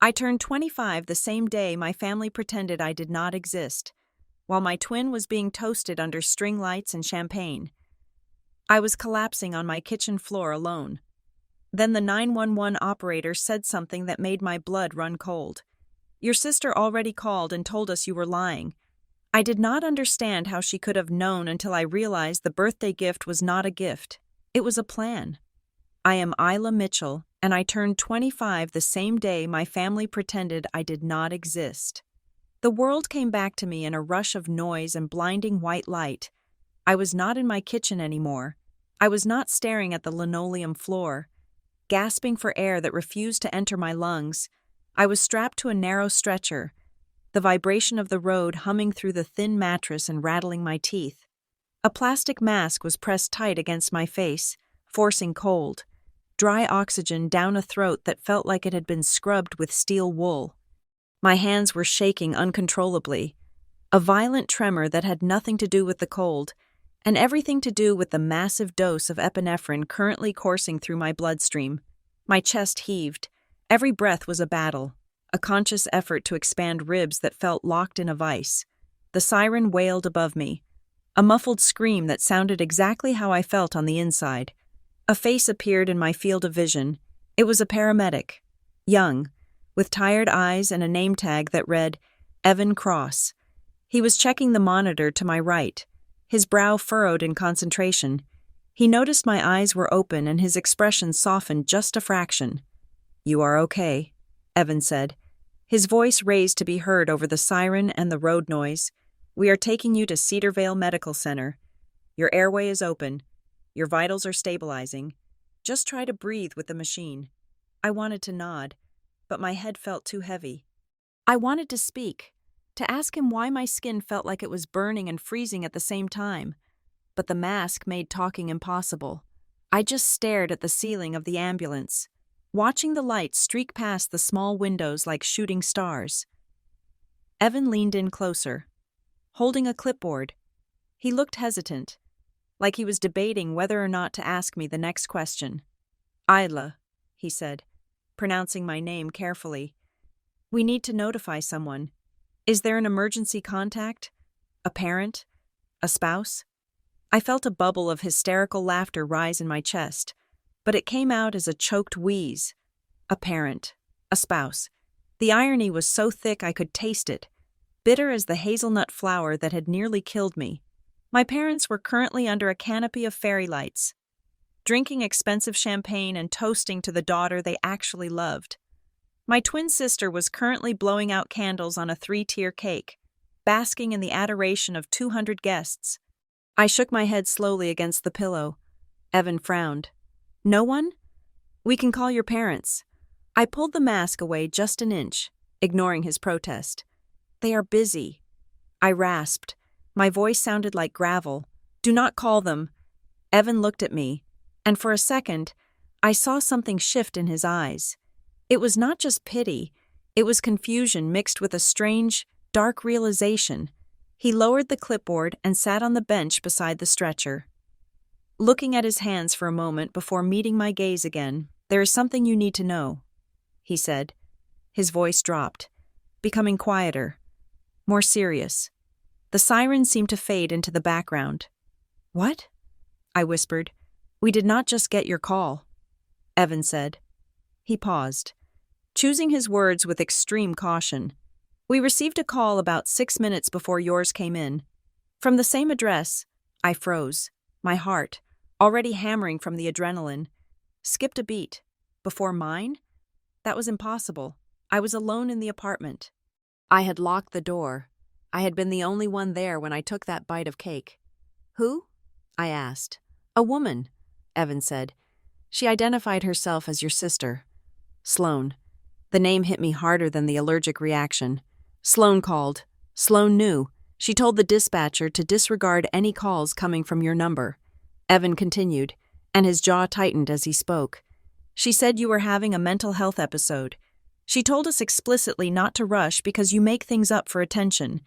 I turned 25 the same day my family pretended I did not exist, while my twin was being toasted under string lights and champagne. I was collapsing on my kitchen floor alone. Then the 911 operator said something that made my blood run cold. "Your sister already called and told us you were lying." I did not understand how she could have known until I realized the birthday gift was not a gift. It was a plan. I am Isla Mitchell, and I turned 25 the same day my family pretended I did not exist. The world came back to me in a rush of noise and blinding white light. I was not in my kitchen anymore. I was not staring at the linoleum floor, gasping for air that refused to enter my lungs. I was strapped to a narrow stretcher, the vibration of the road humming through the thin mattress and rattling my teeth. A plastic mask was pressed tight against my face, forcing cold, dry oxygen down a throat that felt like it had been scrubbed with steel wool. My hands were shaking uncontrollably, a violent tremor that had nothing to do with the cold, and everything to do with the massive dose of epinephrine currently coursing through my bloodstream. My chest heaved. Every breath was a battle, a conscious effort to expand ribs that felt locked in a vice. The siren wailed above me, a muffled scream that sounded exactly how I felt on the inside. A face appeared in my field of vision. It was a paramedic, young, with tired eyes and a name tag that read, Evan Cross. He was checking the monitor to my right, his brow furrowed in concentration. He noticed my eyes were open and his expression softened just a fraction. "You are okay," Evan said, his voice raised to be heard over the siren and the road noise. "We are taking you to Cedarvale Medical Center. Your airway is open. Your vitals are stabilizing. Just try to breathe with the machine." I wanted to nod, but my head felt too heavy. I wanted to speak, to ask him why my skin felt like it was burning and freezing at the same time, but the mask made talking impossible. I just stared at the ceiling of the ambulance, watching the lights streak past the small windows like shooting stars. Evan leaned in closer, holding a clipboard. He looked hesitant, like he was debating whether or not to ask me the next question. "Isla," he said, pronouncing my name carefully. "We need to notify someone. Is there an emergency contact? A parent? A spouse?" I felt a bubble of hysterical laughter rise in my chest, but it came out as a choked wheeze. A parent. A spouse. The irony was so thick I could taste it, bitter as the hazelnut flower that had nearly killed me. My parents were currently under a canopy of fairy lights, drinking expensive champagne and toasting to the daughter they actually loved. My twin sister was currently blowing out candles on a 3-tier cake, basking in the adoration of 200 guests. I shook my head slowly against the pillow. Evan frowned. "No one? We can call your parents." I pulled the mask away just an inch, ignoring his protest. "They are busy," I rasped. My voice sounded like gravel. "Do not call them." Evan looked at me, and for a second, I saw something shift in his eyes. It was not just pity, it was confusion mixed with a strange, dark realization. He lowered the clipboard and sat on the bench beside the stretcher. Looking at his hands for a moment before meeting my gaze again, "There is something you need to know," he said. His voice dropped, becoming quieter, more serious. The siren seemed to fade into the background. "What?" I whispered. "We did not just get your call," Evan said. He paused, choosing his words with extreme caution. "We received a call about 6 minutes before yours came in. From the same address." I froze, my heart, already hammering from the adrenaline, skipped a beat. Before mine? That was impossible. I was alone in the apartment. I had locked the door. I had been the only one there when I took that bite of cake. "Who?" I asked. "A woman," Evan said. "She identified herself as your sister." Sloan. The name hit me harder than the allergic reaction. Sloan called. Sloan knew. She told the dispatcher to disregard any calls coming from your number. Evan continued, and his jaw tightened as he spoke. "She said you were having a mental health episode. She told us explicitly not to rush because you make things up for attention.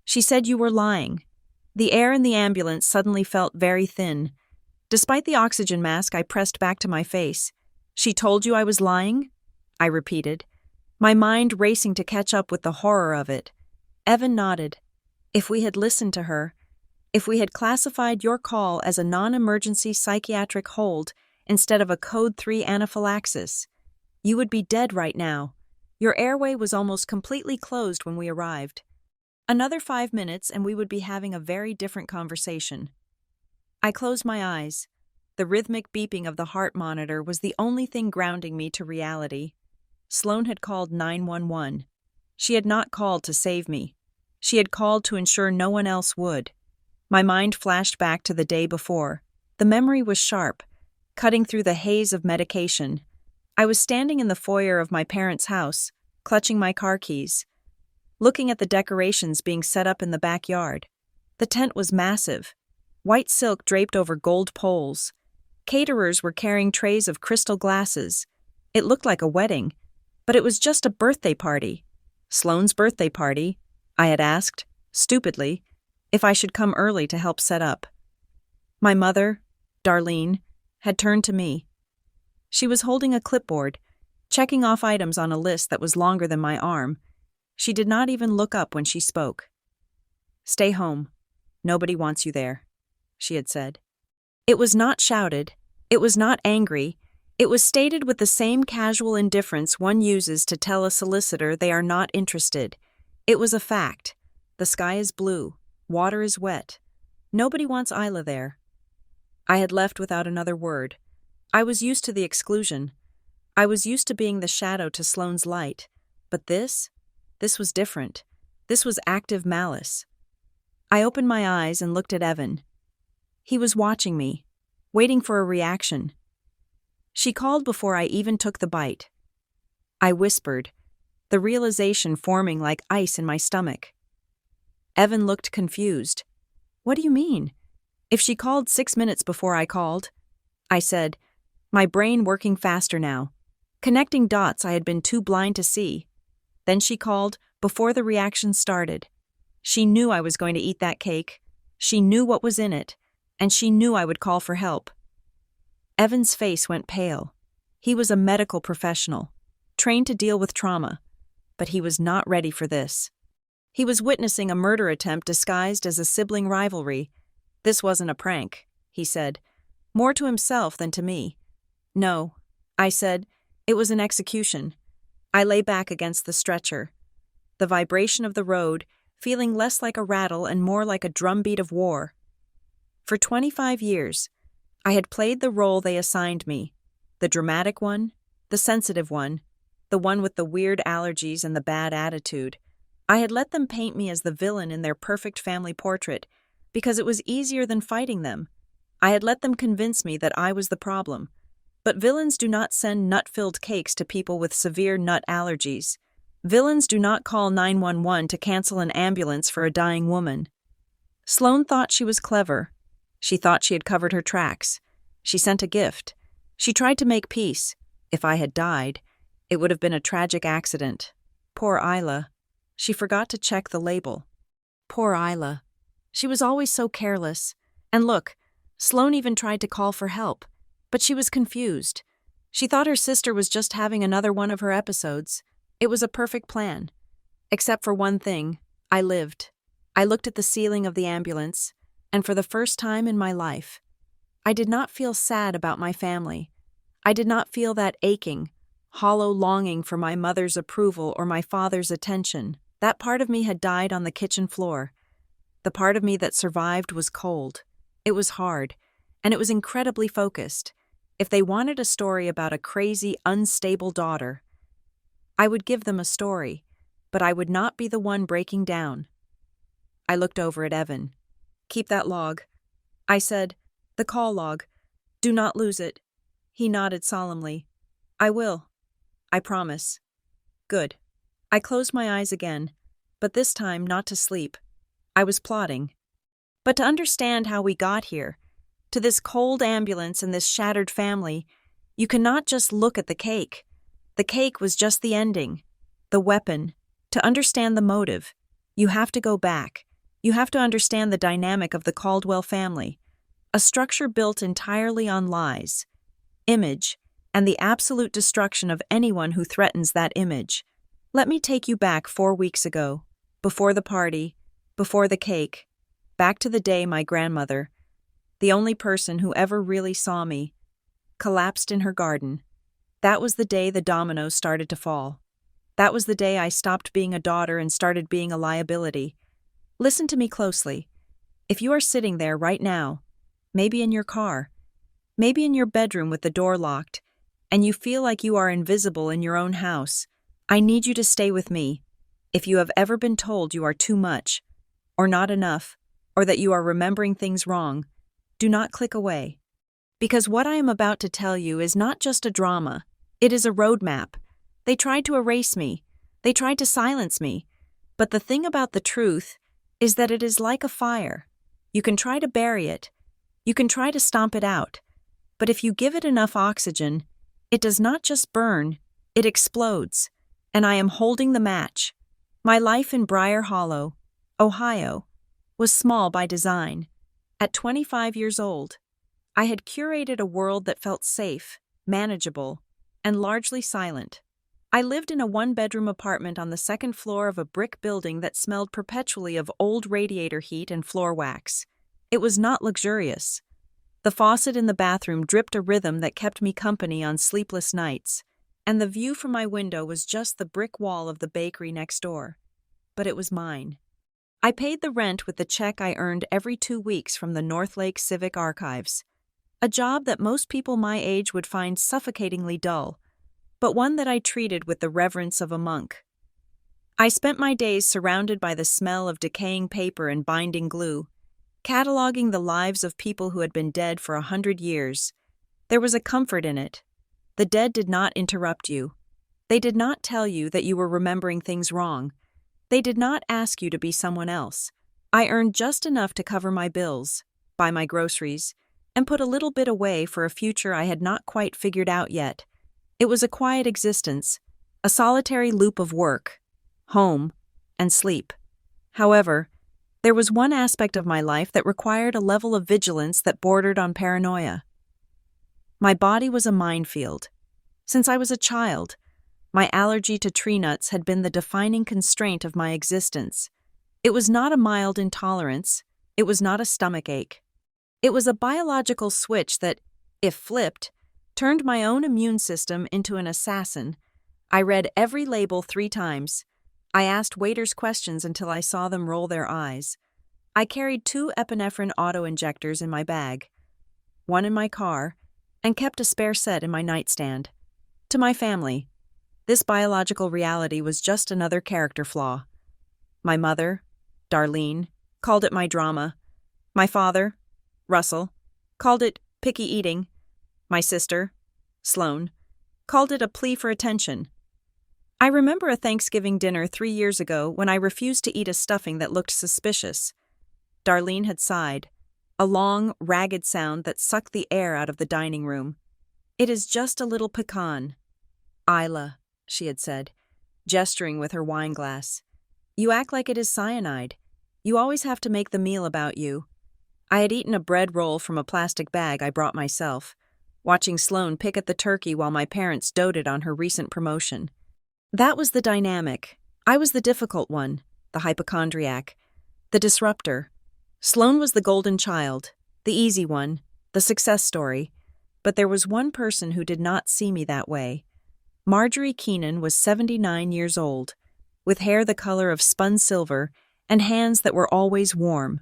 She said you were lying." The air in the ambulance suddenly felt very thin. Despite the oxygen mask I pressed back to my face. "She told you I was lying?" I repeated. my mind racing to catch up with the horror of it. Evan nodded. If we had listened to her, if we had classified your call as a non-emergency psychiatric hold instead of a Code 3 anaphylaxis, you would be dead right now. Your airway was almost completely closed when we arrived. Another 5 minutes and we would be having a very different conversation. I closed my eyes. The rhythmic beeping of the heart monitor was the only thing grounding me to reality. Sloan had called 911. She had not called to save me. She had called to ensure no one else would. My mind flashed back to the day before. The memory was sharp, cutting through the haze of medication. I was standing in the foyer of my parents' house, clutching my car keys, looking at the decorations being set up in the backyard. The tent was massive, white silk draped over gold poles. Caterers were carrying trays of crystal glasses. It looked like a wedding, but it was just a birthday party. Sloane's birthday party, I had asked, stupidly, if I should come early to help set up. My mother, Darlene, had turned to me. She was holding a clipboard, checking off items on a list that was longer than my arm. She did not even look up when she spoke. "Stay home. Nobody wants you there," she had said. It was not shouted. It was not angry. It was stated with the same casual indifference one uses to tell a solicitor they are not interested. It was a fact. The sky is blue. Water is wet. Nobody wants Isla there. I had left without another word. I was used to the exclusion. I was used to being the shadow to Sloane's light. But this was different. This was active malice. I opened my eyes and looked at Evan. He was watching me, waiting for a reaction. She called before I even took the bite. I whispered, the realization forming like ice in my stomach. Evan looked confused. "What do you mean? If she called 6 minutes before I called," I said, my brain working faster now, connecting dots I had been too blind to see. Then she called before the reaction started. She knew I was going to eat that cake. She knew what was in it, and she knew I would call for help. Evan's face went pale. He was a medical professional, trained to deal with trauma, but he was not ready for this. He was witnessing a murder attempt disguised as a sibling rivalry. "This wasn't a prank," he said, more to himself than to me. "No," I said, "it was an execution." I lay back against the stretcher, the vibration of the road feeling less like a rattle and more like a drumbeat of war. For 25 years, I had played the role they assigned me, the dramatic one, the sensitive one, the one with the weird allergies and the bad attitude. I had let them paint me as the villain in their perfect family portrait because it was easier than fighting them. I had let them convince me that I was the problem. But villains do not send nut-filled cakes to people with severe nut allergies. Villains do not call 911 to cancel an ambulance for a dying woman. Sloane thought she was clever. She thought she had covered her tracks. She sent a gift. She tried to make peace. If I had died, it would have been a tragic accident. Poor Isla. She forgot to check the label. Poor Isla. She was always so careless. And look, Sloane even tried to call for help, but she was confused. She thought her sister was just having another one of her episodes. It was a perfect plan. Except for one thing, I lived. I looked at the ceiling of the ambulance, and for the first time in my life, I did not feel sad about my family. I did not feel that aching, hollow longing for my mother's approval or my father's attention. That part of me had died on the kitchen floor. The part of me that survived was cold. It was hard, and it was incredibly focused. If they wanted a story about a crazy, unstable daughter, I would give them a story, but I would not be the one breaking down. I looked over at Evan. "Keep that log," I said. "The call log. Do not lose it." He nodded solemnly. "I will. I promise." Good. I closed my eyes again, but this time not to sleep. I was plotting. But to understand how we got here, to this cold ambulance and this shattered family, you cannot just look at the cake. The cake was just the ending, the weapon. To understand the motive, you have to go back. You have to understand the dynamic of the Caldwell family, a structure built entirely on lies, image, and the absolute destruction of anyone who threatens that image. Let me take you back 4 weeks ago, before the party, before the cake, back to the day my grandmother, the only person who ever really saw me, collapsed in her garden. That was the day the dominoes started to fall. That was the day I stopped being a daughter and started being a liability. Listen to me closely. If you are sitting there right now, maybe in your car, maybe in your bedroom with the door locked, and you feel like you are invisible in your own house, I need you to stay with me. If you have ever been told you are too much, or not enough, or that you are remembering things wrong, do not click away. Because what I am about to tell you is not just a drama, it is a roadmap. They tried to erase me. They tried to silence me. But the thing about the truth is that it is like a fire. You can try to bury it. You can try to stomp it out. But if you give it enough oxygen, it does not just burn, it explodes. And I am holding the match. My life in Briar Hollow, Ohio, was small by design. At 25 years old, I had curated a world that felt safe, manageable, and largely silent. I lived in a one-bedroom apartment on the second floor of a brick building that smelled perpetually of old radiator heat and floor wax. It was not luxurious. The faucet in the bathroom dripped a rhythm that kept me company on sleepless nights, and the view from my window was just the brick wall of the bakery next door. But it was mine. I paid the rent with the check I earned every 2 weeks from the Northlake Civic Archives, a job that most people my age would find suffocatingly dull, but one that I treated with the reverence of a monk. I spent my days surrounded by the smell of decaying paper and binding glue, cataloging the lives of people who had been dead for 100 years. There was a comfort in it. The dead did not interrupt you. They did not tell you that you were remembering things wrong. They did not ask you to be someone else. I earned just enough to cover my bills, buy my groceries, and put a little bit away for a future I had not quite figured out yet. It was a quiet existence, a solitary loop of work, home, and sleep. However, there was one aspect of my life that required a level of vigilance that bordered on paranoia. My body was a minefield. Since I was a child, my allergy to tree nuts had been the defining constraint of my existence. It was not a mild intolerance. It was not a stomach ache. It was a biological switch that, if flipped, turned my own immune system into an assassin. I read every label 3 times. I asked waiters questions until I saw them roll their eyes. I carried 2 epinephrine auto-injectors in my bag, one in my car, and kept a spare set in my nightstand. To my family, this biological reality was just another character flaw. My mother, Darlene, called it my drama. My father, Russell, called it picky eating. My sister, Sloane, called it a plea for attention. I remember a Thanksgiving dinner 3 years ago when I refused to eat a stuffing that looked suspicious. Darlene had sighed, a long, ragged sound that sucked the air out of the dining room. "It is just a little pecan." "Isla," she had said, gesturing with her wine glass. "You act like it is cyanide. You always have to make the meal about you." I had eaten a bread roll from a plastic bag I brought myself, watching Sloane pick at the turkey while my parents doted on her recent promotion. That was the dynamic. I was the difficult one, the hypochondriac, the disruptor. Sloane was the golden child, the easy one, the success story. But there was one person who did not see me that way. Marjorie Keenan was 79 years old, with hair the color of spun silver and hands that were always warm.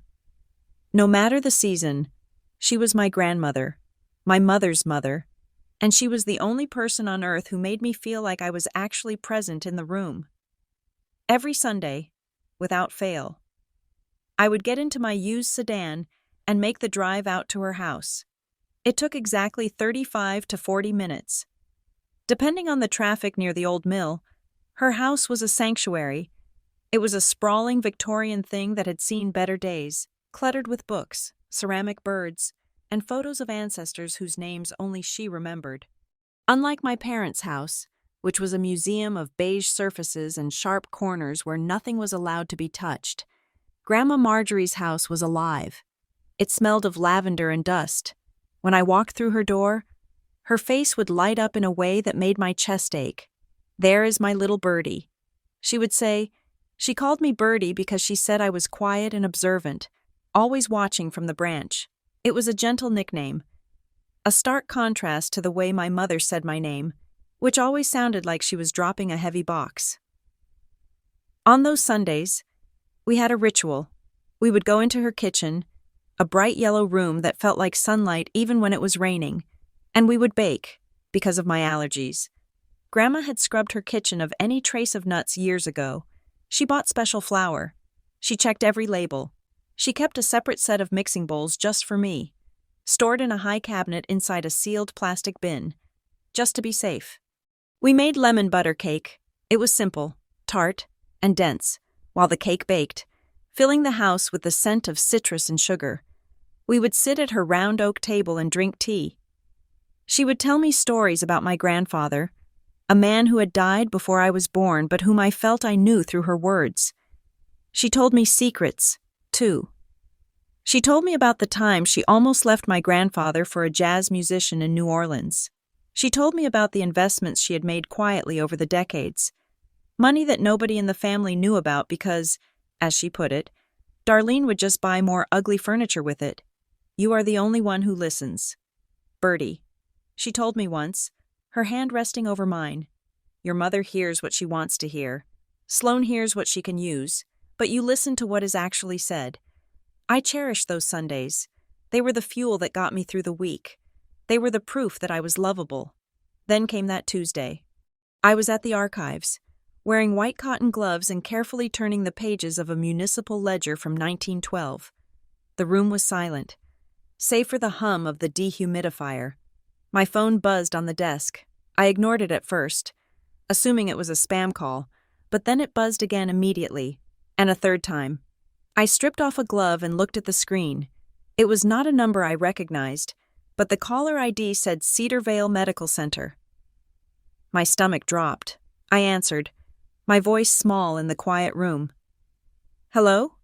No matter the season, she was my grandmother, my mother's mother, and she was the only person on earth who made me feel like I was actually present in the room. Every Sunday, without fail, I would get into my used sedan and make the drive out to her house. It took exactly 35 to 40 minutes. Depending on the traffic near the old mill, her house was a sanctuary. It was a sprawling Victorian thing that had seen better days, cluttered with books, ceramic birds, and photos of ancestors whose names only she remembered. Unlike my parents' house, which was a museum of beige surfaces and sharp corners where nothing was allowed to be touched, Grandma Marjorie's house was alive. It smelled of lavender and dust. When I walked through her door, her face would light up in a way that made my chest ache. "There is my little birdie," She would say, "She called me Birdie because she said I was quiet and observant, always watching from the branch." It was a gentle nickname, a stark contrast to the way my mother said my name, which always sounded like she was dropping a heavy box. On those Sundays, we had a ritual. We would go into her kitchen, a bright yellow room that felt like sunlight even when it was raining, and we would bake, because of my allergies. Grandma had scrubbed her kitchen of any trace of nuts years ago. She bought special flour. She checked every label. She kept a separate set of mixing bowls just for me, stored in a high cabinet inside a sealed plastic bin, just to be safe. We made lemon butter cake. It was simple, tart, and dense, while the cake baked, filling the house with the scent of citrus and sugar. We would sit at her round oak table and drink tea. She would tell me stories about my grandfather, a man who had died before I was born but whom I felt I knew through her words. She told me secrets, too. She told me about the time she almost left my grandfather for a jazz musician in New Orleans. She told me about the investments she had made quietly over the decades, money that nobody in the family knew about because, as she put it, Darlene would just buy more ugly furniture with it. "You are the only one who listens. Birdie," she told me once, her hand resting over mine. "Your mother hears what she wants to hear. Sloane hears what she can use, but you listen to what is actually said." I cherished those Sundays. They were the fuel that got me through the week. They were the proof that I was lovable. Then came that Tuesday. I was at the archives, wearing white cotton gloves and carefully turning the pages of a municipal ledger from 1912. The room was silent, save for the hum of the dehumidifier. My phone buzzed on the desk. I ignored it at first, assuming it was a spam call, but then it buzzed again immediately, and a third time. I stripped off a glove and looked at the screen. It was not a number I recognized, but the caller ID said Cedar Vale Medical Center. My stomach dropped. I answered, my voice small in the quiet room. "Hello?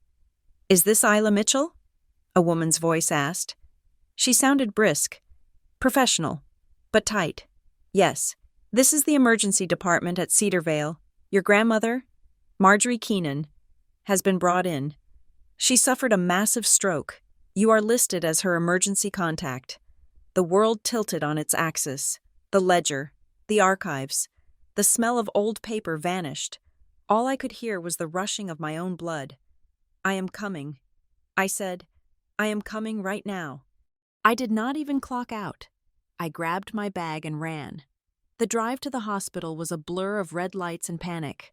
Is this Isla Mitchell?" a woman's voice asked. She sounded brisk, professional, but tight. "Yes, this is the emergency department at Cedar Vale. Your grandmother, Marjorie Keenan, has been brought in. She suffered a massive stroke. You are listed as her emergency contact." The world tilted on its axis. The ledger, the archives, the smell of old paper vanished. All I could hear was the rushing of my own blood. "I am coming," I said. "I am coming right now." I did not even clock out. I grabbed my bag and ran. The drive to the hospital was a blur of red lights and panic.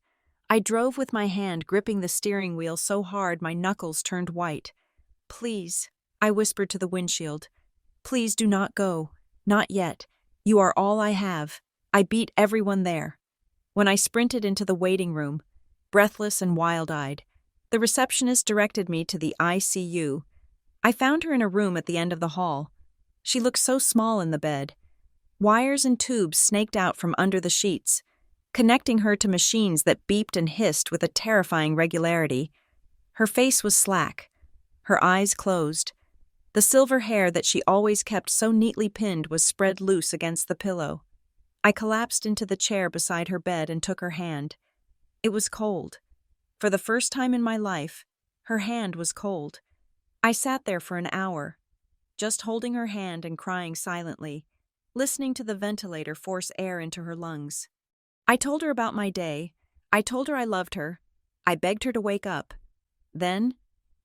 I drove with my hand gripping the steering wheel so hard my knuckles turned white. "Please," I whispered to the windshield. "Please do not go. Not yet. You are all I have. I beat everyone there." When I sprinted into the waiting room, breathless and wild-eyed, the receptionist directed me to the ICU. I found her in a room at the end of the hall. She looked so small in the bed. Wires and tubes snaked out from under the sheets, connecting her to machines that beeped and hissed with a terrifying regularity. Her face was slack, her eyes closed. The silver hair that she always kept so neatly pinned was spread loose against the pillow. I collapsed into the chair beside her bed and took her hand. It was cold. For the first time in my life, her hand was cold. I sat there for an hour, just holding her hand and crying silently, listening to the ventilator force air into her lungs. I told her about my day. I told her I loved her. I begged her to wake up. Then,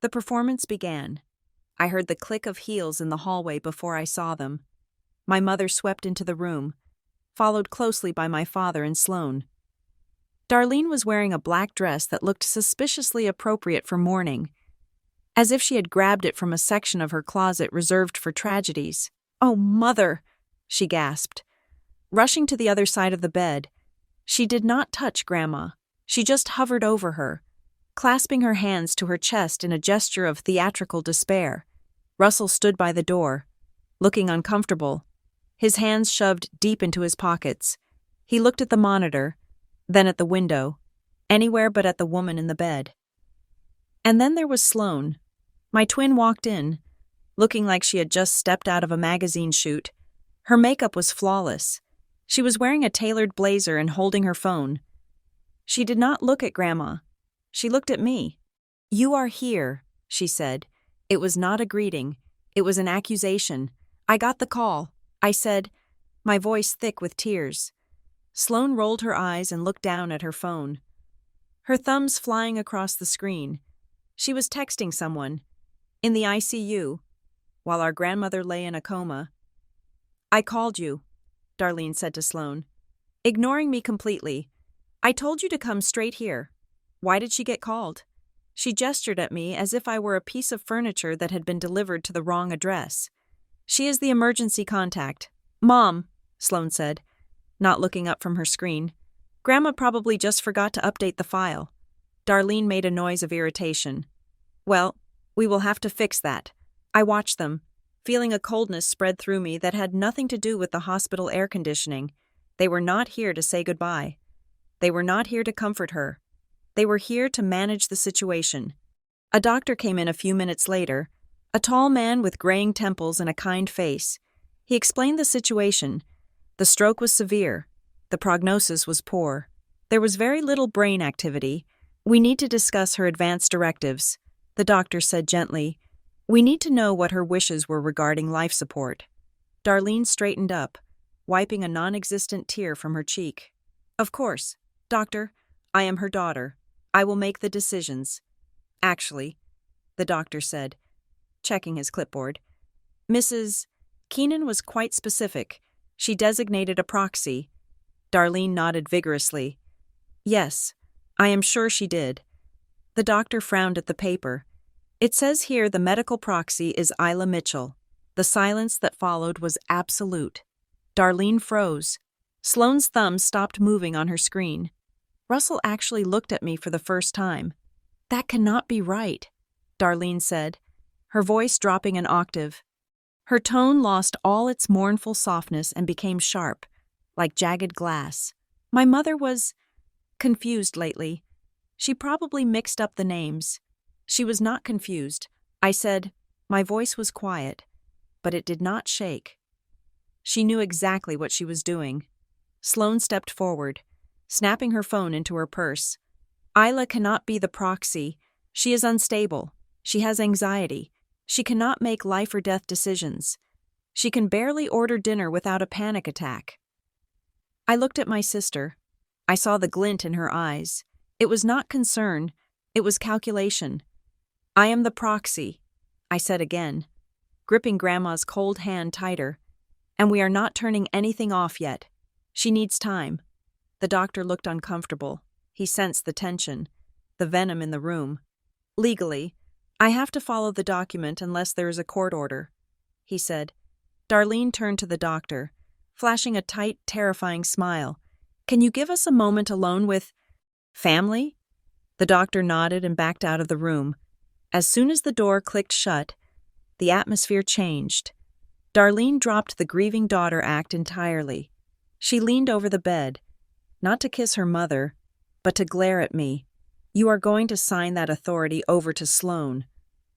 the performance began. I heard the click of heels in the hallway before I saw them. My mother swept into the room, followed closely by my father and Sloane. Darlene was wearing a black dress that looked suspiciously appropriate for mourning, as if she had grabbed it from a section of her closet reserved for tragedies. "Oh, Mother!" she gasped. Rushing to the other side of the bed, she did not touch Grandma. She just hovered over her, clasping her hands to her chest in a gesture of theatrical despair. Russell stood by the door, looking uncomfortable, his hands shoved deep into his pockets. He looked at the monitor, then at the window, anywhere but at the woman in the bed. And then there was Sloane. My twin walked in, looking like she had just stepped out of a magazine shoot. Her makeup was flawless. She was wearing a tailored blazer and holding her phone. She did not look at Grandma. She looked at me. "You are here," she said. It was not a greeting. It was an accusation. "I got the call," I said, my voice thick with tears. Sloane rolled her eyes and looked down at her phone, her thumbs flying across the screen. She was texting someone. In the ICU, while our grandmother lay in a coma. "I called you," Darlene said to Sloane, ignoring me completely. "I told you to come straight here. Why did she get called?" She gestured at me as if I were a piece of furniture that had been delivered to the wrong address. "She is the emergency contact." "Mom," Sloane said, not looking up from her screen. "Grandma probably just forgot to update the file." Darlene made a noise of irritation. "Well, we will have to fix that." I watched them, feeling a coldness spread through me that had nothing to do with the hospital air conditioning. They were not here to say goodbye. They were not here to comfort her. They were here to manage the situation. A doctor came in a few minutes later, a tall man with graying temples and a kind face. He explained the situation. The stroke was severe. The prognosis was poor. There was very little brain activity. "We need to discuss her advance directives," the doctor said gently. "We need to know what her wishes were regarding life support." Darlene straightened up, wiping a non-existent tear from her cheek. "Of course, doctor. I am her daughter. I will make the decisions." "Actually," the doctor said, checking his clipboard, "Mrs. Keenan was quite specific. She designated a proxy." Darlene nodded vigorously. "Yes, I am sure she did." The doctor frowned at the paper. "It says here the medical proxy is Isla Mitchell." The silence that followed was absolute. Darlene froze. Sloane's thumb stopped moving on her screen. Russell actually looked at me for the first time. "That cannot be right," Darlene said, her voice dropping an octave. Her tone lost all its mournful softness and became sharp, like jagged glass. "My mother was confused lately. She probably mixed up the names." "She was not confused," I said. My voice was quiet, but it did not shake. "She knew exactly what she was doing." Sloane stepped forward, snapping her phone into her purse. "Isla cannot be the proxy. She is unstable. She has anxiety. She cannot make life or death decisions. She can barely order dinner without a panic attack." I looked at my sister. I saw the glint in her eyes. It was not concern. It was calculation. "I am the proxy," I said again, gripping Grandma's cold hand tighter. "And we are not turning anything off yet. She needs time." The doctor looked uncomfortable. He sensed the tension, the venom in the room. "Legally, I have to follow the document unless there is a court order," he said. Darlene turned to the doctor, flashing a tight, terrifying smile. "Can you give us a moment alone with family?" The doctor nodded and backed out of the room. As soon as the door clicked shut, the atmosphere changed. Darlene dropped the grieving daughter act entirely. She leaned over the bed, not to kiss her mother, but to glare at me. "You are going to sign that authority over to Sloane,"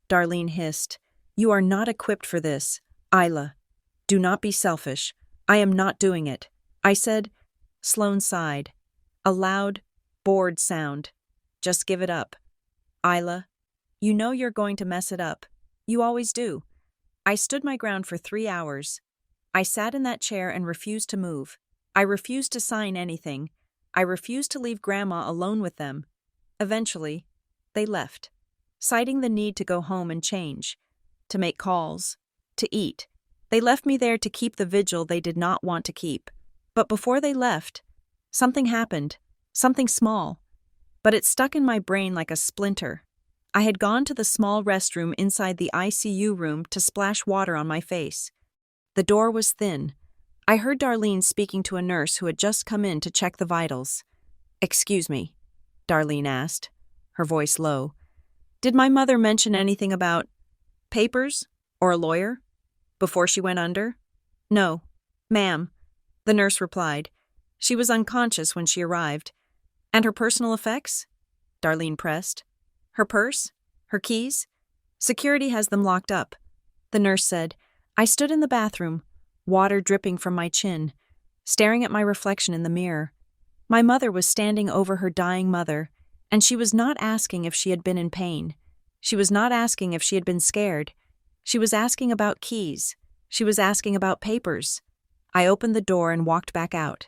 Darlene hissed. "You are not equipped for this, Isla. Do not be selfish. I am not doing it," I said. Sloane sighed. A loud, bored sound. "Just give it up. Isla, you know you're going to mess it up. You always do." I stood my ground for 3 hours. I sat in that chair and refused to move. I refused to sign anything. I refused to leave Grandma alone with them. Eventually, they left, citing the need to go home and change, to make calls, to eat. They left me there to keep the vigil they did not want to keep. But before they left, something happened, something small. But it stuck in my brain like a splinter. I had gone to the small restroom inside the ICU room to splash water on my face. The door was thin. I heard Darlene speaking to a nurse who had just come in to check the vitals. "Excuse me," Darlene asked, her voice low. "Did my mother mention anything about papers or a lawyer before she went under?" "No, ma'am," the nurse replied. "She was unconscious when she arrived." "And her personal effects?" Darlene pressed. "Her purse? Her keys? Security has them locked up," the nurse said. I stood in the bathroom, water dripping from my chin, staring at my reflection in the mirror. My mother was standing over her dying mother, and she was not asking if she had been in pain. She was not asking if she had been scared. She was asking about keys. She was asking about papers. I opened the door and walked back out.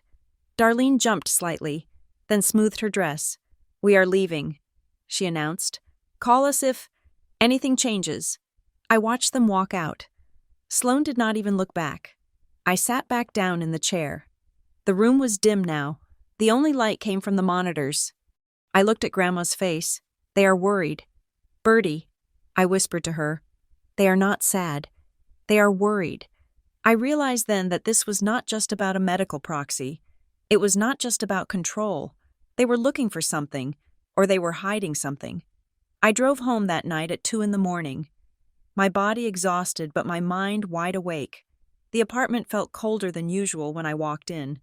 Darlene jumped slightly, then smoothed her dress. "We are leaving," she announced. "Call us if anything changes." I watched them walk out. Sloane did not even look back. I sat back down in the chair. The room was dim now. The only light came from the monitors. I looked at Grandma's face. "They are worried." "Bertie," I whispered to her, "they are not sad. They are worried." I realized then that this was not just about a medical proxy. It was not just about control. They were looking for something, or they were hiding something. I drove home that night at 2 a.m. My body exhausted, but my mind wide awake. The apartment felt colder than usual when I walked in.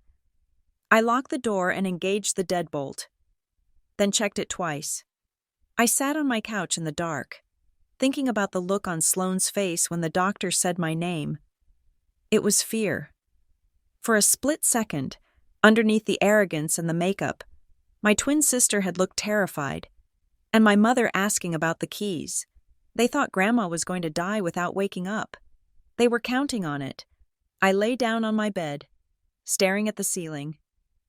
I locked the door and engaged the deadbolt, then checked it twice. I sat on my couch in the dark, thinking about the look on Sloane's face when the doctor said my name. It was fear. For a split second, underneath the arrogance and the makeup, my twin sister had looked terrified, and my mother asking about the keys. They thought Grandma was going to die without waking up. They were counting on it. I lay down on my bed, staring at the ceiling.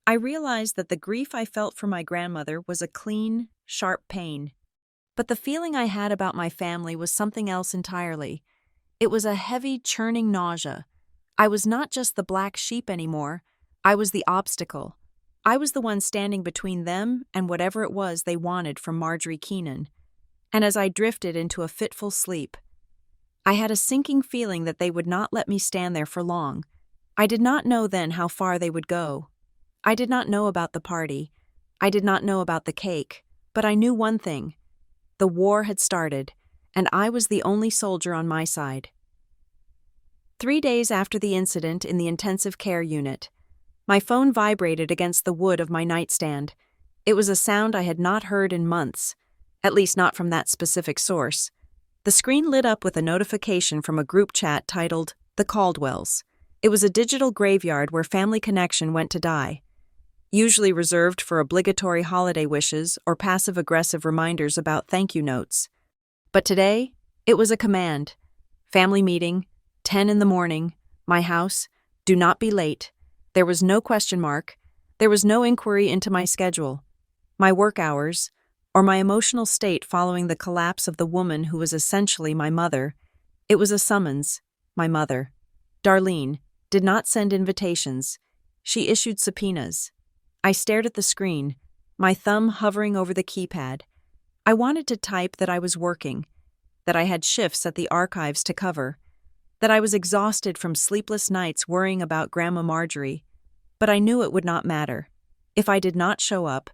I realized that the grief I felt for my grandmother was a clean, sharp pain. But the feeling I had about my family was something else entirely. It was a heavy, churning nausea. I was not just the black sheep anymore. I was the obstacle. I was the one standing between them and whatever it was they wanted from Marjorie Keenan. And as I drifted into a fitful sleep, I had a sinking feeling that they would not let me stand there for long. I did not know then how far they would go. I did not know about the party. I did not know about the cake. But I knew one thing. The war had started, and I was the only soldier on my side. 3 days after the incident in the intensive care unit, my phone vibrated against the wood of my nightstand. It was a sound I had not heard in months, at least not from that specific source. The screen lit up with a notification from a group chat titled The Caldwells. It was a digital graveyard where family connection went to die, usually reserved for obligatory holiday wishes or passive-aggressive reminders about thank you notes. But today, it was a command. Family meeting, 10 a.m, my house, do not be late. There was no question mark. There was no inquiry into my schedule, my work hours, or my emotional state following the collapse of the woman who was essentially my mother. It was a summons. My mother, Darlene, did not send invitations. She issued subpoenas. I stared at the screen, my thumb hovering over the keypad. I wanted to type that I was working, that I had shifts at the archives to cover, that I was exhausted from sleepless nights worrying about Grandma Marjorie. But I knew it would not matter. If I did not show up,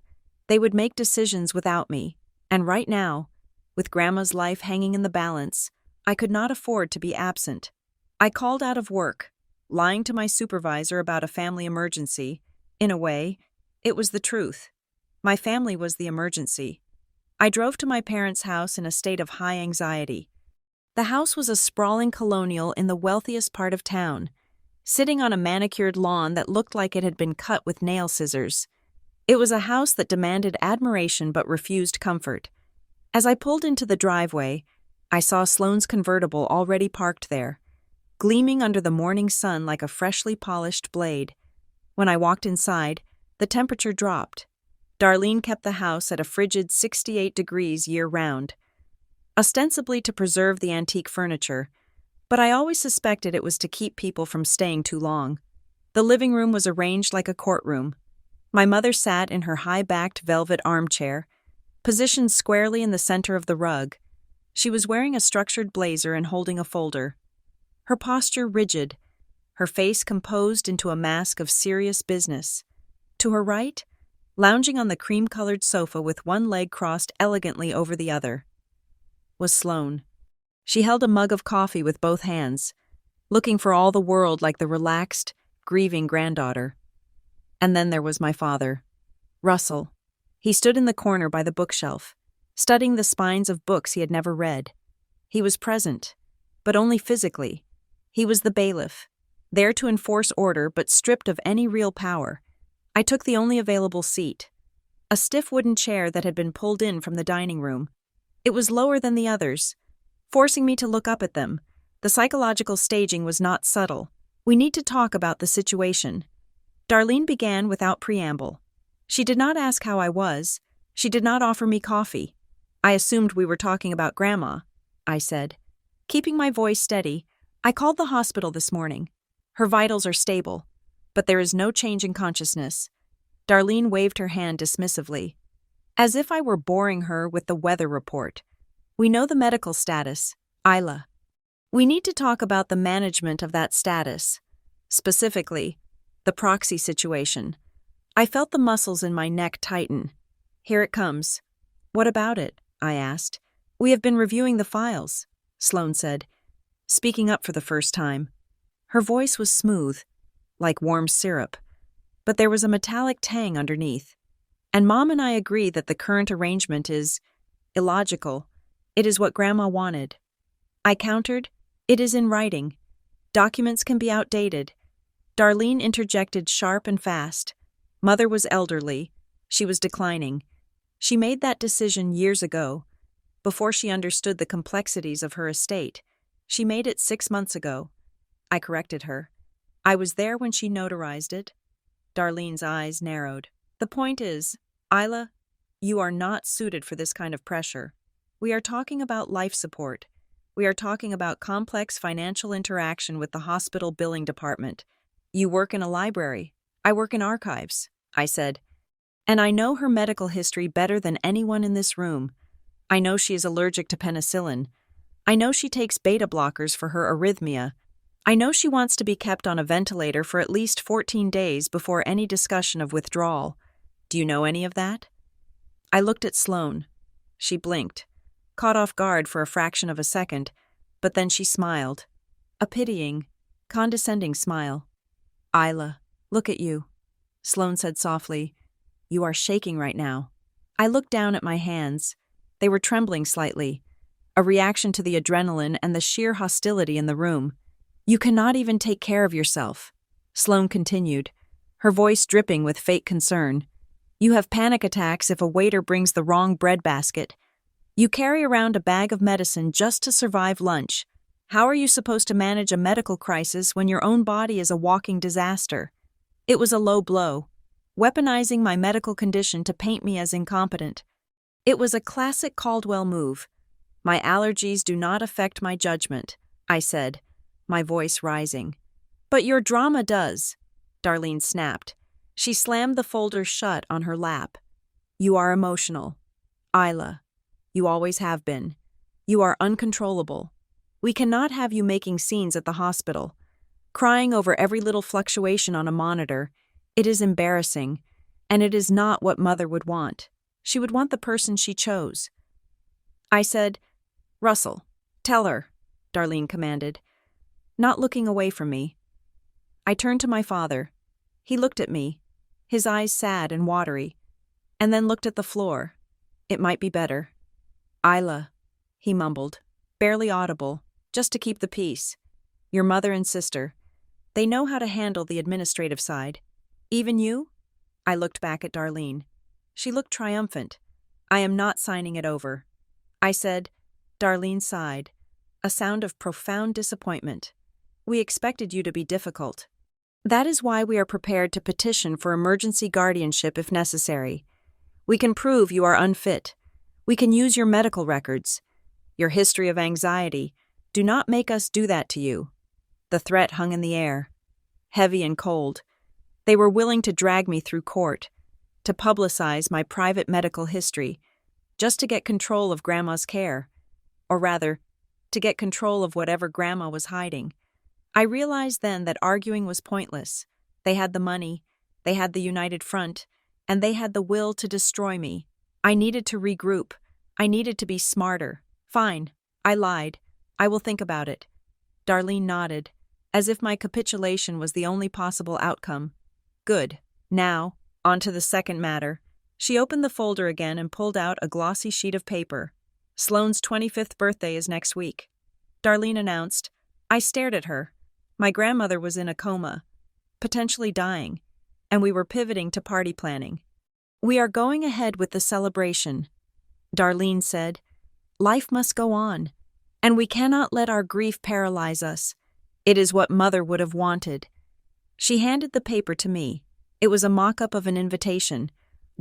they would make decisions without me, and right now, with Grandma's life hanging in the balance, I could not afford to be absent. I called out of work, lying to my supervisor about a family emergency. In a way, it was the truth. My family was the emergency. I drove to my parents' house in a state of high anxiety. The house was a sprawling colonial in the wealthiest part of town, sitting on a manicured lawn that looked like it had been cut with nail scissors. It was a house that demanded admiration but refused comfort. As I pulled into the driveway, I saw Sloane's convertible already parked there, gleaming under the morning sun like a freshly polished blade. When I walked inside, the temperature dropped. Darlene kept the house at a frigid 68 degrees year-round, ostensibly to preserve the antique furniture, but I always suspected it was to keep people from staying too long. The living room was arranged like a courtroom. My mother sat in her high-backed velvet armchair, positioned squarely in the center of the rug. She was wearing a structured blazer and holding a folder. Her posture rigid, her face composed into a mask of serious business. To her right, lounging on the cream-colored sofa with one leg crossed elegantly over the other, was Sloane. She held a mug of coffee with both hands, looking for all the world like the relaxed, grieving granddaughter. And then there was my father, Russell. He stood in the corner by the bookshelf, studying the spines of books he had never read. He was present, but only physically. He was the bailiff, there to enforce order but stripped of any real power. I took the only available seat, a stiff wooden chair that had been pulled in from the dining room. It was lower than the others, forcing me to look up at them. The psychological staging was not subtle. "We need to talk about the situation." Darlene began without preamble. She did not ask how I was. She did not offer me coffee. "I assumed we were talking about Grandma," I said. Keeping my voice steady, "I called the hospital this morning. Her vitals are stable, but there is no change in consciousness." Darlene waved her hand dismissively, as if I were boring her with the weather report. "We know the medical status, Isla. We need to talk about the management of that status. Specifically, the proxy situation." I felt the muscles in my neck tighten. "Here it comes." "What about it?" I asked. "We have been reviewing the files," Sloan said, speaking up for the first time. Her voice was smooth, like warm syrup, but there was a metallic tang underneath. "And Mom and I agree that the current arrangement is illogical. It is what Grandma wanted." I countered, "It is in writing. Documents can be outdated." Darlene interjected sharp and fast. "Mother was elderly. She was declining. She made that decision years ago, before she understood the complexities of her estate. She made it 6 months ago." I corrected her. "I was there when she notarized it." Darlene's eyes narrowed. "The point is, Isla, you are not suited for this kind of pressure. We are talking about life support. We are talking about complex financial interaction with the hospital billing department. You work in a library. I work in archives," I said. "And I know her medical history better than anyone in this room. I know she is allergic to penicillin. I know she takes beta blockers for her arrhythmia. I know she wants to be kept on a ventilator for at least 14 days before any discussion of withdrawal. Do you know any of that?" I looked at Sloan. She blinked, caught off guard for a fraction of a second, but then she smiled. A pitying, condescending smile. "Isla, look at you," Sloan said softly. "You are shaking right now." I looked down at my hands. They were trembling slightly, a reaction to the adrenaline and the sheer hostility in the room. "You cannot even take care of yourself," Sloan continued, her voice dripping with fake concern. "You have panic attacks if a waiter brings the wrong breadbasket. You carry around a bag of medicine just to survive lunch. How are you supposed to manage a medical crisis when your own body is a walking disaster?" It was a low blow, weaponizing my medical condition to paint me as incompetent. It was a classic Caldwell move. "My allergies do not affect my judgment," I said, my voice rising. "But your drama does," Darlene snapped. She slammed the folder shut on her lap. "You are emotional. Isla, you always have been. You are uncontrollable. We cannot have you making scenes at the hospital, crying over every little fluctuation on a monitor. It is embarrassing, and it is not what Mother would want. She would want the person she chose." I said, "Russell, tell her," Darlene commanded, not looking away from me. I turned to my father. He looked at me, his eyes sad and watery, and then looked at the floor. "It might be better." "Isla," he mumbled, barely audible, just to keep the peace. "Your mother and sister, they know how to handle the administrative side. Even you?" I looked back at Darlene. She looked triumphant. "I am not signing it over," I said. Darlene sighed, a sound of profound disappointment. "We expected you to be difficult. That is why we are prepared to petition for emergency guardianship if necessary. We can prove you are unfit. We can use your medical records. Your history of anxiety. Do not make us do that to you." The threat hung in the air, heavy and cold. They were willing to drag me through court, to publicize my private medical history, just to get control of Grandma's care. Or rather, to get control of whatever Grandma was hiding. I realized then that arguing was pointless. They had the money, they had the united front, and they had the will to destroy me. I needed to regroup. I needed to be smarter. "Fine, I lied. I will think about it." Darlene nodded, as if my capitulation was the only possible outcome. "Good. Now, on to the second matter." She opened the folder again and pulled out a glossy sheet of paper. "Sloane's 25th birthday is next week," Darlene announced. I stared at her. My grandmother was in a coma, potentially dying, and we were pivoting to party planning. "We are going ahead with the celebration," Darlene said. "Life must go on, and we cannot let our grief paralyze us. It is what Mother would have wanted." She handed the paper to me. It was a mock-up of an invitation,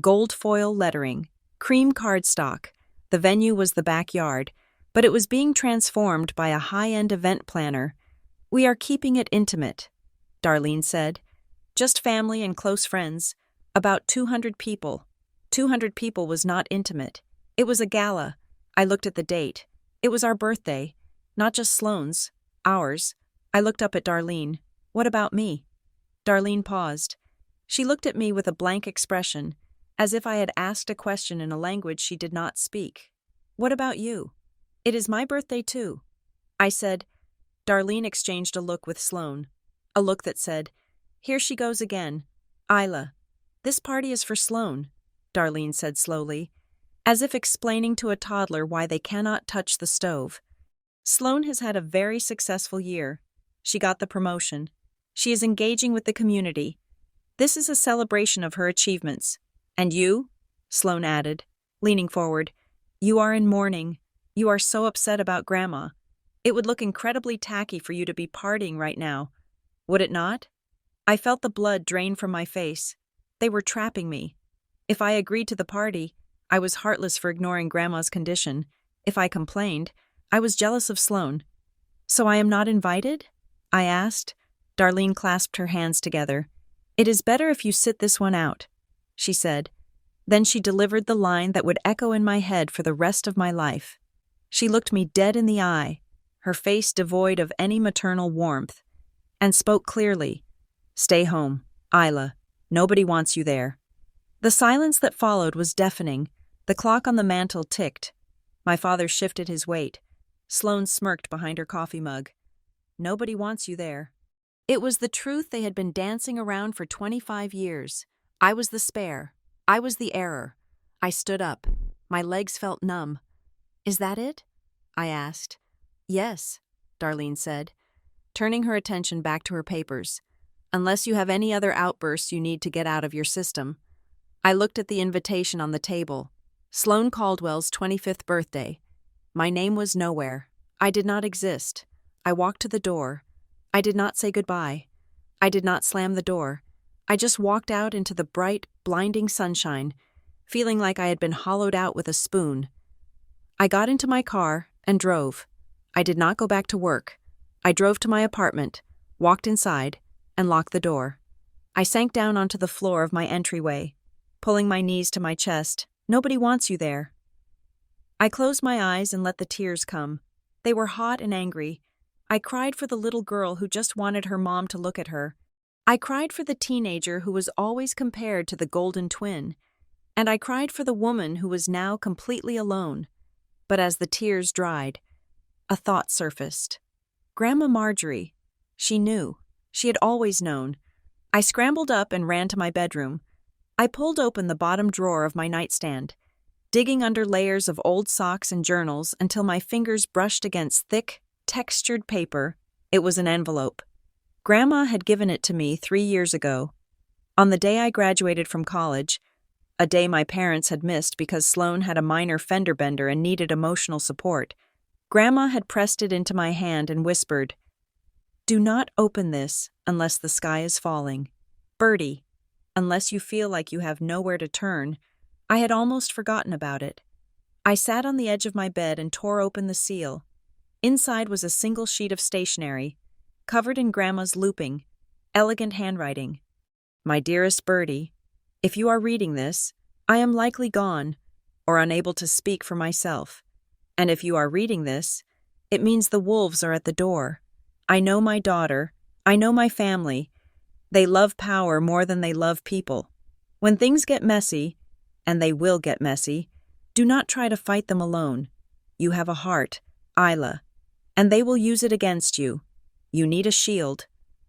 gold foil lettering, cream cardstock. The venue was the backyard, but it was being transformed by a high-end event planner. "We are keeping it intimate," Darlene said. "Just family and close friends. About 200 people. 200 people was not intimate. It was a gala." I looked at the date. It was our birthday. Not just Sloane's. Ours. I looked up at Darlene. "What about me?" Darlene paused. She looked at me with a blank expression, as if I had asked a question in a language she did not speak. "What about you?" "It is my birthday too," I said. Darlene exchanged a look with Sloane. A look that said, "Here she goes again. Isla, this party is for Sloane," Darlene said slowly, as if explaining to a toddler why they cannot touch the stove. "Sloane has had a very successful year. She got the promotion. She is engaging with the community. This is a celebration of her achievements. And you," Sloane added, leaning forward, "you are in mourning. You are so upset about Grandma. It would look incredibly tacky for you to be partying right now. Would it not?" I felt the blood drain from my face. They were trapping me. If I agreed to the party, I was heartless for ignoring Grandma's condition. If I complained, I was jealous of Sloane. "So I am not invited?" I asked. Darlene clasped her hands together. "It is better if you sit this one out," she said. Then she delivered the line that would echo in my head for the rest of my life. She looked me dead in the eye, her face devoid of any maternal warmth, and spoke clearly. "Stay home, Isla. Nobody wants you there." The silence that followed was deafening. The clock on the mantel ticked. My father shifted his weight. Sloane smirked behind her coffee mug. "Nobody wants you there." It was the truth they had been dancing around for 25 years. I was the spare. I was the error. I stood up. My legs felt numb. "Is that it?" I asked. "Yes," Darlene said, turning her attention back to her papers. "Unless you have any other outbursts you need to get out of your system." I looked at the invitation on the table. Sloane Caldwell's 25th birthday. My name was nowhere. I did not exist. I walked to the door. I did not say goodbye. I did not slam the door. I just walked out into the bright, blinding sunshine, feeling like I had been hollowed out with a spoon. I got into my car and drove. I did not go back to work. I drove to my apartment, walked inside, and locked the door. I sank down onto the floor of my entryway, pulling my knees to my chest. "Nobody wants you there." I closed my eyes and let the tears come. They were hot and angry. I cried for the little girl who just wanted her mom to look at her. I cried for the teenager who was always compared to the golden twin. And I cried for the woman who was now completely alone. But as the tears dried, a thought surfaced. Grandma Marjorie. She knew. She had always known. I scrambled up and ran to my bedroom. I pulled open the bottom drawer of my nightstand, digging under layers of old socks and journals until my fingers brushed against thick, textured paper. It was an envelope. Grandma had given it to me 3 years ago. On the day I graduated from college, a day my parents had missed because Sloane had a minor fender bender and needed emotional support, Grandma had pressed it into my hand and whispered, "Do not open this unless the sky is falling. Bertie, unless you feel like you have nowhere to turn." I had almost forgotten about it. I sat on the edge of my bed and tore open the seal. Inside was a single sheet of stationery, covered in Grandma's looping, elegant handwriting. "My dearest Bertie, if you are reading this, I am likely gone, or unable to speak for myself. And if you are reading this, it means the wolves are at the door. I know my daughter. I know my family. They love power more than they love people. When things get messy, and they will get messy, do not try to fight them alone. You have a heart, Isla, and they will use it against you. You need a shield.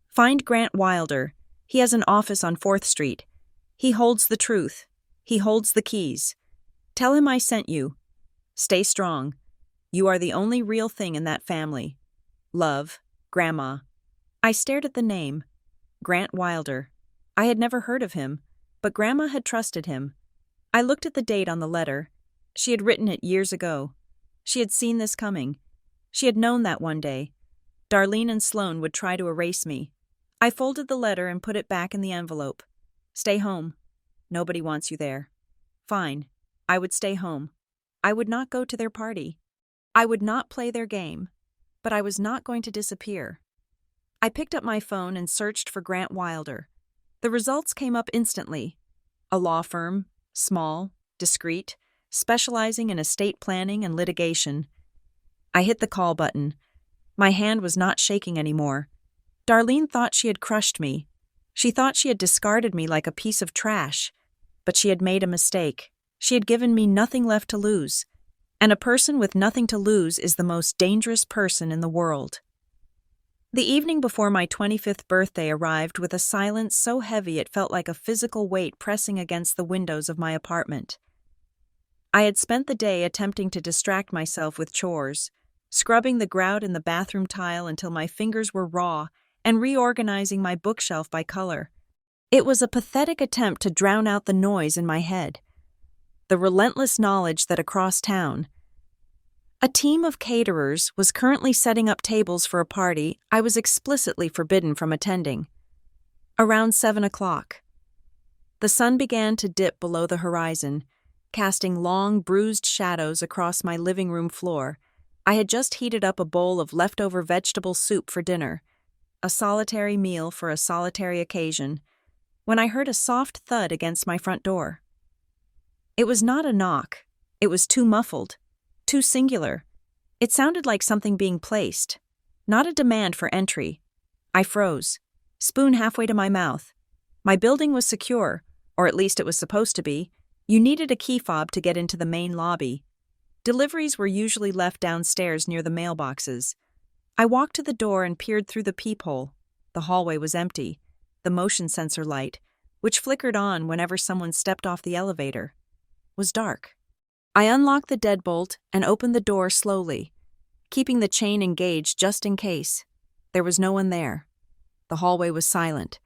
Find Grant Wilder. He has an office on 4th Street. He holds the truth. He holds the keys. Tell him I sent you. Stay strong. You are the only real thing in that family. Love, Grandma." I stared at the name. Grant Wilder. I had never heard of him, but Grandma had trusted him. I looked at the date on the letter. She had written it years ago. She had seen this coming. She had known that one day Darlene and Sloane would try to erase me. I folded the letter and put it back in the envelope. Stay home. Nobody wants you there. Fine. I would stay home. I would not go to their party. I would not play their game. But I was not going to disappear. I picked up my phone and searched for Grant Wilder. The results came up instantly. A law firm, small, discreet, specializing in estate planning and litigation. I hit the call button. My hand was not shaking anymore. Darlene thought she had crushed me. She thought she had discarded me like a piece of trash. But she had made a mistake. She had given me nothing left to lose. And a person with nothing to lose is the most dangerous person in the world. The evening before my 25th birthday arrived with a silence so heavy it felt like a physical weight pressing against the windows of my apartment. I had spent the day attempting to distract myself with chores, scrubbing the grout in the bathroom tile until my fingers were raw and reorganizing my bookshelf by color. It was a pathetic attempt to drown out the noise in my head. The relentless knowledge that across town, a team of caterers was currently setting up tables for a party I was explicitly forbidden from attending. Around 7 o'clock. The sun began to dip below the horizon, casting long, bruised shadows across my living room floor. I had just heated up a bowl of leftover vegetable soup for dinner, a solitary meal for a solitary occasion, when I heard a soft thud against my front door. It was not a knock. It was too muffled. Too singular. It sounded like something being placed, not a demand for entry. I froze, spoon halfway to my mouth. My building was secure, or at least it was supposed to be. You needed a key fob to get into the main lobby. Deliveries were usually left downstairs near the mailboxes. I walked to the door and peered through the peephole. The hallway was empty. The motion sensor light, which flickered on whenever someone stepped off the elevator, was dark. I unlocked the deadbolt and opened the door slowly, keeping the chain engaged just in case. There was no one there. The hallway was silent,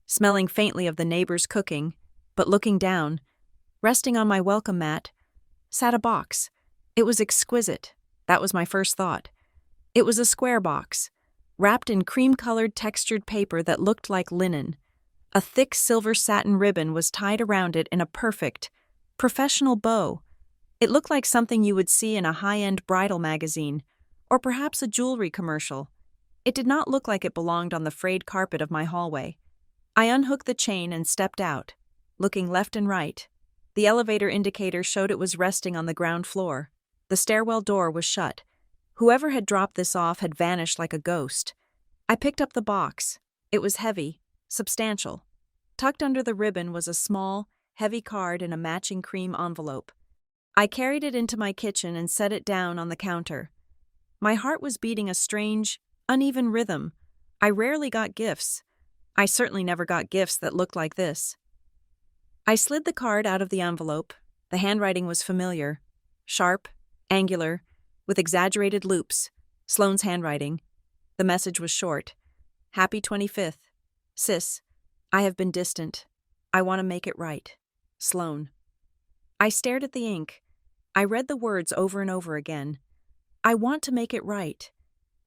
smelling faintly of the neighbors' cooking, but looking down, resting on my welcome mat, sat a box. It was exquisite. That was my first thought. It was a square box, wrapped in cream-colored textured paper that looked like linen. A thick silver satin ribbon was tied around it in a perfect, professional bow. It looked like something you would see in a high-end bridal magazine, or perhaps a jewelry commercial. It did not look like it belonged on the frayed carpet of my hallway. I unhooked the chain and stepped out, looking left and right. The elevator indicator showed it was resting on the ground floor. The stairwell door was shut. Whoever had dropped this off had vanished like a ghost. I picked up the box. It was heavy, substantial. Tucked under the ribbon was a small, heavy card in a matching cream envelope. I carried it into my kitchen and set it down on the counter. My heart was beating a strange, uneven rhythm. I rarely got gifts. I certainly never got gifts that looked like this. I slid the card out of the envelope. The handwriting was familiar. Sharp, angular, with exaggerated loops. Sloane's handwriting. The message was short. Happy 25th. Sis, I have been distant. I want to make it right. Sloane. I stared at the ink. I read the words over and over again. I want to make it right.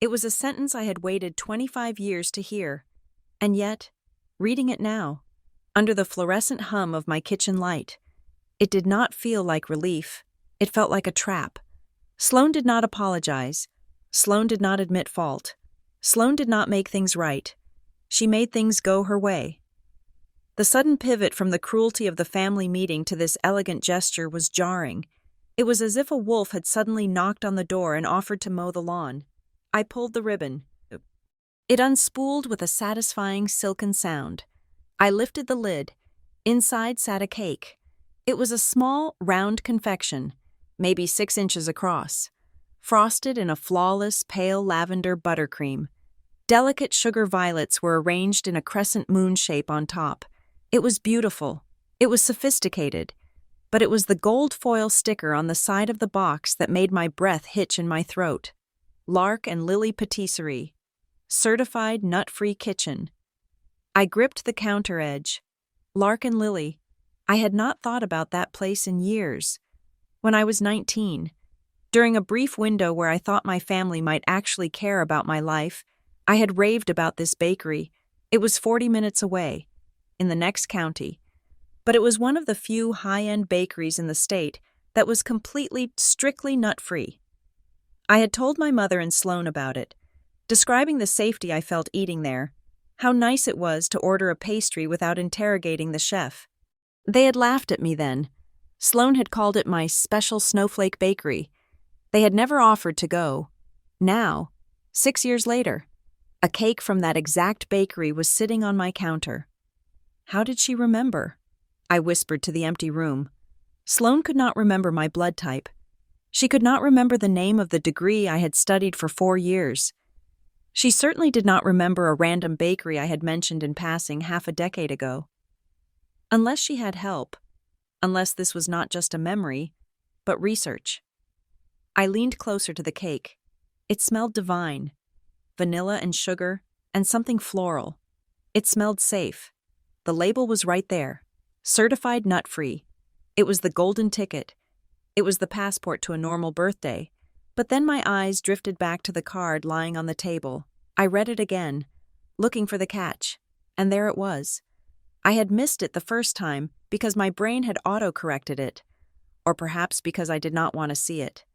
It was a sentence I had waited 25 years to hear. And yet, reading it now, under the fluorescent hum of my kitchen light, it did not feel like relief. It felt like a trap. Sloane did not apologize. Sloane did not admit fault. Sloane did not make things right. She made things go her way. The sudden pivot from the cruelty of the family meeting to this elegant gesture was jarring. It was as if a wolf had suddenly knocked on the door and offered to mow the lawn. I pulled the ribbon. It unspooled with a satisfying silken sound. I lifted the lid. Inside sat a cake. It was a small, round confection, maybe 6 inches across, frosted in a flawless, pale lavender buttercream. Delicate sugar violets were arranged in a crescent moon shape on top. It was beautiful. It was sophisticated. But it was the gold foil sticker on the side of the box that made my breath hitch in my throat. Lark and Lily Patisserie. Certified nut-free kitchen. I gripped the counter edge. Larkin Lily. I had not thought about that place in years. When I was 19, during a brief window where I thought my family might actually care about my life, I had raved about this bakery. It was 40 minutes away, in the next county. But it was one of the few high-end bakeries in the state that was strictly nut-free. I had told my mother and Sloan about it, describing the safety I felt eating there, how nice it was to order a pastry without interrogating the chef. They had laughed at me then. Sloan had called it my special snowflake bakery. They had never offered to go. Now, 6 years later, a cake from that exact bakery was sitting on my counter. How did she remember? I whispered to the empty room. Sloan could not remember my blood type. She could not remember the name of the degree I had studied for 4 years. She certainly did not remember a random bakery I had mentioned in passing half a decade ago. Unless she had help, unless this was not just a memory, but research. I leaned closer to the cake. It smelled divine. Vanilla and sugar, and something floral. It smelled safe. The label was right there. Certified nut-free. It was the golden ticket. It was the passport to a normal birthday. But then my eyes drifted back to the card lying on the table. I read it again, looking for the catch. And there it was. I had missed it the first time because my brain had auto-corrected it. Or perhaps because I did not want to see it.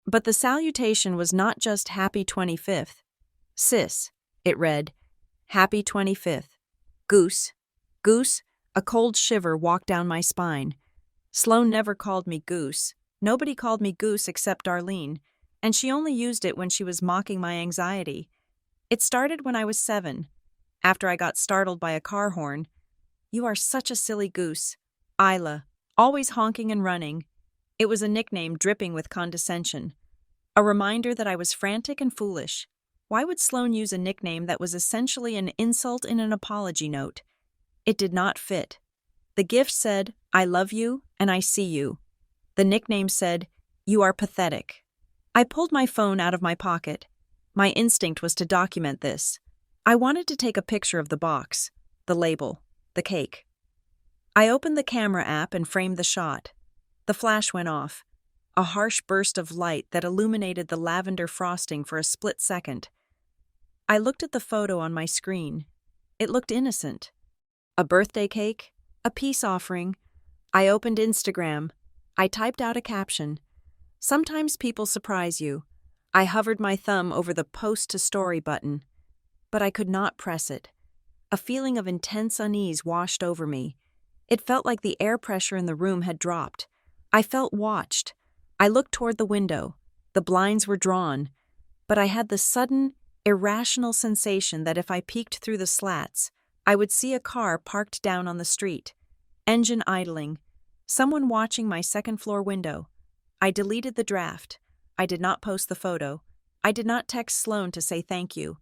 But the salutation was not just Happy 25th. Sis, it read, Happy 25th. Goose. Goose, a cold shiver walked down my spine. Sloan never called me Goose. Nobody called me Goose except Darlene, and she only used it when she was mocking my anxiety. It started when I was 7, after I got startled by a car horn. You are such a silly goose. Isla, always honking and running. It was a nickname dripping with condescension. A reminder that I was frantic and foolish. Why would Sloan use a nickname that was essentially an insult in an apology note? It did not fit. The gift said, I love you and I see you. The nickname said, you are pathetic. I pulled my phone out of my pocket. My instinct was to document this. I wanted to take a picture of the box, the label, the cake. I opened the camera app and framed the shot. The flash went off, a harsh burst of light that illuminated the lavender frosting for a split second. I looked at the photo on my screen. It looked innocent. A birthday cake, a peace offering. I opened Instagram. I typed out a caption. Sometimes people surprise you. I hovered my thumb over the post to story button, but I could not press it. A feeling of intense unease washed over me. It felt like the air pressure in the room had dropped. I felt watched. I looked toward the window. The blinds were drawn, but I had the sudden, irrational sensation that if I peeked through the slats, I would see a car parked down on the street. Engine idling. Someone watching my second-floor window. I deleted the draft. I did not post the photo. I did not text Sloan to say thank you.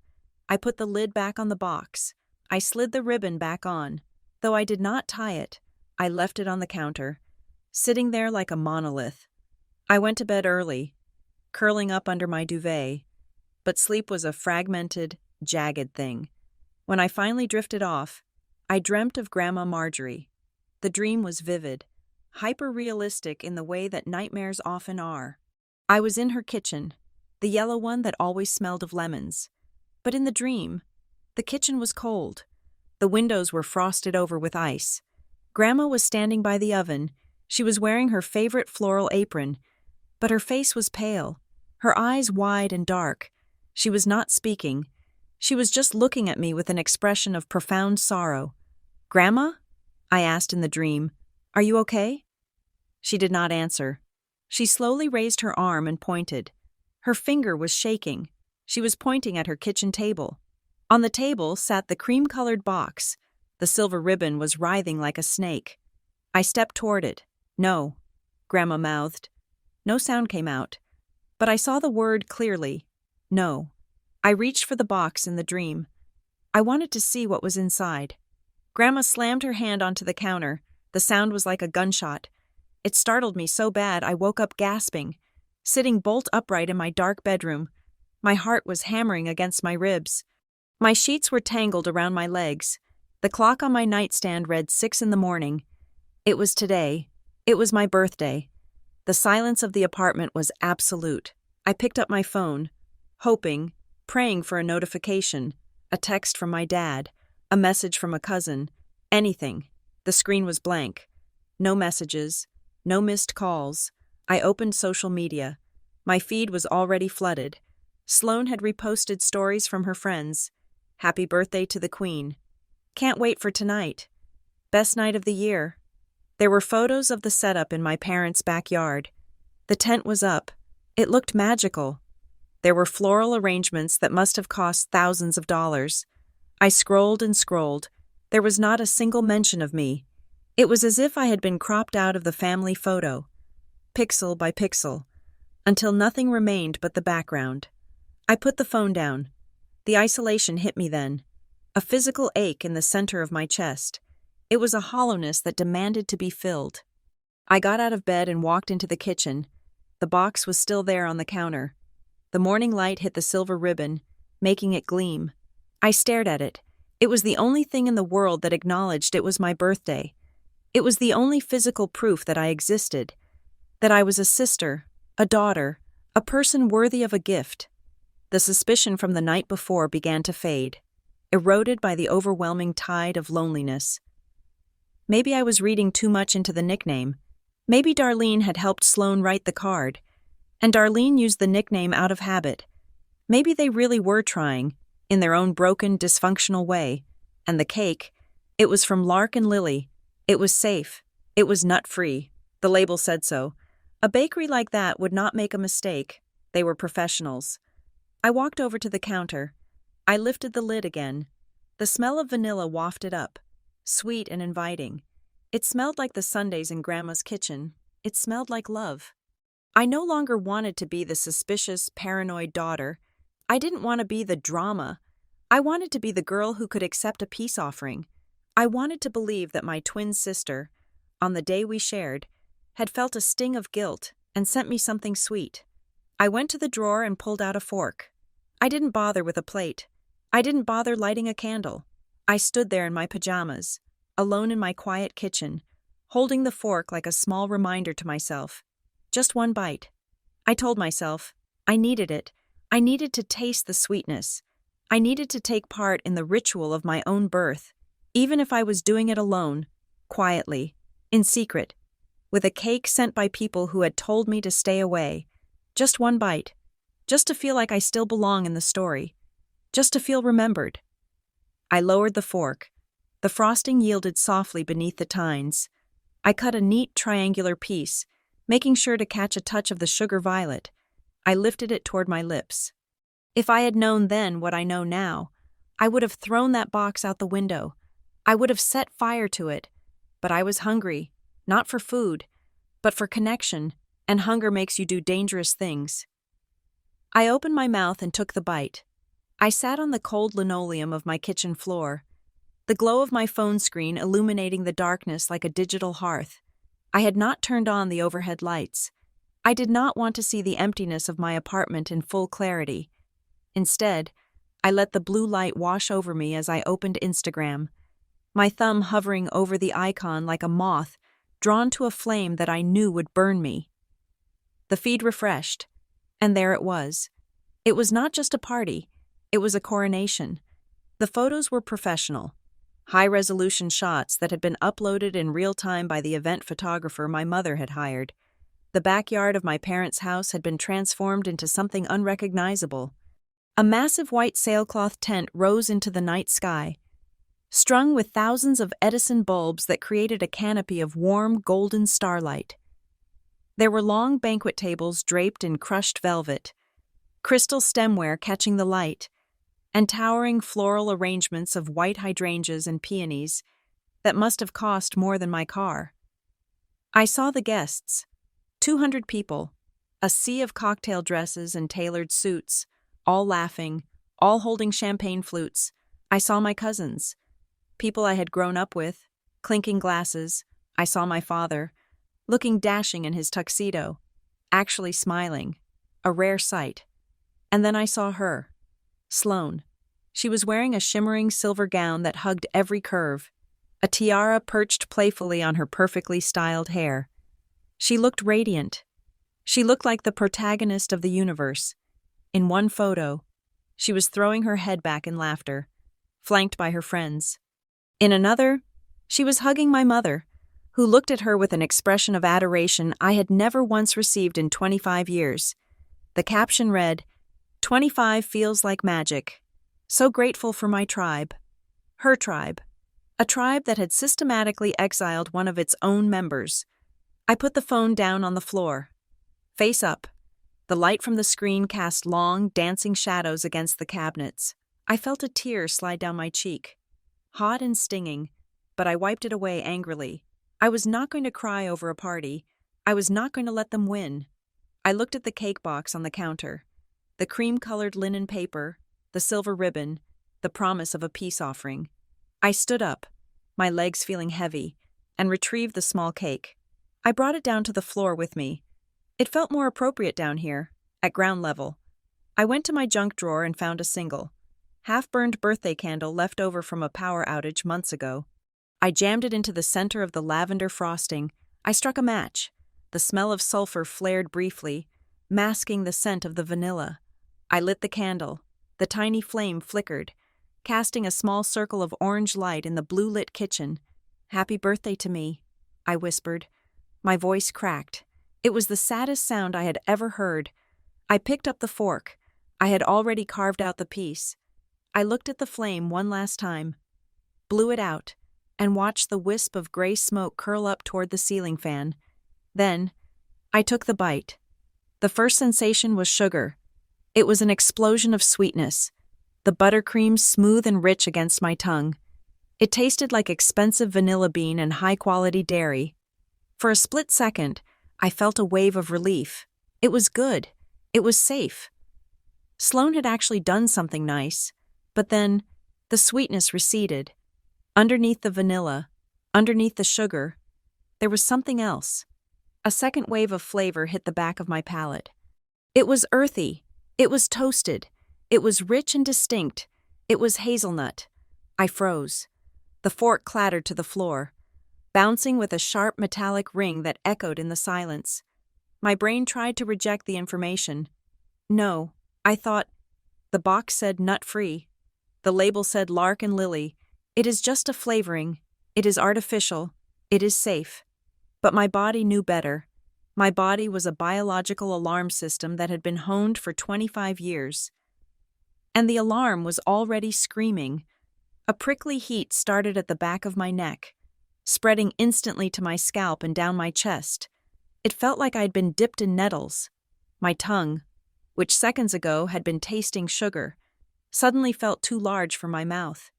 I put the lid back on the box. I slid the ribbon back on. Though I did not tie it, I left it on the counter, sitting there like a monolith. I went to bed early, curling up under my duvet, but sleep was a fragmented, jagged thing. When I finally drifted off, I dreamt of Grandma Marjorie. The dream was vivid, hyper-realistic in the way that nightmares often are. I was in her kitchen, the yellow one that always smelled of lemons. But in the dream, the kitchen was cold. The windows were frosted over with ice. Grandma was standing by the oven. She was wearing her favorite floral apron, but her face was pale, her eyes wide and dark. She was not speaking. She was just looking at me with an expression of profound sorrow. Grandma? I asked in the dream. Are you okay? She did not answer. She slowly raised her arm and pointed. Her finger was shaking. She was pointing at her kitchen table. On the table sat the cream-colored box. The silver ribbon was writhing like a snake. I stepped toward it. No, Grandma mouthed. No sound came out, but I saw the word clearly. No. I reached for the box in the dream. I wanted to see what was inside. Grandma slammed her hand onto the counter. The sound was like a gunshot. It startled me so bad I woke up gasping, sitting bolt upright in my dark bedroom. My heart was hammering against my ribs. My sheets were tangled around my legs. The clock on my nightstand read 6 in the morning. It was today. It was my birthday. The silence of the apartment was absolute. I picked up my phone, hoping, praying for a notification, a text from my dad, a message from a cousin, anything. The screen was blank. No messages, no missed calls. I opened social media. My feed was already flooded. Sloane had reposted stories from her friends. Happy birthday to the Queen. Can't wait for tonight. Best night of the year. There were photos of the setup in my parents' backyard. The tent was up. It looked magical. There were floral arrangements that must have cost thousands of dollars. I scrolled and scrolled. There was not a single mention of me. It was as if I had been cropped out of the family photo, pixel by pixel, until nothing remained but the background. I put the phone down. The isolation hit me then. A physical ache in the center of my chest. It was a hollowness that demanded to be filled. I got out of bed and walked into the kitchen. The box was still there on the counter. The morning light hit the silver ribbon, making it gleam. I stared at it. It was the only thing in the world that acknowledged it was my birthday. It was the only physical proof that I existed, that I was a sister, a daughter, a person worthy of a gift. The suspicion from the night before began to fade, eroded by the overwhelming tide of loneliness. Maybe I was reading too much into the nickname. Maybe Darlene had helped Sloane write the card, and Darlene used the nickname out of habit. Maybe they really were trying, in their own broken, dysfunctional way. And the cake, it was from Lark and Lily. It was safe. It was nut-free. The label said so. A bakery like that would not make a mistake. They were professionals. I walked over to the counter. I lifted the lid again. The smell of vanilla wafted up, sweet and inviting. It smelled like the Sundays in Grandma's kitchen. It smelled like love. I no longer wanted to be the suspicious, paranoid daughter. I didn't want to be the drama. I wanted to be the girl who could accept a peace offering. I wanted to believe that my twin sister, on the day we shared, had felt a sting of guilt and sent me something sweet. I went to the drawer and pulled out a fork. I didn't bother with a plate. I didn't bother lighting a candle. I stood there in my pajamas, alone in my quiet kitchen, holding the fork like a small reminder to myself. Just one bite. I told myself, I needed it. I needed to taste the sweetness. I needed to take part in the ritual of my own birth, even if I was doing it alone, quietly, in secret, with a cake sent by people who had told me to stay away. Just one bite. Just to feel like I still belong in the story. Just to feel remembered. I lowered the fork. The frosting yielded softly beneath the tines. I cut a neat triangular piece, making sure to catch a touch of the sugar violet. I lifted it toward my lips. If I had known then what I know now, I would have thrown that box out the window. I would have set fire to it. But I was hungry, not for food, but for connection, and hunger makes you do dangerous things. I opened my mouth and took the bite. I sat on the cold linoleum of my kitchen floor, the glow of my phone screen illuminating the darkness like a digital hearth. I had not turned on the overhead lights. I did not want to see the emptiness of my apartment in full clarity. Instead, I let the blue light wash over me as I opened Instagram, my thumb hovering over the icon like a moth drawn to a flame that I knew would burn me. The feed refreshed, and there it was. It was not just a party, it was a coronation. The photos were professional, high-resolution shots that had been uploaded in real time by the event photographer my mother had hired. The backyard of my parents' house had been transformed into something unrecognizable. A massive white sailcloth tent rose into the night sky, strung with thousands of Edison bulbs that created a canopy of warm, golden starlight. There were long banquet tables draped in crushed velvet, crystal stemware catching the light, and towering floral arrangements of white hydrangeas and peonies that must have cost more than my car. I saw the guests, 200 people, a sea of cocktail dresses and tailored suits, all laughing, all holding champagne flutes. I saw my cousins, people I had grown up with, clinking glasses. I saw my father, looking dashing in his tuxedo, actually smiling, a rare sight. And then I saw her, Sloane, She was wearing a shimmering silver gown that hugged every curve. A tiara perched playfully on her perfectly styled hair. She looked radiant. She looked like the protagonist of the universe. In one photo, she was throwing her head back in laughter, flanked by her friends. In another, she was hugging my mother, who looked at her with an expression of adoration I had never once received in 25 years. The caption read, "25 feels like magic. So grateful for my tribe." Her tribe. A tribe that had systematically exiled one of its own members. I put the phone down on the floor. Face up. The light from the screen cast long, dancing shadows against the cabinets. I felt a tear slide down my cheek. Hot and stinging, but I wiped it away angrily. I was not going to cry over a party. I was not going to let them win. I looked at the cake box on the counter. The cream-colored linen paper, the silver ribbon, the promise of a peace offering. I stood up, my legs feeling heavy, and retrieved the small cake. I brought it down to the floor with me. It felt more appropriate down here, at ground level. I went to my junk drawer and found a single, half-burned birthday candle left over from a power outage months ago. I jammed it into the center of the lavender frosting. I struck a match. The smell of sulfur flared briefly, masking the scent of the vanilla. I lit the candle. The tiny flame flickered, casting a small circle of orange light in the blue-lit kitchen. "Happy birthday to me," I whispered. My voice cracked. It was the saddest sound I had ever heard. I picked up the fork. I had already carved out the piece. I looked at the flame one last time, blew it out, and watched the wisp of gray smoke curl up toward the ceiling fan. Then, I took the bite. The first sensation was sugar. It was an explosion of sweetness, the buttercream smooth and rich against my tongue. It tasted like expensive vanilla bean and high-quality dairy. For a split second, I felt a wave of relief. It was good. It was safe. Sloane had actually done something nice. But then, the sweetness receded. Underneath the vanilla, underneath the sugar, there was something else. A second wave of flavor hit the back of my palate. It was earthy. It was toasted. It was rich and distinct. It was hazelnut. I froze. The fork clattered to the floor, bouncing with a sharp metallic ring that echoed in the silence. My brain tried to reject the information. No, I thought. The box said nut-free. The label said lark and lily. It is just a flavoring. It is artificial. It is safe. But my body knew better. My body was a biological alarm system that had been honed for 25 years. And the alarm was already screaming. A prickly heat started at the back of my neck, spreading instantly to my scalp and down my chest. It felt like I'd been dipped in nettles. My tongue, which seconds ago had been tasting sugar, suddenly felt too large for my mouth.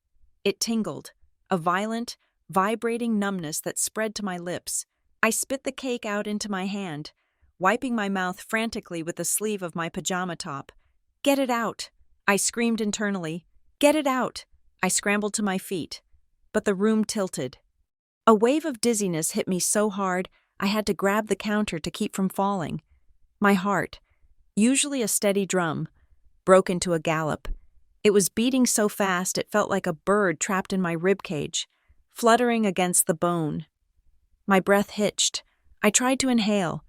It tingled, a violent, vibrating numbness that spread to my lips. I spit the cake out into my hand, wiping my mouth frantically with the sleeve of my pajama top. "Get it out!" I screamed internally. "Get it out!" I scrambled to my feet, but the room tilted. A wave of dizziness hit me so hard I had to grab the counter to keep from falling. My heart, usually a steady drum, broke into a gallop. It was beating so fast it felt like a bird trapped in my ribcage, fluttering against the bone. My breath hitched. I tried to inhale,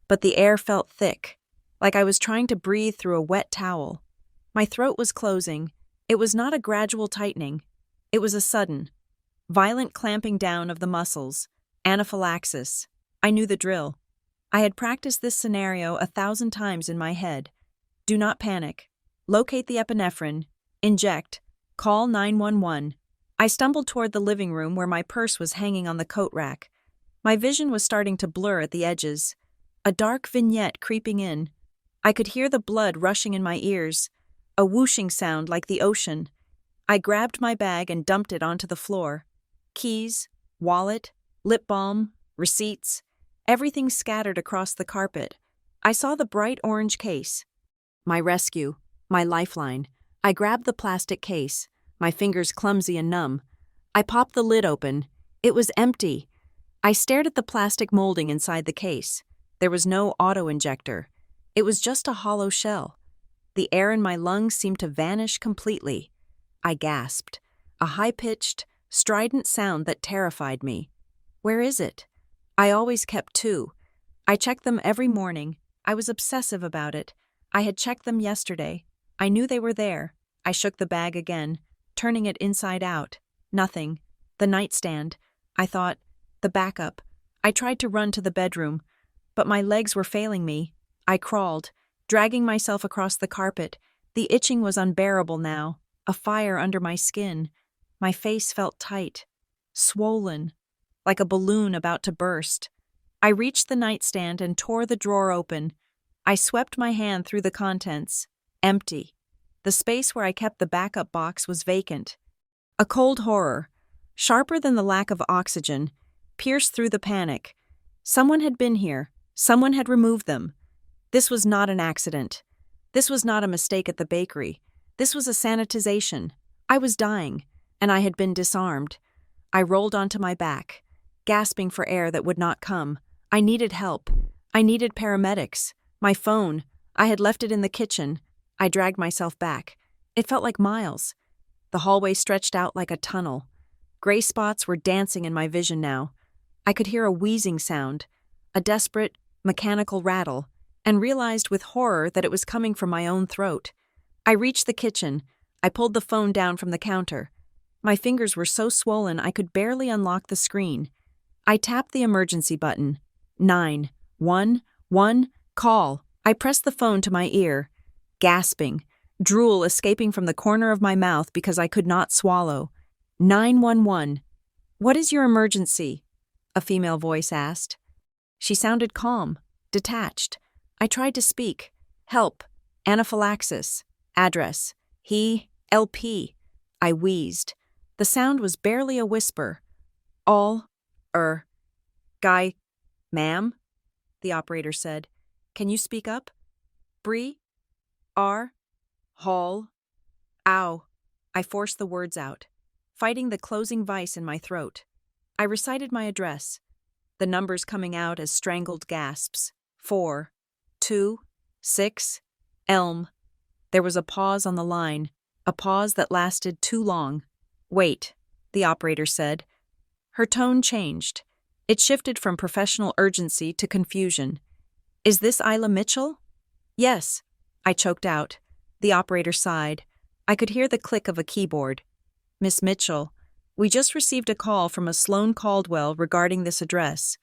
but the air felt thick, like I was trying to breathe through a wet towel. My throat was closing. It was not a gradual tightening. It was a sudden, violent clamping down of the muscles, anaphylaxis. I knew the drill. I had practiced this scenario 1,000 times in my head. Do not panic. Locate the epinephrine. Inject. Call 911. I stumbled toward the living room where my purse was hanging on the coat rack. My vision was starting to blur at the edges. A dark vignette creeping in. I could hear the blood rushing in my ears, a whooshing sound like the ocean. I grabbed my bag and dumped it onto the floor. Keys, wallet, lip balm, receipts, everything scattered across the carpet. I saw the bright orange case. My rescue, my lifeline. I grabbed the plastic case, my fingers clumsy and numb. I popped the lid open. It was empty. I stared at the plastic molding inside the case. There was no auto-injector. It was just a hollow shell. The air in my lungs seemed to vanish completely. I gasped. A high-pitched, strident sound that terrified me. Where is it? I always kept two. I checked them every morning. I was obsessive about it. I had checked them yesterday. I knew they were there. I shook the bag again, turning it inside out. Nothing. The nightstand. I thought, the backup. I tried to run to the bedroom, but my legs were failing me. I crawled, dragging myself across the carpet. The itching was unbearable now, a fire under my skin. My face felt tight, swollen, like a balloon about to burst. I reached the nightstand and tore the drawer open. I swept my hand through the contents. Empty. The space where I kept the backup box was vacant. A cold horror, sharper than the lack of oxygen, pierced through the panic. Someone had been here. Someone had removed them. This was not an accident. This was not a mistake at the bakery. This was a sanitization. I was dying, and I had been disarmed. I rolled onto my back, gasping for air that would not come. I needed help. I needed paramedics. My phone. I had left it in the kitchen. I dragged myself back. It felt like miles. The hallway stretched out like a tunnel. Gray spots were dancing in my vision now. I could hear a wheezing sound, a desperate, mechanical rattle, and realized with horror that it was coming from my own throat. I reached the kitchen. I pulled the phone down from the counter. My fingers were so swollen I could barely unlock the screen. I tapped the emergency button. 911, call. I pressed the phone to my ear, gasping, drool escaping from the corner of my mouth because I could not swallow. 911. What is your emergency? A female voice asked. She sounded calm, detached. I tried to speak. Help. Anaphylaxis. Address. LP. I wheezed. The sound was barely a whisper. Guy, ma'am? The operator said. Can you speak up? Bree? Hall? Ow. I forced the words out, fighting the closing vice in my throat. I recited my address, the numbers coming out as strangled gasps. 4, 2, 6, Elm. There was a pause on the line, a pause that lasted too long. Wait, the operator said. Her tone changed. It shifted from professional urgency to confusion. Is this Isla Mitchell? Yes, I choked out. The operator sighed. I could hear the click of a keyboard. Miss Mitchell, we just received a call from a Sloan Caldwell regarding this address.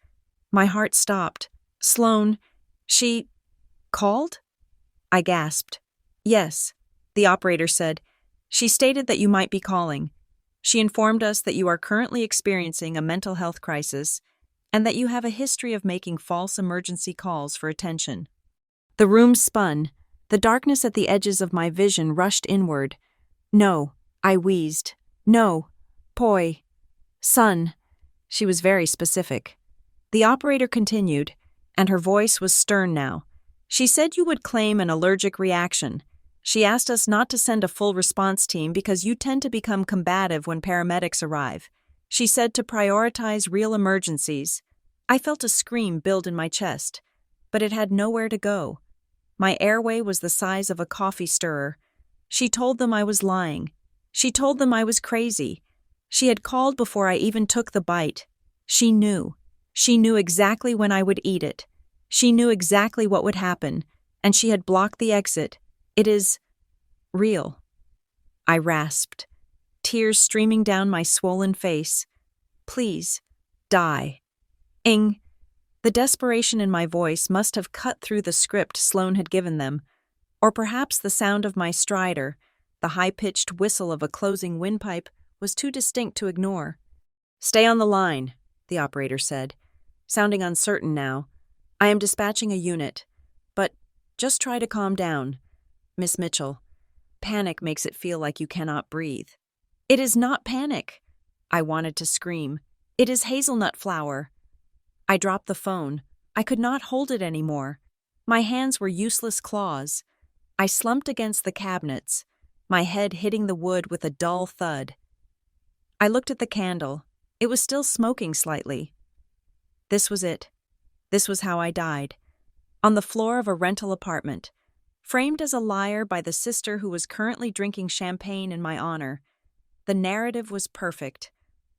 My heart stopped. Sloan, she called? I gasped. Yes, the operator said. She stated that you might be calling. She informed us that you are currently experiencing a mental health crisis and that you have a history of making false emergency calls for attention. The room spun. The darkness at the edges of my vision rushed inward. No, I wheezed. No, Poi. Son. She was very specific. The operator continued, and her voice was stern now. She said you would claim an allergic reaction. She asked us not to send a full response team because you tend to become combative when paramedics arrive. She said to prioritize real emergencies. I felt a scream build in my chest, but it had nowhere to go. My airway was the size of a coffee stirrer. She told them I was lying. She told them I was crazy. She had called before I even took the bite. She knew. She knew exactly when I would eat it. She knew exactly what would happen, and she had blocked the exit. It is real. I rasped, tears streaming down my swollen face. Please, die. Ing. The desperation in my voice must have cut through the script Sloan had given them, or perhaps the sound of my strider, the high-pitched whistle of a closing windpipe, was too distinct to ignore. Stay on the line, the operator said, sounding uncertain now. I am dispatching a unit, but just try to calm down. Miss Mitchell, panic makes it feel like you cannot breathe. It is not panic. I wanted to scream. It is hazelnut flour. I dropped the phone. I could not hold it anymore. My hands were useless claws. I slumped against the cabinets, my head hitting the wood with a dull thud. I looked at the candle. It was still smoking slightly. This was it. This was how I died. On the floor of a rental apartment, framed as a liar by the sister who was currently drinking champagne in my honor, The narrative was perfect.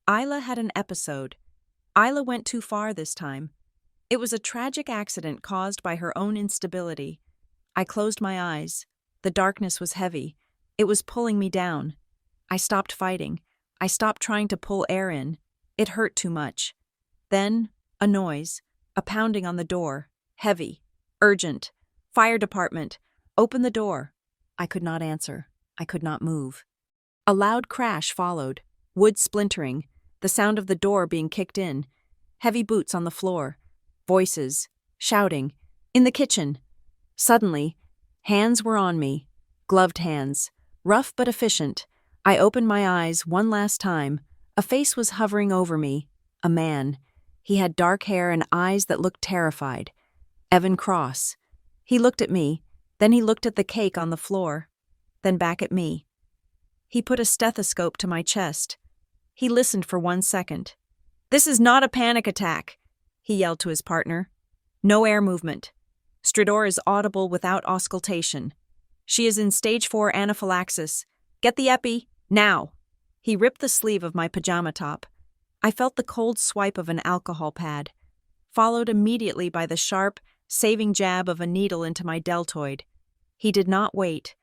Isla had an episode. Isla went too far this time. It was a tragic accident caused by her own instability. I closed my eyes. The darkness was heavy. It was pulling me down. I stopped fighting. I stopped trying to pull air in. It hurt too much. Then, a noise, a pounding on the door, heavy, urgent. Fire department, open the door. I could not answer. I could not move. A loud crash followed, wood splintering, the sound of the door being kicked in, heavy boots on the floor, voices, shouting, in the kitchen. Suddenly, hands were on me, gloved hands, rough but efficient. I opened my eyes one last time. A face was hovering over me, a man. He had dark hair and eyes that looked terrified. Evan Cross. He looked at me, then he looked at the cake on the floor, then back at me. He put a stethoscope to my chest. He listened for 1 second. "This is not a panic attack," he yelled to his partner. "No air movement. Stridor is audible without auscultation. She is in stage 4 anaphylaxis. Get the epi, now." He ripped the sleeve of my pajama top. I felt the cold swipe of an alcohol pad, followed immediately by the sharp, saving jab of a needle into my deltoid. He did not wait.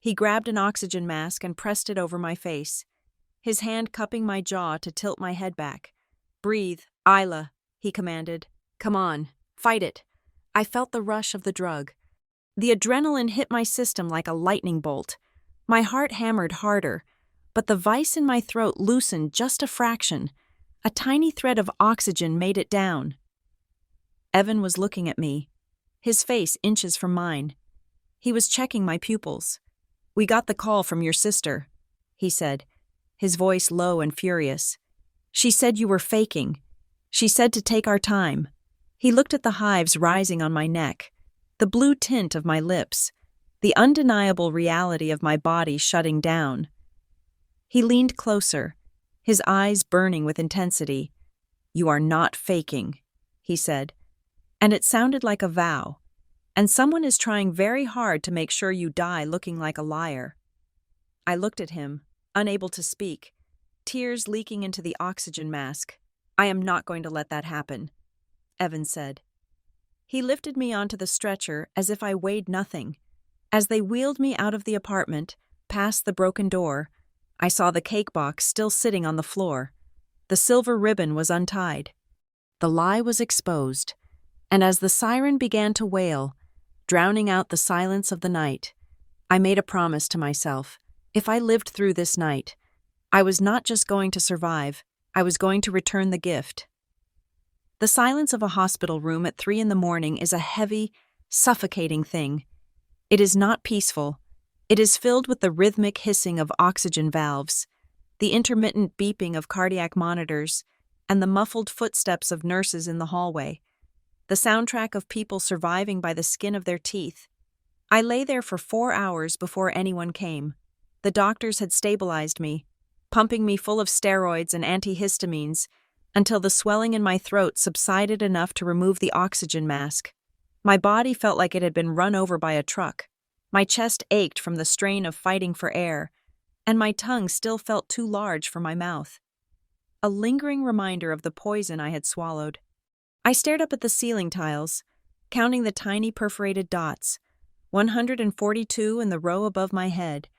He grabbed an oxygen mask and pressed it over my face, his hand cupping my jaw to tilt my head back. "Breathe, Isla," he commanded. "Come on, fight it." I felt the rush of the drug. The adrenaline hit my system like a lightning bolt. My heart hammered harder, but the vice in my throat loosened just a fraction. A tiny thread of oxygen made it down. Evan was looking at me, his face inches from mine. He was checking my pupils. "We got the call from your sister," he said, his voice low and furious. "She said you were faking. She said to take our time." He looked at the hives rising on my neck, the blue tint of my lips, the undeniable reality of my body shutting down. He leaned closer, his eyes burning with intensity. "You are not faking," he said, and it sounded like a vow, and someone is trying very hard to make sure you die looking like a liar. I looked at him, unable to speak, tears leaking into the oxygen mask. "I am not going to let that happen," Evan said. He lifted me onto the stretcher as if I weighed nothing. As they wheeled me out of the apartment, past the broken door, I saw the cake box still sitting on the floor. The silver ribbon was untied. The lie was exposed, and as the siren began to wail, drowning out the silence of the night, I made a promise to myself. If I lived through this night, I was not just going to survive, I was going to return the gift. The silence of a hospital room at 3 a.m. is a heavy, suffocating thing. It is not peaceful. It is filled with the rhythmic hissing of oxygen valves, the intermittent beeping of cardiac monitors, and the muffled footsteps of nurses in the hallway, the soundtrack of people surviving by the skin of their teeth. I lay there for 4 hours before anyone came. The doctors had stabilized me, pumping me full of steroids and antihistamines until the swelling in my throat subsided enough to remove the oxygen mask. My body felt like it had been run over by a truck. My chest ached from the strain of fighting for air, and my tongue still felt too large for my mouth. A lingering reminder of the poison I had swallowed. I stared up at the ceiling tiles, counting the tiny perforated dots, 142 in the row above my head,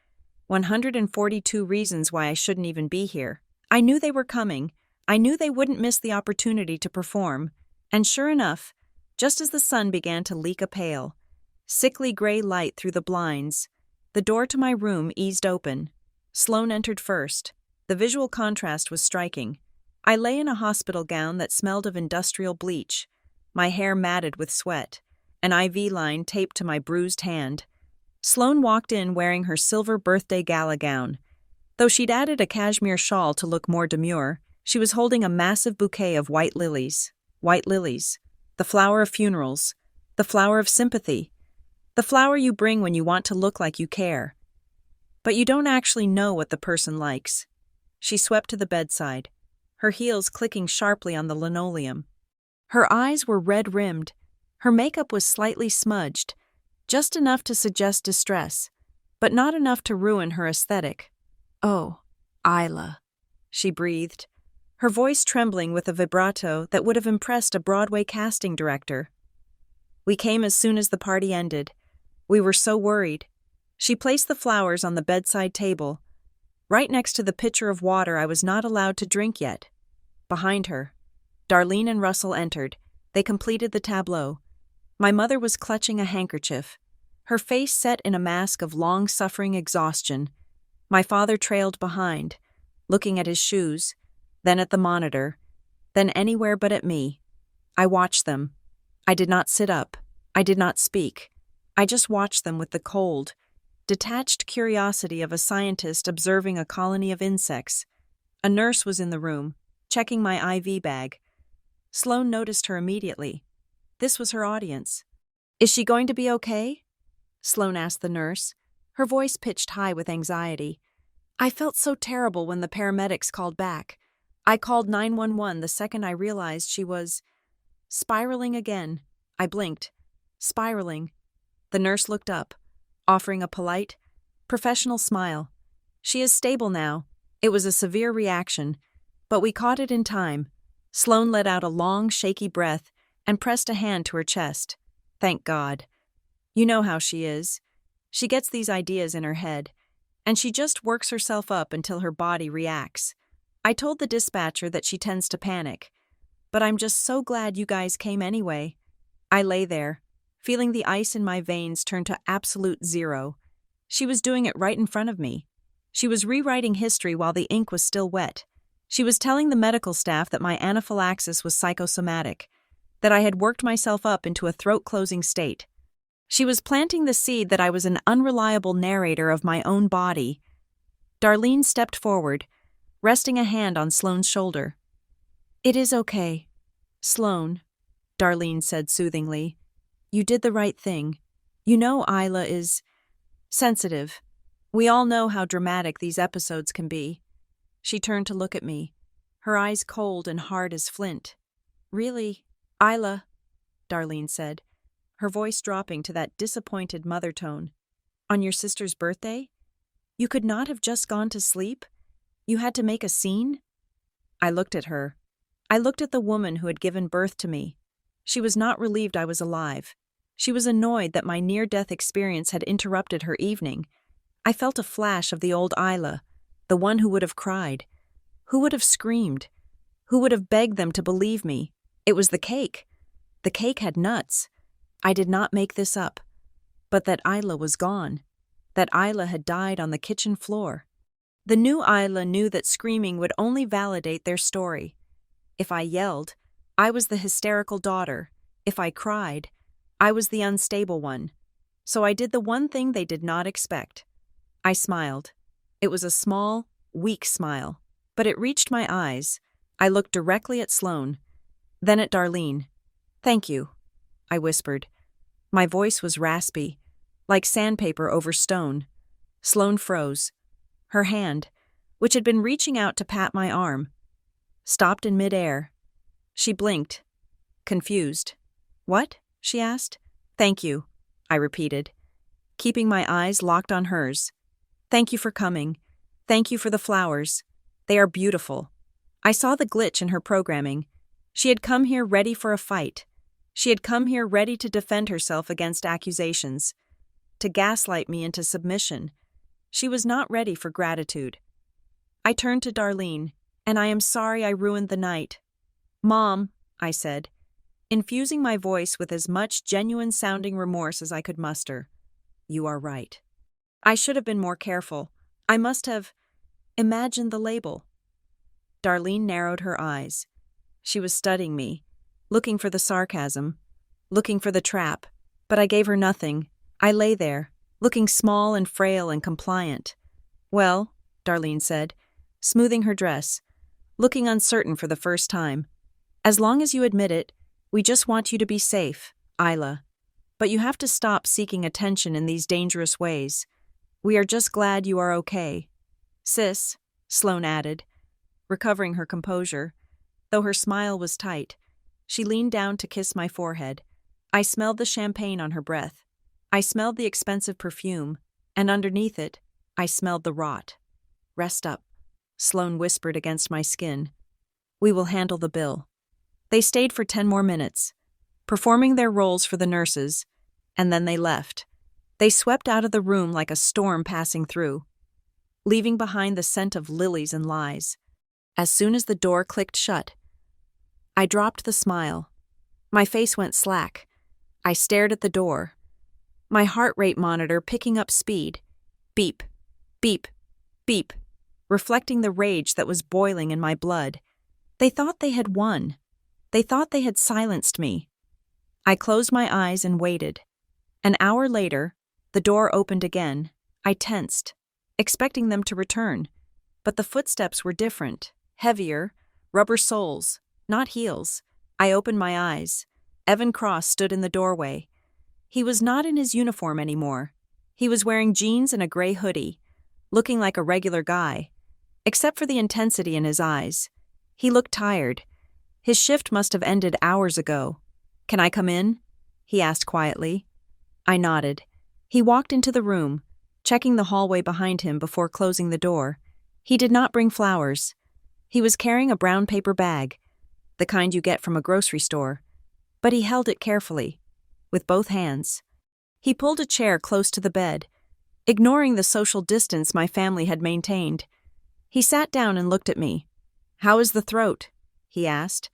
142 reasons why I shouldn't even be here. I knew they were coming. I knew they wouldn't miss the opportunity to perform, and sure enough, just as the sun began to leak a pale, sickly gray light through the blinds, the door to my room eased open. Sloane entered first. The visual contrast was striking. I lay in a hospital gown that smelled of industrial bleach, my hair matted with sweat, an IV line taped to my bruised hand. Sloane walked in wearing her silver birthday gala gown. Though she'd added a cashmere shawl to look more demure, she was holding a massive bouquet of white lilies. White lilies. The flower of funerals. The flower of sympathy. The flower you bring when you want to look like you care. But you don't actually know what the person likes. She swept to the bedside, her heels clicking sharply on the linoleum. Her eyes were red-rimmed. Her makeup was slightly smudged, just enough to suggest distress, but not enough to ruin her aesthetic. "Oh," Isla, she breathed, her voice trembling with a vibrato that would have impressed a Broadway casting director. We came as soon as the party ended. We were so worried. She placed the flowers on the bedside table, right next to the pitcher of water I was not allowed to drink yet. Behind her, Darlene and Russell entered. They completed the tableau. My mother was clutching a handkerchief, her face set in a mask of long-suffering exhaustion. My father trailed behind, looking at his shoes, then at the monitor, then anywhere but at me. I watched them. I did not sit up. I did not speak. I just watched them with the cold, detached curiosity of a scientist observing a colony of insects. A nurse was in the room, checking my IV bag. Sloane noticed her immediately. This was her audience. "Is she going to be okay?" Sloane asked the nurse, her voice pitched high with anxiety. I felt so terrible when the paramedics called back. I called 911 the second I realized she was spiraling again. I blinked. Spiraling. The nurse looked up, offering a polite, professional smile. "She is stable now." It was a severe reaction, but we caught it in time. Sloane let out a long, shaky breath and pressed a hand to her chest. "Thank God. You know how she is. She gets these ideas in her head, and she just works herself up until her body reacts. I told the dispatcher that she tends to panic, but I'm just so glad you guys came anyway." I lay there, feeling the ice in my veins turn to absolute zero. She was doing it right in front of me. She was rewriting history while the ink was still wet. She was telling the medical staff that my anaphylaxis was psychosomatic, that I had worked myself up into a throat-closing state. She was planting the seed that I was an unreliable narrator of my own body. Darlene stepped forward, resting a hand on Sloane's shoulder. "It is okay, Sloane," Darlene said soothingly. "You did the right thing. You know Isla is sensitive. We all know how dramatic these episodes can be." She turned to look at me, her eyes cold and hard as flint. "Really, Isla," Darlene said, her voice dropping to that disappointed mother tone. "On your sister's birthday? You could not have just gone to sleep? You had to make a scene?" I looked at her. I looked at the woman who had given birth to me. She was not relieved I was alive. She was annoyed that my near-death experience had interrupted her evening. I felt a flash of the old Isla, the one who would have cried, who would have screamed, who would have begged them to believe me. It was the cake. The cake had nuts. I did not make this up. But that Isla was gone. That Isla had died on the kitchen floor. The new Isla knew that screaming would only validate their story. If I yelled, I was the hysterical daughter. If I cried, I was the unstable one. So I did the one thing they did not expect. I smiled. It was a small, weak smile, but it reached my eyes. I looked directly at Sloane, then at Darlene. "Thank you," I whispered. My voice was raspy, like sandpaper over stone. Sloane froze. Her hand, which had been reaching out to pat my arm, stopped in midair. She blinked, confused. "What?" she asked. "Thank you," I repeated, keeping my eyes locked on hers. "Thank you for coming. Thank you for the flowers. They are beautiful." I saw the glitch in her programming. She had come here ready for a fight. She had come here ready to defend herself against accusations, to gaslight me into submission. She was not ready for gratitude. I turned to Darlene, "And I am sorry I ruined the night." "Mom," I said, infusing my voice with as much genuine-sounding remorse as I could muster. "You are right. I should have been more careful. I must have imagined the label." Darlene narrowed her eyes. She was studying me, looking for the sarcasm, looking for the trap, but I gave her nothing. I lay there, looking small and frail and compliant. "Well," Darlene said, smoothing her dress, looking uncertain for the first time, "as long as you admit it, we just want you to be safe, Isla. But you have to stop seeking attention in these dangerous ways. We are just glad you are okay. Sis," Sloane added, recovering her composure. Though her smile was tight, she leaned down to kiss my forehead. I smelled the champagne on her breath. I smelled the expensive perfume, and underneath it, I smelled the rot. "Rest up," Sloane whispered against my skin. "We will handle the bill." They stayed for 10 more minutes, performing their roles for the nurses, and then they left. They swept out of the room like a storm passing through, leaving behind the scent of lilies and lies. As soon as the door clicked shut, I dropped the smile. My face went slack. I stared at the door, my heart rate monitor picking up speed. Beep, beep, beep, reflecting the rage that was boiling in my blood. They thought they had won. They thought they had silenced me. I closed my eyes and waited. An hour later, the door opened again. I tensed, expecting them to return. But the footsteps were different, heavier, rubber soles, not heels. I opened my eyes. Evan Cross stood in the doorway. He was not in his uniform anymore. He was wearing jeans and a gray hoodie, looking like a regular guy, except for the intensity in his eyes. He looked tired. His shift must have ended hours ago. "Can I come in?" he asked quietly. I nodded. He walked into the room, checking the hallway behind him before closing the door. He did not bring flowers. He was carrying a brown paper bag, the kind you get from a grocery store, but he held it carefully, with both hands. He pulled a chair close to the bed, ignoring the social distance my family had maintained. He sat down and looked at me. "How is the throat?" he asked.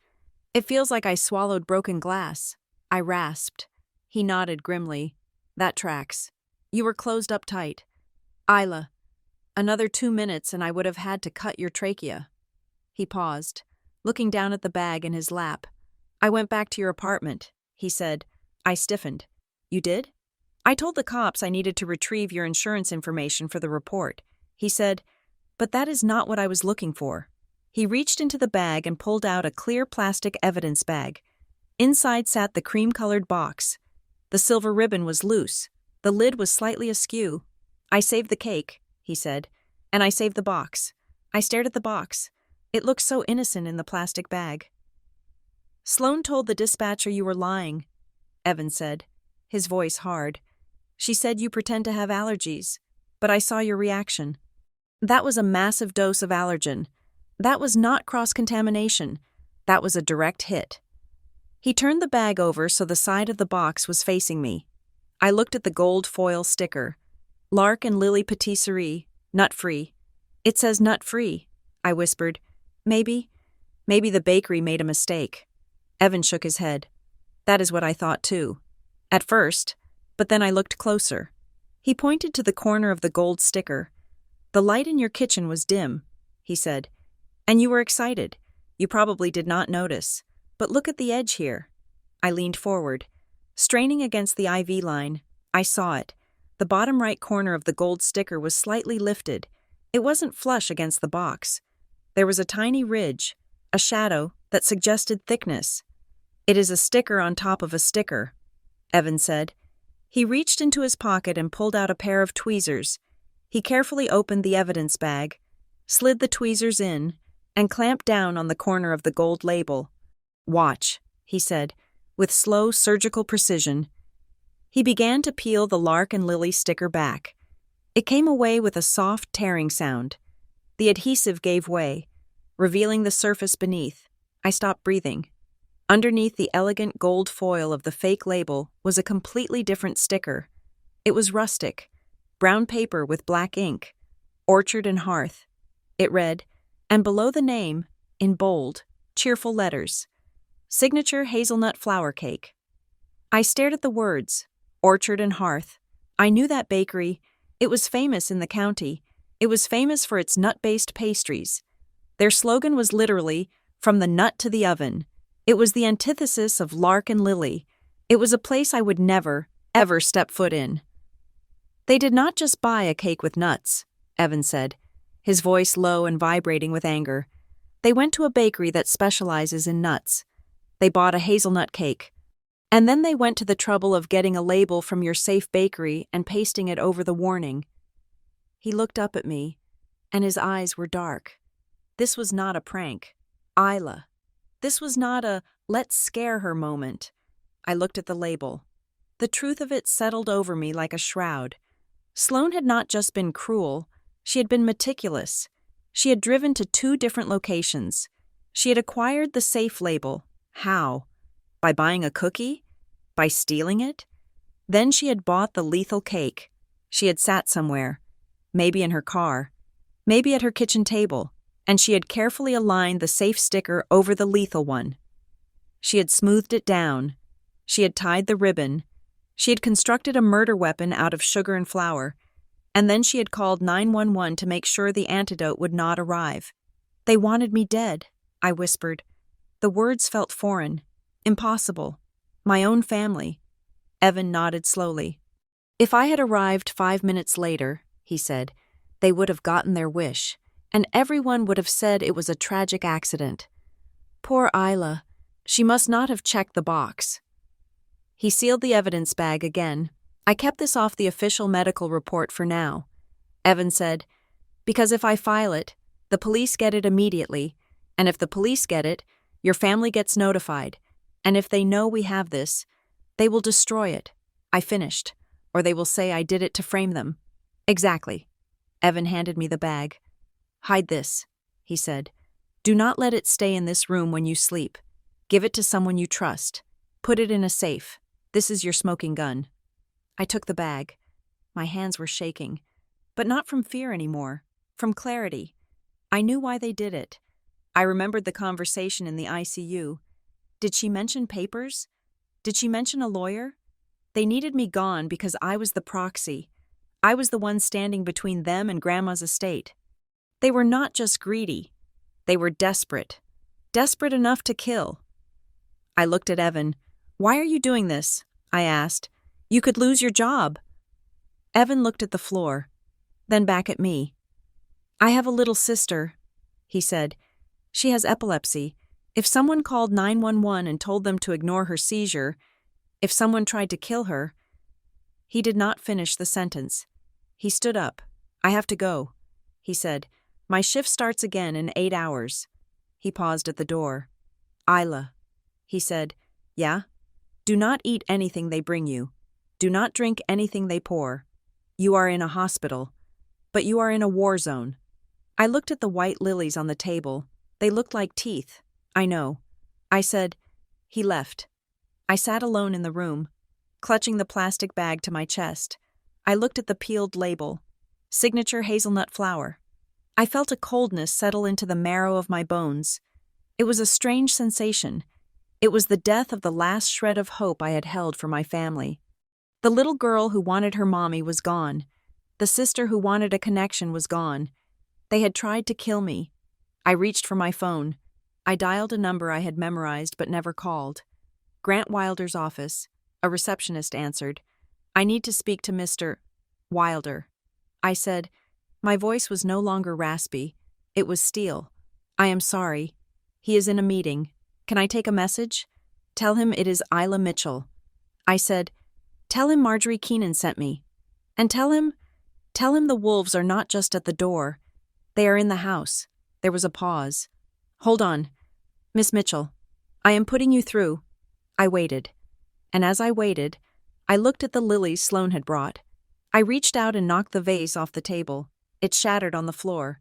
"It feels like I swallowed broken glass," I rasped. He nodded grimly. "That tracks. You were closed up tight. Isla, another 2 minutes and I would have had to cut your trachea." He paused, looking down at the bag in his lap. "I went back to your apartment," he said. I stiffened. "You did?" "I told the cops I needed to retrieve your insurance information for the report," he said, "but that is not what I was looking for." He reached into the bag and pulled out a clear plastic evidence bag. Inside sat the cream-colored box. The silver ribbon was loose. The lid was slightly askew. "I saved the cake," he said, "and I saved the box." I stared at the box. It looked so innocent in the plastic bag. "Sloane told the dispatcher you were lying," Evan said, his voice hard. "She said you pretend to have allergies, but I saw your reaction. That was a massive dose of allergen. That was not cross-contamination. That was a direct hit." He turned the bag over so the side of the box was facing me. I looked at the gold foil sticker. Lark and Lily Patisserie, nut-free. "It says nut-free," I whispered. Maybe the bakery made a mistake." Evan shook his head. "That is what I thought too. At first, but then I looked closer." He pointed to the corner of the gold sticker. "The light in your kitchen was dim," he said. "And you were excited. You probably did not notice. But look at the edge here." I leaned forward. Straining against the IV line, I saw it. The bottom right corner of the gold sticker was slightly lifted. It wasn't flush against the box. There was a tiny ridge, a shadow that suggested thickness. "It is a sticker on top of a sticker," Evan said. He reached into his pocket and pulled out a pair of tweezers. He carefully opened the evidence bag, slid the tweezers in, and clamped down on the corner of the gold label. "Watch," he said, with slow surgical precision. He began to peel the Lark and Lily sticker back. It came away with a soft tearing sound. The adhesive gave way, revealing the surface beneath. I stopped breathing. Underneath the elegant gold foil of the fake label was a completely different sticker. It was rustic, brown paper with black ink, Orchard and Hearth. It read, and below the name, in bold, cheerful letters, "Signature hazelnut flour cake." I stared at the words, Orchard and Hearth. I knew that bakery. It was famous in the county. It was famous for its nut-based pastries. Their slogan was literally, "From the nut to the oven." It was the antithesis of Lark and Lily. It was a place I would never, ever step foot in. "They did not just buy a cake with nuts," Evan said, his voice low and vibrating with anger. "They went to a bakery that specializes in nuts. They bought a hazelnut cake. And then they went to the trouble of getting a label from your safe bakery and pasting it over the warning." He looked up at me, and his eyes were dark. This was not a prank. Isla. This was not a "let's scare her" moment. I looked at the label. The truth of it settled over me like a shroud. Sloane had not just been cruel, she had been meticulous. She had driven to 2 different locations. She had acquired the safe label. How? By buying a cookie? By stealing it? Then she had bought the lethal cake. She had sat somewhere, maybe in her car, maybe at her kitchen table, and she had carefully aligned the safe sticker over the lethal one. She had smoothed it down. She had tied the ribbon. She had constructed a murder weapon out of sugar and flour, and then she had called 911 to make sure the antidote would not arrive. They wanted me dead, I whispered. The words felt foreign, impossible. My own family. Evan nodded slowly. If I had arrived 5 minutes later, he said, they would have gotten their wish, and everyone would have said it was a tragic accident. Poor Isla. She must not have checked the box. He sealed the evidence bag again. I kept this off the official medical report for now. Evan said, because if I file it, the police get it immediately, and if the police get it, your family gets notified, and if they know we have this, they will destroy it. I finished, or they will say I did it to frame them. Exactly. Evan handed me the bag. Hide this, he said. Do not let it stay in this room when you sleep. Give it to someone you trust. Put it in a safe. This is your smoking gun. I took the bag. My hands were shaking, but not from fear anymore, from clarity. I knew why they did it. I remembered the conversation in the ICU. Did she mention papers? Did she mention a lawyer? They needed me gone because I was the proxy. I was the one standing between them and Grandma's estate. They were not just greedy. They were desperate. Desperate enough to kill. I looked at Evan. Why are you doing this? I asked. You could lose your job. Evan looked at the floor, then back at me. I have a little sister, he said. She has epilepsy. If someone called 911 and told them to ignore her seizure, if someone tried to kill her... He did not finish the sentence. He stood up. I have to go, he said. My shift starts again in 8 hours. He paused at the door. Isla, he said. Yeah? Do not eat anything they bring you. Do not drink anything they pour. You are in a hospital, but you are in a war zone. I looked at the white lilies on the table. They looked like teeth. I know. I said, he left. I sat alone in the room, clutching the plastic bag to my chest. I looked at the peeled label, signature hazelnut flour. I felt a coldness settle into the marrow of my bones. It was a strange sensation. It was the death of the last shred of hope I had held for my family. The little girl who wanted her mommy was gone. The sister who wanted a connection was gone. They had tried to kill me. I reached for my phone. I dialed a number I had memorized but never called. Grant Wilder's office. A receptionist answered. I need to speak to Mr. Wilder. I said. My voice was no longer raspy. It was steel. I am sorry. He is in a meeting. Can I take a message? Tell him it is Isla Mitchell. I said, tell him Marjorie Keenan sent me. And tell him the wolves are not just at the door. They are in the house. There was a pause. Hold on. Miss Mitchell, I am putting you through. I waited. And as I waited, I looked at the lilies Sloan had brought. I reached out and knocked the vase off the table. It shattered on the floor.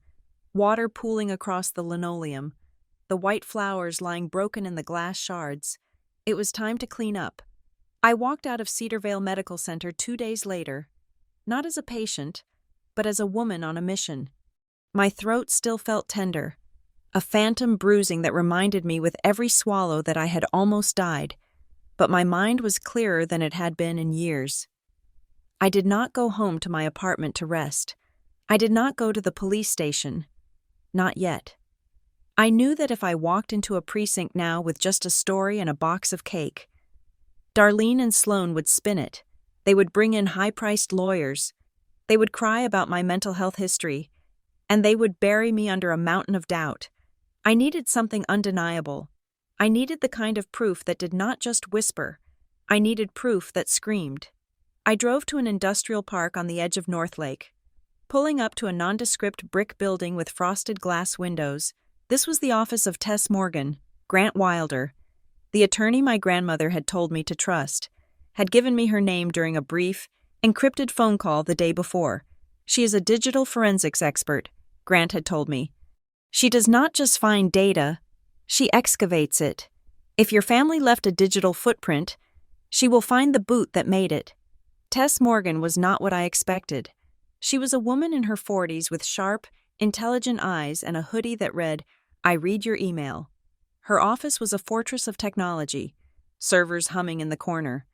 Water pooling across the linoleum. The white flowers lying broken in the glass shards. It was time to clean up. I walked out of Cedar Vale Medical Center 2 days later, not as a patient, but as a woman on a mission. My throat still felt tender, a phantom bruising that reminded me with every swallow that I had almost died, but my mind was clearer than it had been in years. I did not go home to my apartment to rest. I did not go to the police station. Not yet. I knew that if I walked into a precinct now with just a story and a box of cake, Darlene and Sloan would spin it. They would bring in high-priced lawyers. They would cry about my mental health history, and they would bury me under a mountain of doubt. I needed something undeniable. I needed the kind of proof that did not just whisper. I needed proof that screamed. I drove to an industrial park on the edge of Northlake. Pulling up to a nondescript brick building with frosted glass windows, this was the office of Tess Morgan, Grant Wilder, the attorney my grandmother had told me to trust, had given me her name during a brief, encrypted phone call the day before. She is a digital forensics expert, Grant had told me. She does not just find data, she excavates it. If your family left a digital footprint, she will find the boot that made it. Tess Morgan was not what I expected. She was a woman in her 40s with sharp, intelligent eyes and a hoodie that read, "I read your email." Her office was a fortress of technology, servers humming in the corner,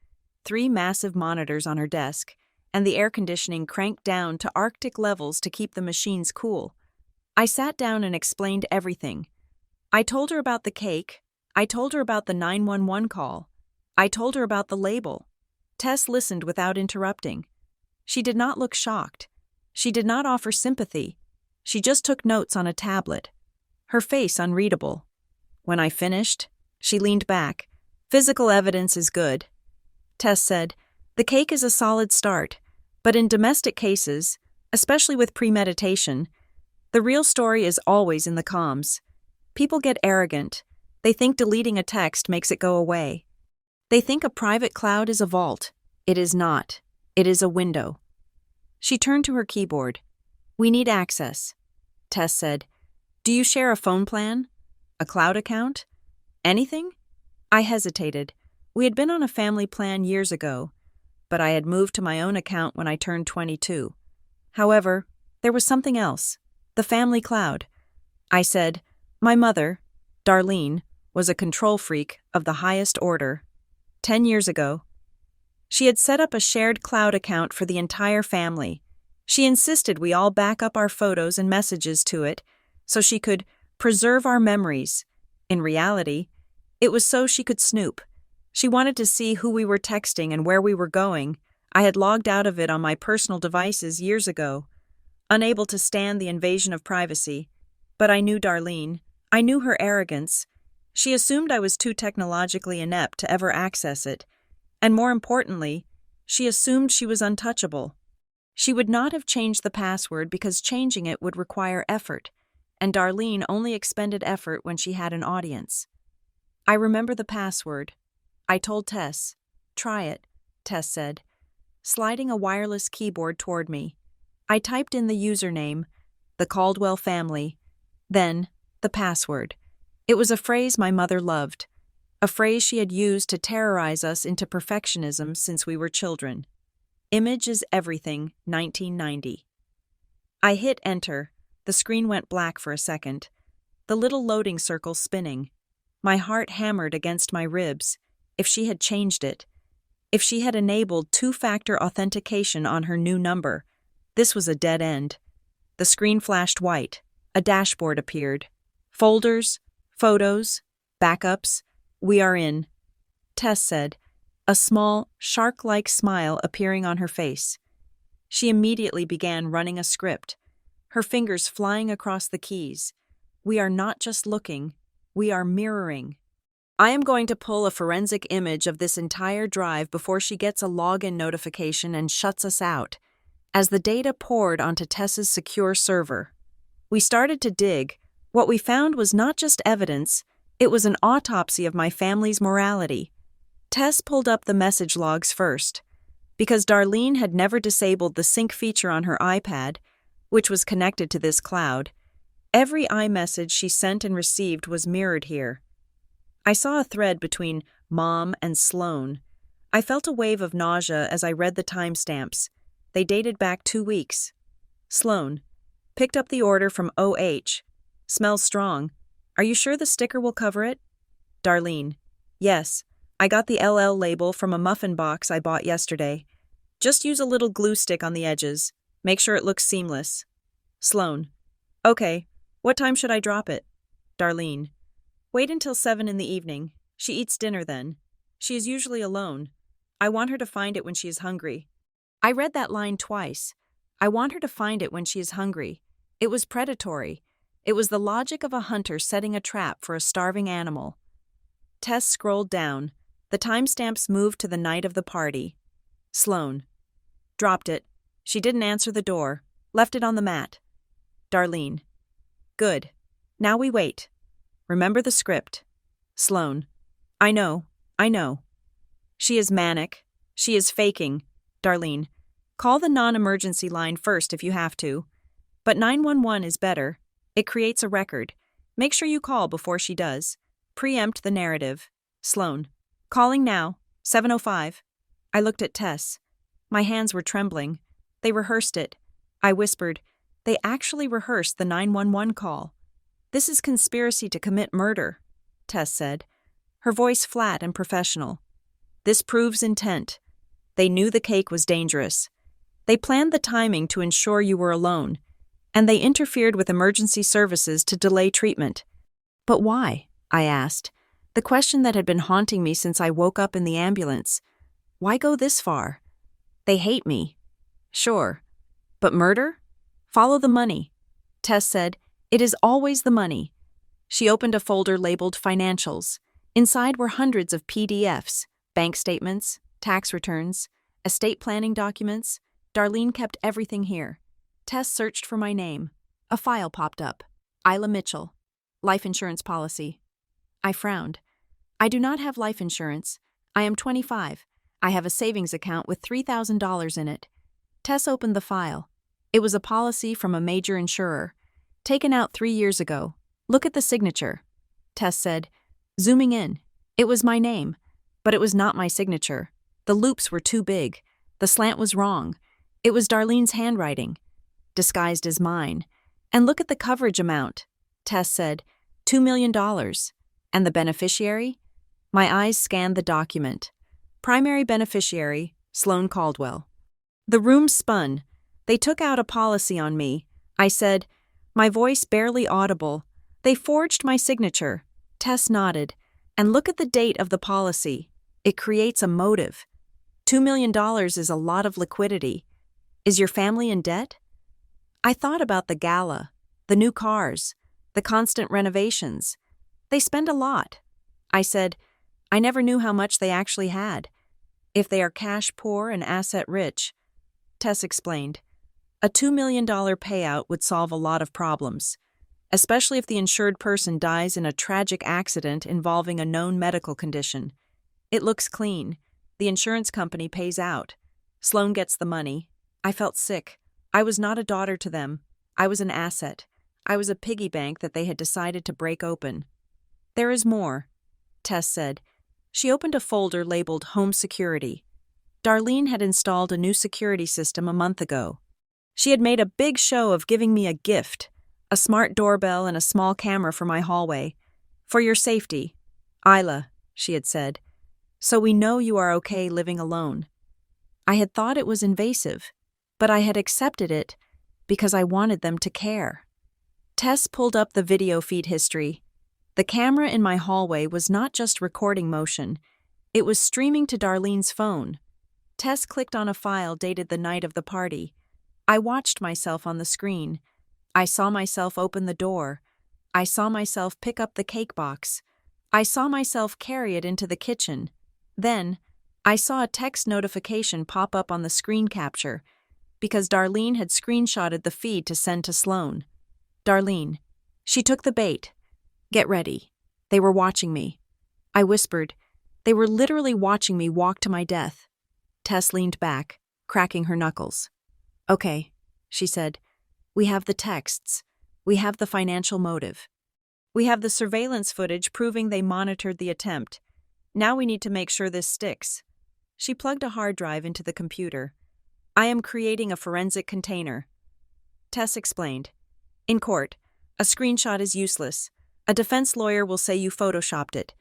3 massive monitors on her desk, and the air conditioning cranked down to Arctic levels to keep the machines cool. I sat down and explained everything. I told her about the cake. I told her about the 911 call. I told her about the label. Tess listened without interrupting. She did not look shocked. She did not offer sympathy. She just took notes on a tablet. Her face unreadable. When I finished, she leaned back. "Physical evidence is good." Tess said, "The cake is a solid start, but in domestic cases, especially with premeditation, the real story is always in the comms. People get arrogant. They think deleting a text makes it go away. They think a private cloud is a vault. It is not. It is a window." She turned to her keyboard. "We need access." Tess said, "Do you share a phone plan? A cloud account? Anything?" I hesitated. We had been on a family plan years ago, but I had moved to my own account when I turned 22. However, there was something else. The family cloud. I said, "My mother, Darlene, was a control freak of the highest order. 10 years ago, she had set up a shared cloud account for the entire family. She insisted we all back up our photos and messages to it so she could preserve our memories. In reality, it was so she could snoop. She wanted to see who we were texting and where we were going. I had logged out of it on my personal devices years ago, unable to stand the invasion of privacy. But I knew Darlene. I knew her arrogance. She assumed I was too technologically inept to ever access it. And more importantly, she assumed she was untouchable. She would not have changed the password because changing it would require effort, and Darlene only expended effort when she had an audience. I remember the password. I told Tess. "Try it," Tess said, sliding a wireless keyboard toward me. I typed in the username, the Caldwell family, then the password. It was a phrase my mother loved, a phrase she had used to terrorize us into perfectionism since we were children. "Image is everything, 1990. I hit enter. The screen went black for a second, the little loading circle spinning. My heart hammered against my ribs. If she had changed it, if she had enabled 2-factor authentication on her new number, this was a dead end. The screen flashed white. A dashboard appeared. Folders, photos, backups. "We are in," Tess said, a small, shark-like smile appearing on her face. She immediately began running a script, her fingers flying across the keys. "We are not just looking, we are mirroring. I am going to pull a forensic image of this entire drive before she gets a login notification and shuts us out." As the data poured onto Tess's secure server, we started to dig. What we found was not just evidence, it was an autopsy of my family's morality. Tess pulled up the message logs first. Because Darlene had never disabled the sync feature on her iPad, which was connected to this cloud, every iMessage she sent and received was mirrored here. I saw a thread between Mom and Sloan. I felt a wave of nausea as I read the timestamps. They dated back 2 weeks. Sloan. Picked up the order from OH. Smells strong. Are you sure the sticker will cover it? Darlene. Yes. I got the LL label from a muffin box I bought yesterday. Just use a little glue stick on the edges. Make sure it looks seamless. Sloan. Okay. What time should I drop it? Darlene. Wait until 7 in the evening. She eats dinner then. She is usually alone. I want her to find it when she is hungry. I read that line twice. I want her to find it when she is hungry. It was predatory. It was the logic of a hunter setting a trap for a starving animal. Tess scrolled down. The timestamps moved to the night of the party. Sloan. Dropped it. She didn't answer the door. Left it on the mat. Darlene. Good. Now we wait. Remember the script. Sloan. I know. She is manic. She is faking. Darlene. Call the non-emergency line first if you have to. But 911 is better. It creates a record. Make sure you call before she does. Preempt the narrative. Sloan. Calling now. 7:05. I looked at Tess. My hands were trembling. They rehearsed it. I whispered, they actually rehearsed the 911 call. This is conspiracy to commit murder, Tess said, her voice flat and professional. This proves intent. They knew the cake was dangerous. They planned the timing to ensure you were alone, and they interfered with emergency services to delay treatment. But why? I asked, the question that had been haunting me since I woke up in the ambulance. Why go this far? They hate me. Sure. But murder? Follow the money. Tess said, it is always the money. She opened a folder labeled Financials. Inside were hundreds of PDFs, bank statements, tax returns, estate planning documents. Darlene kept everything here. Tess searched for my name. A file popped up. Isla Mitchell. Life insurance policy. I frowned. I do not have life insurance. I am 25. I have a savings account with $3,000 in it. Tess opened the file. It was a policy from a major insurer, taken out 3 years ago. Look at the signature. Tess said, zooming in. It was my name, but it was not my signature. The loops were too big. The slant was wrong. It was Darlene's handwriting, disguised as mine. And look at the coverage amount. Tess said, $2 million. And the beneficiary? My eyes scanned the document. Primary beneficiary, Sloan Caldwell. The room spun. They took out a policy on me. I said, my voice barely audible. They forged my signature. Tess nodded. And look at the date of the policy. It creates a motive. $2 million is a lot of liquidity. Is your family in debt? I thought about the gala, the new cars, the constant renovations. They spend a lot. I said, I never knew how much they actually had. If they are cash poor and asset rich. Tess explained. A $2 million payout would solve a lot of problems, especially if the insured person dies in a tragic accident involving a known medical condition. It looks clean. The insurance company pays out. Sloan gets the money. I felt sick. I was not a daughter to them. I was an asset. I was a piggy bank that they had decided to break open. There is more, Tess said. She opened a folder labeled Home Security. Darlene had installed a new security system a month ago. She had made a big show of giving me a gift, a smart doorbell and a small camera for my hallway. For your safety, Isla, she had said. So we know you are okay living alone. I had thought it was invasive, but I had accepted it because I wanted them to care. Tess pulled up the video feed history. The camera in my hallway was not just recording motion. It was streaming to Darlene's phone. Tess clicked on a file dated the night of the party. I watched myself on the screen. I saw myself open the door. I saw myself pick up the cake box. I saw myself carry it into the kitchen. Then, I saw a text notification pop up on the screen capture because Darlene had screenshotted the feed to send to Sloan. Darlene. She took the bait. Get ready. They were watching me. I whispered. They were literally watching me walk to my death. Tess leaned back, cracking her knuckles. Okay, she said. We have the texts. We have the financial motive. We have the surveillance footage proving they monitored the attempt. Now we need to make sure this sticks. She plugged a hard drive into the computer. I am creating a forensic container. Tess explained. In court, a screenshot is useless. A defense lawyer will say you photoshopped it.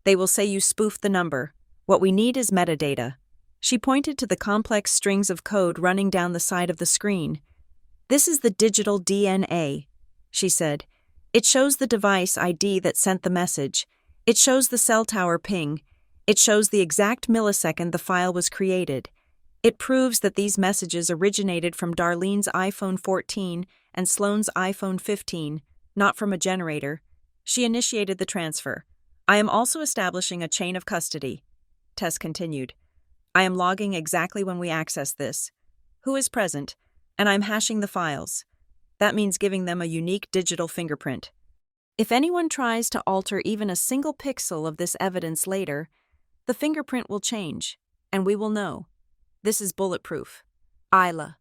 They will say you spoofed the number. What we need is metadata. She pointed to the complex strings of code running down the side of the screen. This is the digital DNA, she said. It shows the device ID that sent the message. It shows the cell tower ping. It shows the exact millisecond the file was created. It proves that these messages originated from Darlene's iPhone 14 and Sloan's iPhone 15, not from a generator. She initiated the transfer. I am also establishing a chain of custody, Tess continued. I am logging exactly when we access this, who is present, and I'm hashing the files. That means giving them a unique digital fingerprint. If anyone tries to alter even a single pixel of this evidence later, the fingerprint will change, and we will know. This is bulletproof. Isla.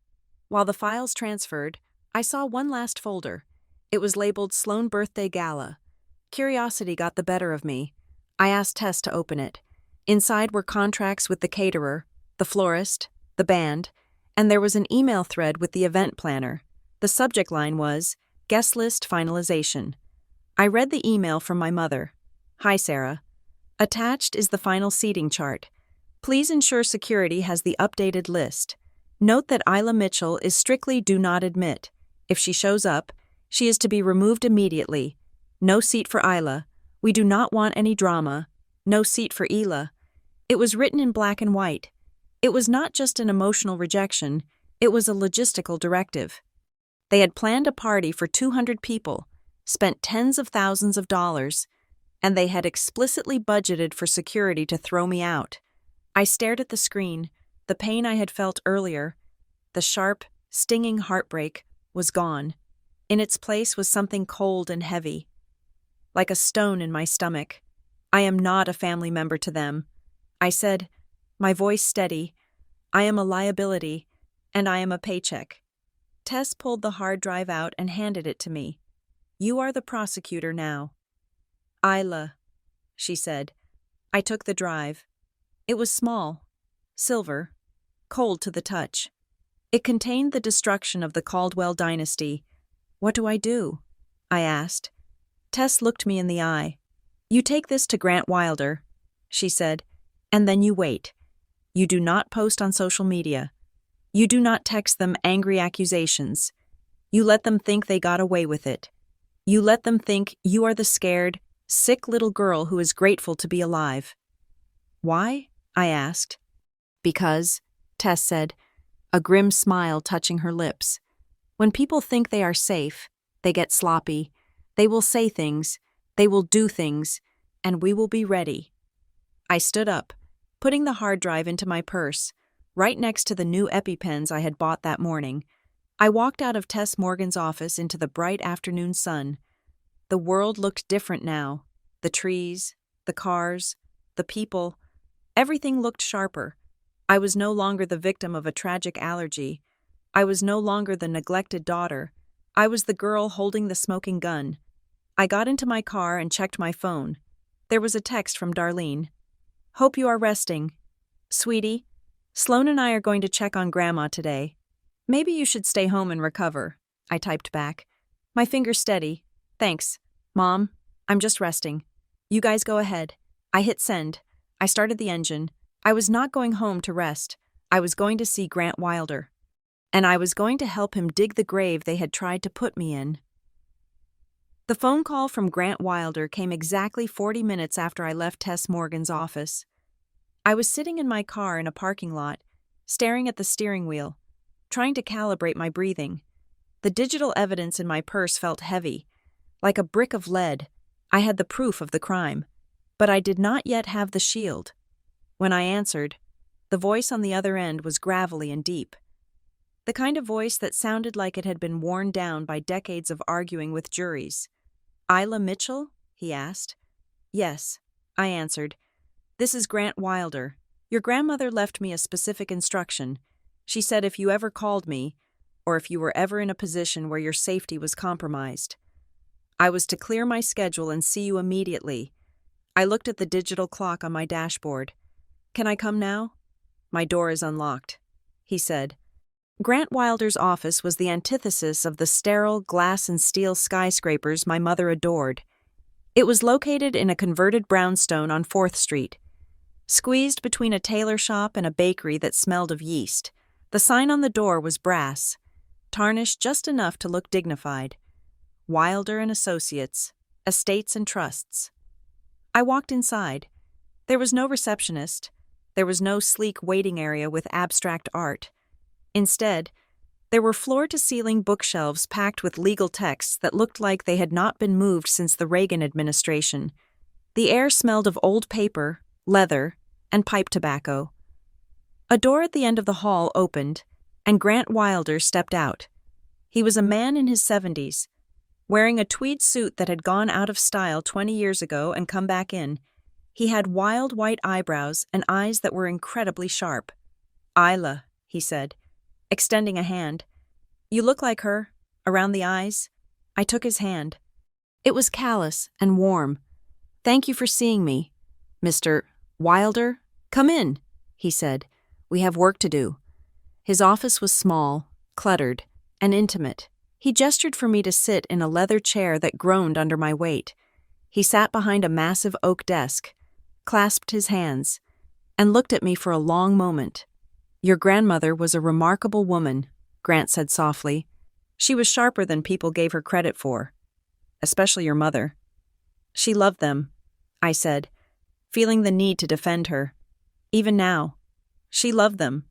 While the files transferred, I saw one last folder. It was labeled Sloan Birthday Gala. Curiosity got the better of me. I asked Tess to open it. Inside were contracts with the caterer, the florist, the band, and there was an email thread with the event planner. The subject line was, Guest List Finalization. I read the email from my mother. Hi, Sarah. Attached is the final seating chart. Please ensure security has the updated list. Note that Isla Mitchell is strictly do not admit. If she shows up, she is to be removed immediately. No seat for Isla. We do not want any drama. No seat for Ela. It was written in black and white. It was not just an emotional rejection, it was a logistical directive. They had planned a party for 200 people, spent tens of thousands of dollars, and they had explicitly budgeted for security to throw me out. I stared at the screen. The pain I had felt earlier, the sharp, stinging heartbreak, was gone. In its place was something cold and heavy, like a stone in my stomach. I am not a family member to them. I said, my voice steady, I am a liability, and I am a paycheck. Tess pulled the hard drive out and handed it to me. You are the prosecutor now. Isla, she said. I took the drive. It was small, silver, cold to the touch. It contained the destruction of the Caldwell dynasty. What do I do? I asked. Tess looked me in the eye. You take this to Grant Wilder, she said, and then you wait. You do not post on social media. You do not text them angry accusations. You let them think they got away with it. You let them think you are the scared, sick little girl who is grateful to be alive. Why? I asked. Because, Tess said, a grim smile touching her lips. When people think they are safe, they get sloppy. They will say things, they will do things, and we will be ready. I stood up, putting the hard drive into my purse, right next to the new EpiPens I had bought that morning. I walked out of Tess Morgan's office into the bright afternoon sun. The world looked different now. The trees, the cars, the people, everything looked sharper. I was no longer the victim of a tragic allergy. I was no longer the neglected daughter. I was the girl holding the smoking gun. I got into my car and checked my phone. There was a text from Darlene. Hope you are resting. Sweetie, Sloan and I are going to check on Grandma today. Maybe you should stay home and recover, I typed back. My fingers steady. Thanks. Mom, I'm just resting. You guys go ahead. I hit send. I started the engine. I was not going home to rest. I was going to see Grant Wilder. And I was going to help him dig the grave they had tried to put me in. The phone call from Grant Wilder came exactly 40 minutes after I left Tess Morgan's office. I was sitting in my car in a parking lot, staring at the steering wheel, trying to calibrate my breathing. The digital evidence in my purse felt heavy, like a brick of lead. I had the proof of the crime, but I did not yet have the shield. When I answered, the voice on the other end was gravelly and deep. The kind of voice that sounded like it had been worn down by decades of arguing with juries. Isla Mitchell? He asked. Yes, I answered. This is Grant Wilder. Your grandmother left me a specific instruction. She said if you ever called me, or if you were ever in a position where your safety was compromised, I was to clear my schedule and see you immediately. I looked at the digital clock on my dashboard. Can I come now? My door is unlocked, he said. Grant Wilder's office was the antithesis of the sterile glass and steel skyscrapers my mother adored. It was located in a converted brownstone on 4th Street. Squeezed between a tailor shop and a bakery that smelled of yeast, the sign on the door was brass, tarnished just enough to look dignified. Wilder and Associates, Estates and Trusts. I walked inside. There was no receptionist. There was no sleek waiting area with abstract art. Instead, there were floor-to-ceiling bookshelves packed with legal texts that looked like they had not been moved since the Reagan administration. The air smelled of old paper, leather, and pipe tobacco. A door at the end of the hall opened, and Grant Wilder stepped out. He was a man in his 70s, wearing a tweed suit that had gone out of style 20 years ago and come back in. He had wild white eyebrows and eyes that were incredibly sharp. Isla, he said, extending a hand. You look like her, around the eyes. I took his hand. It was callous and warm. "Thank you for seeing me, Mr. Wilder. Come in," he said. "We have work to do." His office was small, cluttered, and intimate. He gestured for me to sit in a leather chair that groaned under my weight. He sat behind a massive oak desk, clasped his hands, and looked at me for a long moment. "Your grandmother was a remarkable woman," Grant said softly. "She was sharper than people gave her credit for, especially your mother." "She loved them," I said, feeling the need to defend her. "Even now, she loved them,"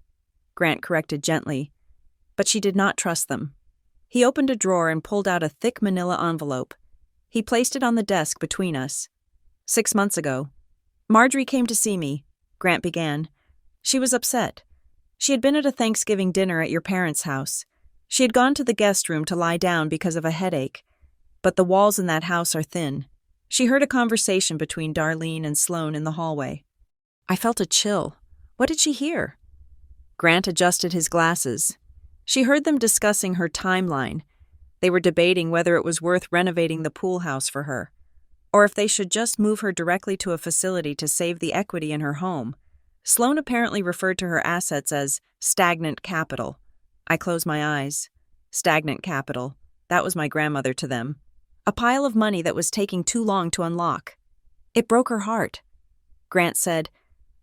Grant corrected gently, "but she did not trust them." He opened a drawer and pulled out a thick manila envelope. He placed it on the desk between us. "6 months ago, Marjorie came to see me," Grant began. "She was upset. She had been at a Thanksgiving dinner at your parents' house. She had gone to the guest room to lie down because of a headache, but the walls in that house are thin. She heard a conversation between Darlene and Sloane in the hallway." I felt a chill. What did she hear? Grant adjusted his glasses. She heard them discussing her timeline. They were debating whether it was worth renovating the pool house for her, or if they should just move her directly to a facility to save the equity in her home. Sloane apparently referred to her assets as stagnant capital. I closed my eyes. Stagnant capital. That was my grandmother to them. A pile of money that was taking too long to unlock. It broke her heart, Grant said,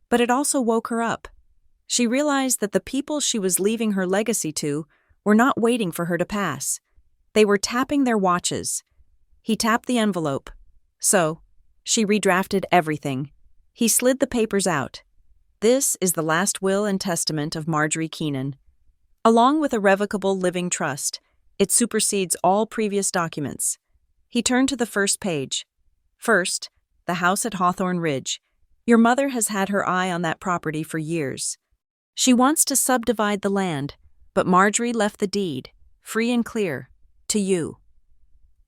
but it also woke her up. She realized that the people she was leaving her legacy to were not waiting for her to pass. They were tapping their watches. He tapped the envelope. So, she redrafted everything. He slid the papers out. "This is the last will and testament of Marjorie Keenan. Along with a revocable living trust, it supersedes all previous documents." He turned to the first page. "First, the house at Hawthorne Ridge. Your mother has had her eye on that property for years. She wants to subdivide the land, but Marjorie left the deed, free and clear, to you."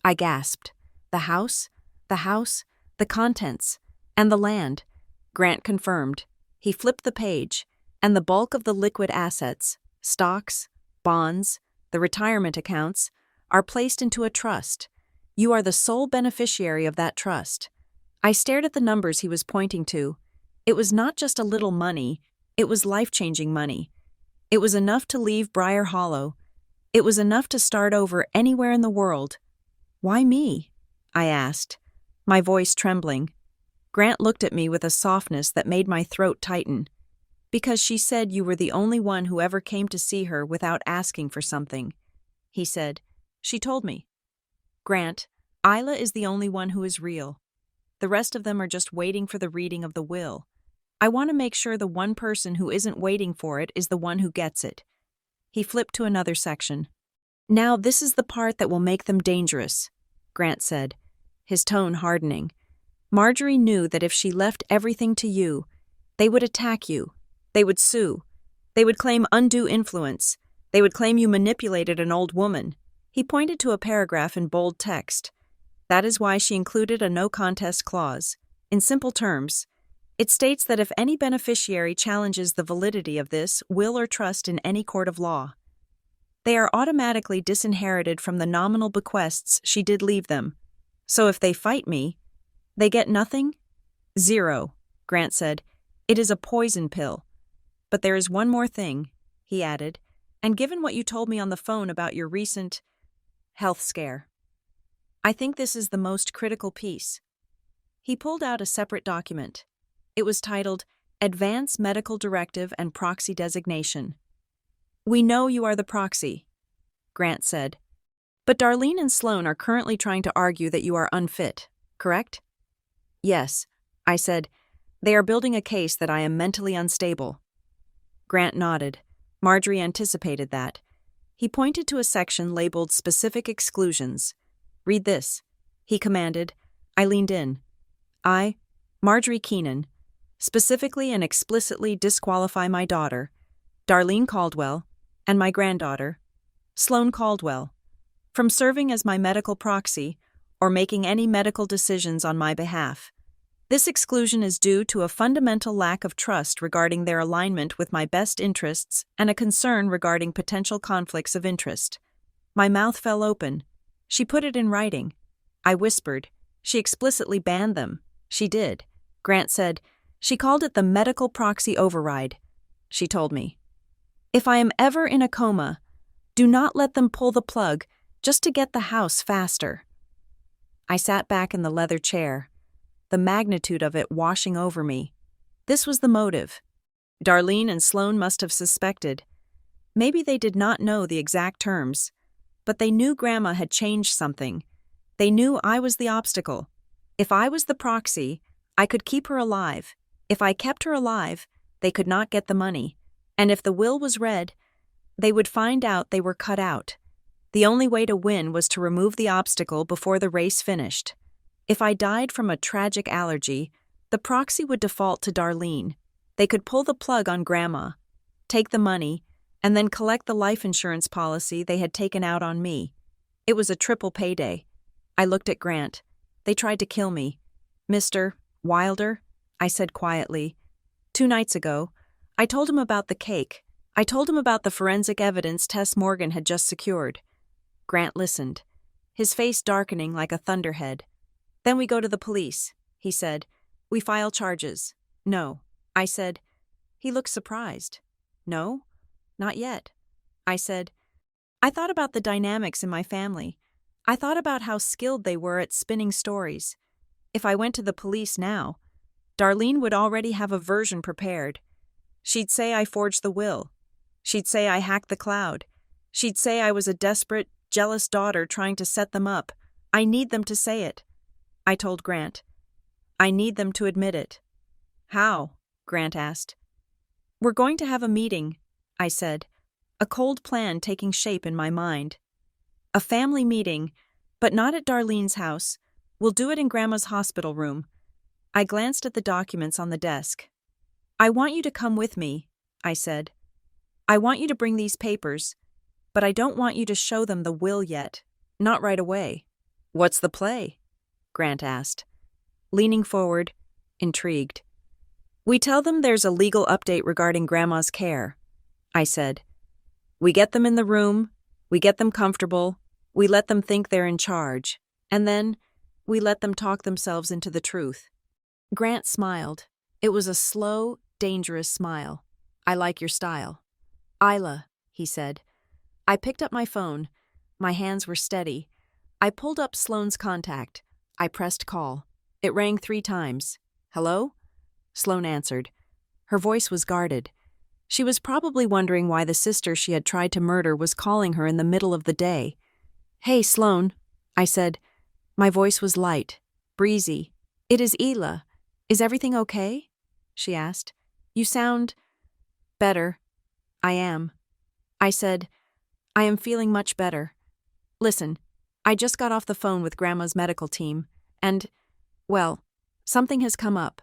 I gasped. The house, the contents, and the land. Grant confirmed. He flipped the page, and the bulk of the liquid assets, stocks, bonds, the retirement accounts, are placed into a trust. You are the sole beneficiary of that trust. I stared at the numbers he was pointing to. It was not just a little money, it was life-changing money. It was enough to leave Briar Hollow. It was enough to start over anywhere in the world. "Why me?" I asked, my voice trembling. Grant looked at me with a softness that made my throat tighten. "Because she said you were the only one who ever came to see her without asking for something," he said. "She told me. Grant, Isla is the only one who is real. The rest of them are just waiting for the reading of the will. I want to make sure the one person who isn't waiting for it is the one who gets it." He flipped to another section. "Now this is the part that will make them dangerous," Grant said, his tone hardening. "Marjorie knew that if she left everything to you, they would attack you. They would sue. They would claim undue influence. They would claim you manipulated an old woman." He pointed to a paragraph in bold text. "That is why she included a no-contest clause. In simple terms, it states that if any beneficiary challenges the validity of this will or trust in any court of law, they are automatically disinherited from the nominal bequests she did leave them. So if they fight me, they get nothing?" "Zero," Grant said. "It is a poison pill. But there is one more thing," he added, "and given what you told me on the phone about your recent health scare, I think this is the most critical piece." He pulled out a separate document. It was titled Advance Medical Directive and Proxy Designation. "We know you are the proxy," Grant said. "But Darlene and Sloane are currently trying to argue that you are unfit, correct?" "Yes," I said. "They are building a case that I am mentally unstable." Grant nodded. Marjorie anticipated that. He pointed to a section labeled Specific Exclusions. "Read this," he commanded. I leaned in. "I, Marjorie Keenan, specifically and explicitly disqualify my daughter, Darlene Caldwell, and my granddaughter, Sloane Caldwell, from serving as my medical proxy or making any medical decisions on my behalf. This exclusion is due to a fundamental lack of trust regarding their alignment with my best interests and a concern regarding potential conflicts of interest." My mouth fell open. She put it in writing. I whispered. She explicitly banned them. She did. Grant said, she called it the medical proxy override. She told me, if I am ever in a coma, do not let them pull the plug just to get the house faster. I sat back in the leather chair, the magnitude of it washing over me. This was the motive. Darlene and Sloan must have suspected. Maybe they did not know the exact terms, but they knew Grandma had changed something. They knew I was the obstacle. If I was the proxy, I could keep her alive. If I kept her alive, they could not get the money. And if the will was read, they would find out they were cut out. The only way to win was to remove the obstacle before the race finished. If I died from a tragic allergy, the proxy would default to Darlene. They could pull the plug on Grandma, take the money, and then collect the life insurance policy they had taken out on me. It was a triple payday. I looked at Grant. They tried to kill me. Mr. Wilder, I said quietly. 2 nights ago, I told him about the cake. I told him about the forensic evidence Tess Morgan had just secured. Grant listened, his face darkening like a thunderhead. Then we go to the police, he said. We file charges. No, I said. He looked surprised. No, not yet. I said, I thought about the dynamics in my family. I thought about how skilled they were at spinning stories. If I went to the police now, Darlene would already have a version prepared. She'd say I forged the will. She'd say I hacked the cloud. She'd say I was a desperate, jealous daughter trying to set them up. I need them to say it. I told Grant. I need them to admit it. How? Grant asked. We're going to have a meeting, I said, a cold plan taking shape in my mind. A family meeting, but not at Darlene's house. We'll do it in Grandma's hospital room. I glanced at the documents on the desk. I want you to come with me, I said. I want you to bring these papers, but I don't want you to show them the will yet. Not right away. What's the play? Grant asked, leaning forward, intrigued. We tell them there's a legal update regarding Grandma's care, I said. We get them in the room, we get them comfortable, we let them think they're in charge, and then we let them talk themselves into the truth. Grant smiled. It was a slow, dangerous smile. I like your style. Isla, he said. I picked up my phone. My hands were steady. I pulled up Sloane's contact. I pressed call. It rang 3 times. Hello? Sloane answered. Her voice was guarded. She was probably wondering why the sister she had tried to murder was calling her in the middle of the day. Hey, Sloane, I said. My voice was light, breezy. It is Isla. Is everything okay? She asked. You sound better. I am. I said, I am feeling much better. Listen, I just got off the phone with Grandma's medical team, and, well, something has come up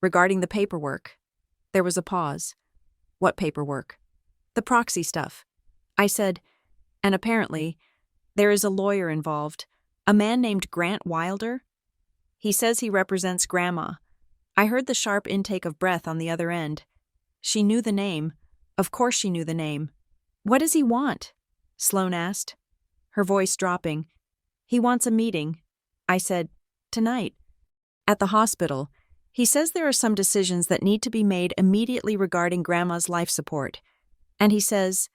regarding the paperwork. There was a pause. What paperwork? The proxy stuff. I said, and apparently, there is a lawyer involved, a man named Grant Wilder. He says he represents Grandma. I heard the sharp intake of breath on the other end. She knew the name. Of course she knew the name. What does he want? Sloane asked, her voice dropping. He wants a meeting. I said, tonight. At the hospital. He says there are some decisions that need to be made immediately regarding Grandma's life support. And he says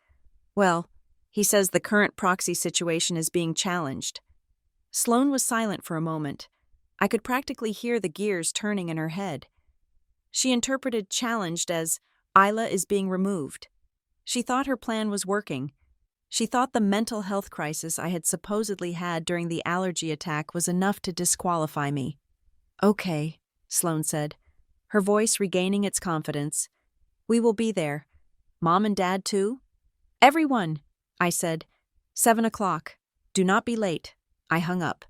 the current proxy situation is being challenged. Sloane was silent for a moment. I could practically hear the gears turning in her head. She interpreted challenged as Isla is being removed. She thought her plan was working. She thought the mental health crisis I had supposedly had during the allergy attack was enough to disqualify me. Okay, Sloane said, her voice regaining its confidence. We will be there. Mom and Dad too? Everyone, I said. 7 o'clock. Do not be late. I hung up.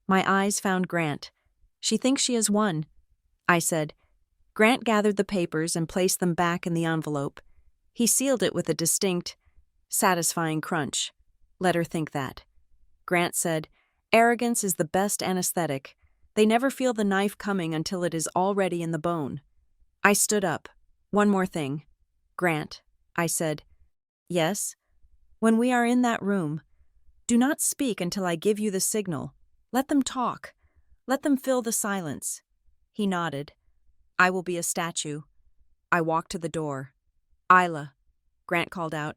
My eyes found Grant. She thinks she has won. I said. Grant gathered the papers and placed them back in the envelope. He sealed it with a distinct, satisfying crunch. Let her think that. Grant said, arrogance is the best anesthetic. They never feel the knife coming until it is already in the bone. I stood up. One more thing. Grant, I said. Yes? When we are in that room, Do not speak until I give you the signal. Let them talk. Let them fill the silence." He nodded. "I will be a statue." I walked to the door. "Isla," Grant called out.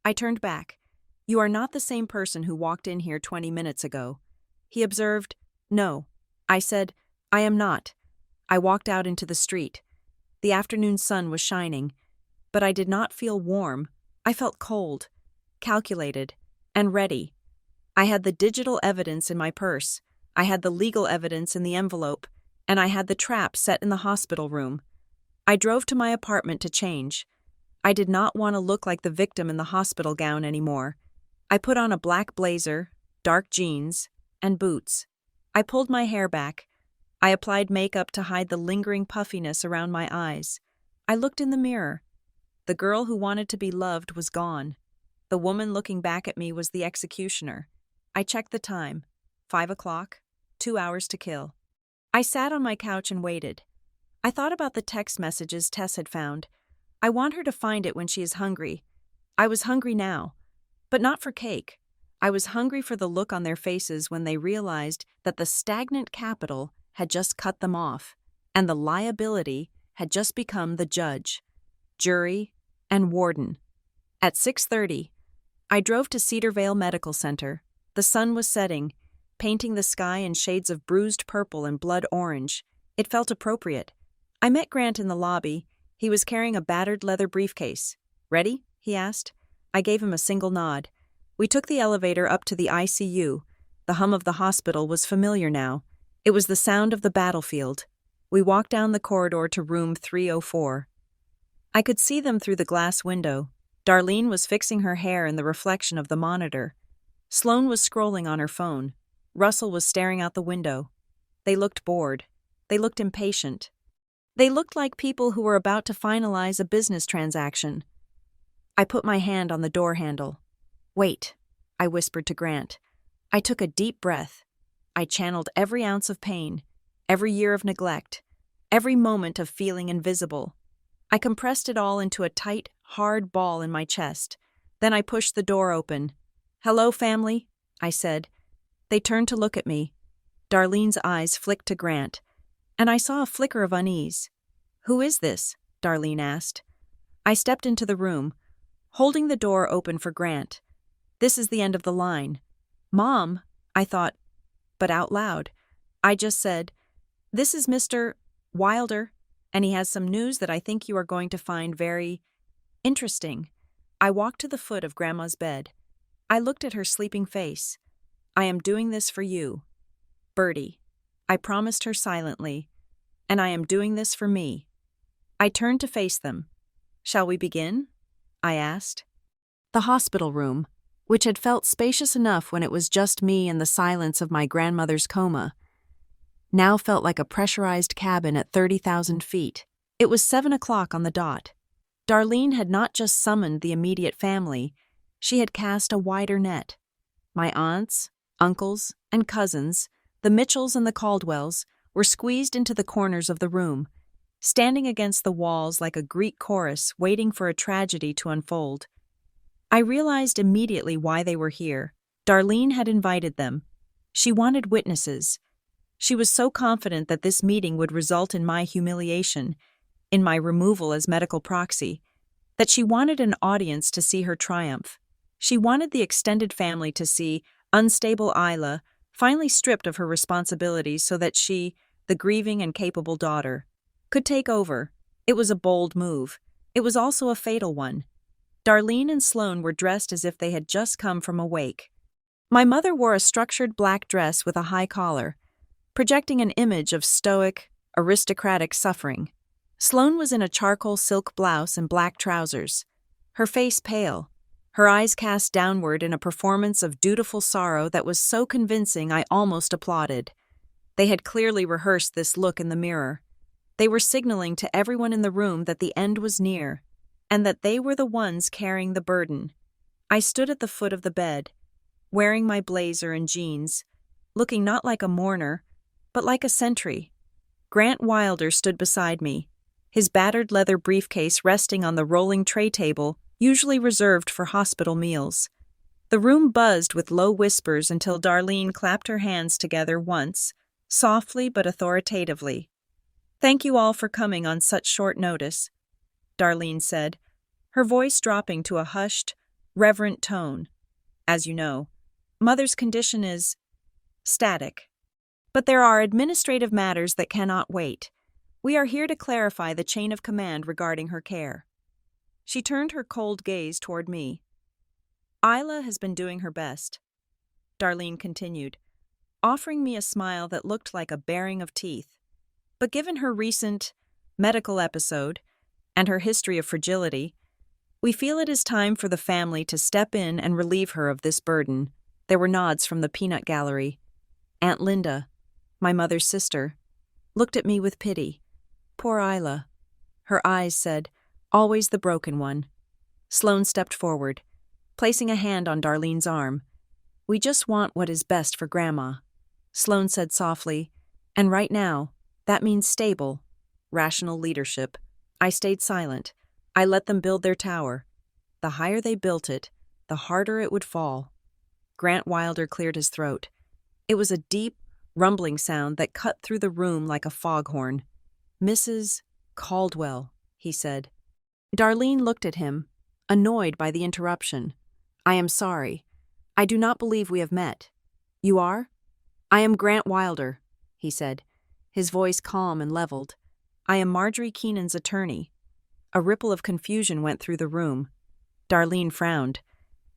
I turned back. "You are not the same person who walked in here 20 minutes ago." He observed. "No." I said, "I am not." I walked out into the street. The afternoon sun was shining, but I did not feel warm. I felt cold, calculated, and ready. I had the digital evidence in my purse, I had the legal evidence in the envelope, and I had the trap set in the hospital room. I drove to my apartment to change. I did not want to look like the victim in the hospital gown anymore. I put on a black blazer, dark jeans, and boots. I pulled my hair back. I applied makeup to hide the lingering puffiness around my eyes. I looked in the mirror. The girl who wanted to be loved was gone. The woman looking back at me was the executioner. I checked the time. 5 o'clock, 2 hours to kill. I sat on my couch and waited. I thought about the text messages Tess had found. I want her to find it when she is hungry. I was hungry now, but not for cake. I was hungry for the look on their faces when they realized that the stagnant capital had just cut them off, and the liability had just become the judge, jury, and warden. At 6:30, I drove to Cedarvale Medical Center. The sun was setting, painting the sky in shades of bruised purple and blood orange. It felt appropriate. I met Grant in the lobby. He was carrying a battered leather briefcase. "Ready?" he asked. I gave him a single nod. We took the elevator up to the ICU. The hum of the hospital was familiar now. It was the sound of the battlefield. We walked down the corridor to room 304. I could see them through the glass window. Darlene was fixing her hair in the reflection of the monitor. Sloane was scrolling on her phone. Russell was staring out the window. They looked bored. They looked impatient. They looked like people who were about to finalize a business transaction. I put my hand on the door handle. "Wait," I whispered to Grant. I took a deep breath. I channeled every ounce of pain, every year of neglect, every moment of feeling invisible. I compressed it all into a tight, hard ball in my chest. Then I pushed the door open. "Hello, family," I said. They turned to look at me. Darlene's eyes flicked to Grant, and I saw a flicker of unease. "Who is this?" Darlene asked. I stepped into the room, holding the door open for Grant. This is the end of the line. "Mom," I thought, but out loud. I just said, "This is Mr. Wilder, and he has some news that I think you are going to find very interesting." I walked to the foot of Grandma's bed. I looked at her sleeping face. "I am doing this for you, Bertie," I promised her silently, "and I am doing this for me." I turned to face them. "Shall we begin?" I asked. The hospital room, which had felt spacious enough when it was just me and the silence of my grandmother's coma, now felt like a pressurized cabin at 30,000 feet. It was 7 o'clock on the dot. Darlene had not just summoned the immediate family, she had cast a wider net. My aunts, uncles, and cousins, the Mitchells and the Caldwells, were squeezed into the corners of the room, standing against the walls like a Greek chorus waiting for a tragedy to unfold. I realized immediately why they were here. Darlene had invited them. She wanted witnesses. She was so confident that this meeting would result in my humiliation, in my removal as medical proxy, that she wanted an audience to see her triumph. She wanted the extended family to see unstable Isla finally stripped of her responsibilities so that she, the grieving and capable daughter, could take over. It was a bold move. It was also a fatal one. Darlene and Sloane were dressed as if they had just come from a wake. My mother wore a structured black dress with a high collar, projecting an image of stoic, aristocratic suffering. Sloane was in a charcoal silk blouse and black trousers, her face pale, her eyes cast downward in a performance of dutiful sorrow that was so convincing I almost applauded. They had clearly rehearsed this look in the mirror. They were signaling to everyone in the room that the end was near, and that they were the ones carrying the burden. I stood at the foot of the bed, wearing my blazer and jeans, looking not like a mourner, but like a sentry. Grant Wilder stood beside me, his battered leather briefcase resting on the rolling tray table usually reserved for hospital meals. The room buzzed with low whispers until Darlene clapped her hands together once, softly but authoritatively. "Thank you all for coming on such short notice," Darlene said, her voice dropping to a hushed, reverent tone. "As you know, Mother's condition is static. But there are administrative matters that cannot wait. We are here to clarify the chain of command regarding her care." She turned her cold gaze toward me. "Isla has been doing her best," Darlene continued, offering me a smile that looked like a baring of teeth. "But given her recent medical episode and her history of fragility, we feel it is time for the family to step in and relieve her of this burden." There were nods from the peanut gallery. Aunt Linda, my mother's sister, looked at me with pity. Poor Isla. Her eyes said, "Always the broken one." Sloane stepped forward, placing a hand on Darlene's arm. "We just want what is best for Grandma," Sloane said softly, "and right now, that means stable, rational leadership." I stayed silent. I let them build their tower. The higher they built it, the harder it would fall. Grant Wilder cleared his throat. It was a deep, rumbling sound that cut through the room like a foghorn. "Mrs. Caldwell," he said. Darlene looked at him, annoyed by the interruption. "I am sorry. I do not believe we have met." "You are?" "I am Grant Wilder," he said, his voice calm and leveled. "I am Marjorie Keenan's attorney." A ripple of confusion went through the room. Darlene frowned.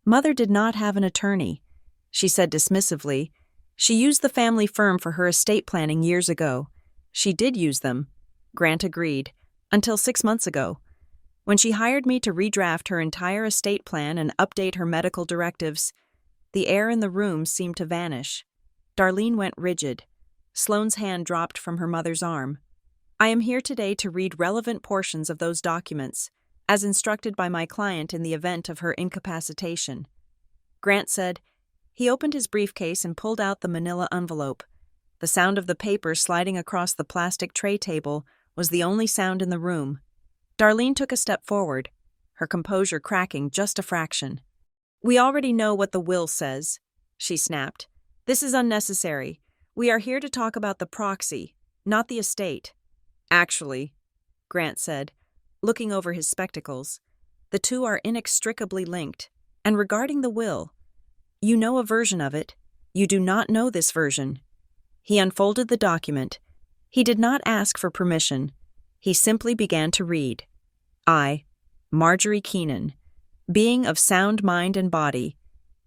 "Mother did not have an attorney," she said dismissively. "She used the family firm for her estate planning years ago." "She did use them," Grant agreed, "until 6 months ago. When she hired me to redraft her entire estate plan and update her medical directives, the air in the room seemed to vanish." Darlene went rigid. Sloane's hand dropped from her mother's arm. "I am here today to read relevant portions of those documents, as instructed by my client in the event of her incapacitation." Grant said. He opened his briefcase and pulled out the manila envelope. The sound of the paper sliding across the plastic tray table was the only sound in the room. Darlene took a step forward, her composure cracking just a fraction. "We already know what the will says," she snapped. "This is unnecessary. We are here to talk about the proxy, not the estate." "Actually," Grant said, looking over his spectacles, "the two are inextricably linked. And regarding the will, you know a version of it. You do not know this version." He unfolded the document. He did not ask for permission. He simply began to read. "I, Marjorie Keenan, being of sound mind and body,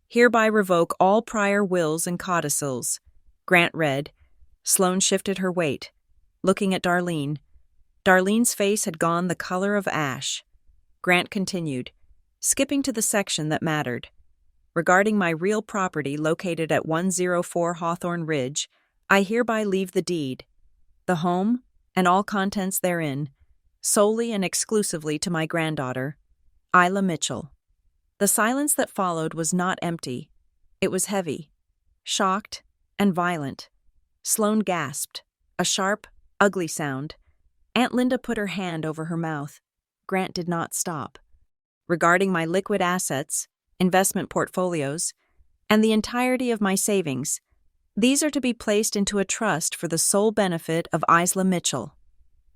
hereby revoke all prior wills and codicils." Grant read. Sloane shifted her weight, looking at Darlene. Darlene's face had gone the color of ash. Grant continued, skipping to the section that mattered. "Regarding my real property located at 104 Hawthorne Ridge, I hereby leave the deed, the home, and all contents therein, solely and exclusively to my granddaughter, Isla Mitchell." The silence that followed was not empty. It was heavy, shocked, and violent. Sloane gasped, a sharp, ugly sound. Aunt Linda put her hand over her mouth. Grant did not stop. "Regarding my liquid assets, investment portfolios, and the entirety of my savings, these are to be placed into a trust for the sole benefit of Isla Mitchell,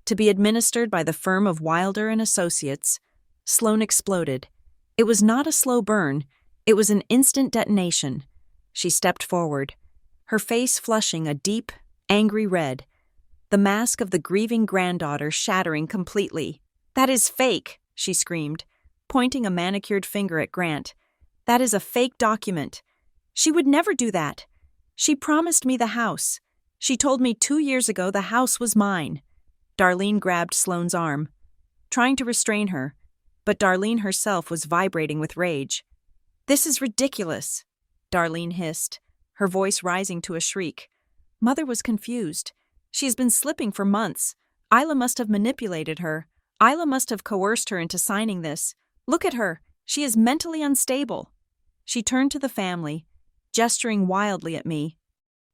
to be administered by the firm of Wilder and Associates." Sloane exploded. It was not a slow burn. It was an instant detonation. She stepped forward, her face flushing a deep, angry red, the mask of the grieving granddaughter shattering completely. "That is fake," she screamed, pointing a manicured finger at Grant. "That is a fake document. She would never do that. She promised me the house. She told me 2 years ago the house was mine." Darlene grabbed Sloane's arm, trying to restrain her, but Darlene herself was vibrating with rage. "This is ridiculous," Darlene hissed, her voice rising to a shriek. Mother was confused. "She has been slipping for months. Isla must have manipulated her. Isla must have coerced her into signing this. Look at her. She is mentally unstable." She turned to the family, gesturing wildly at me.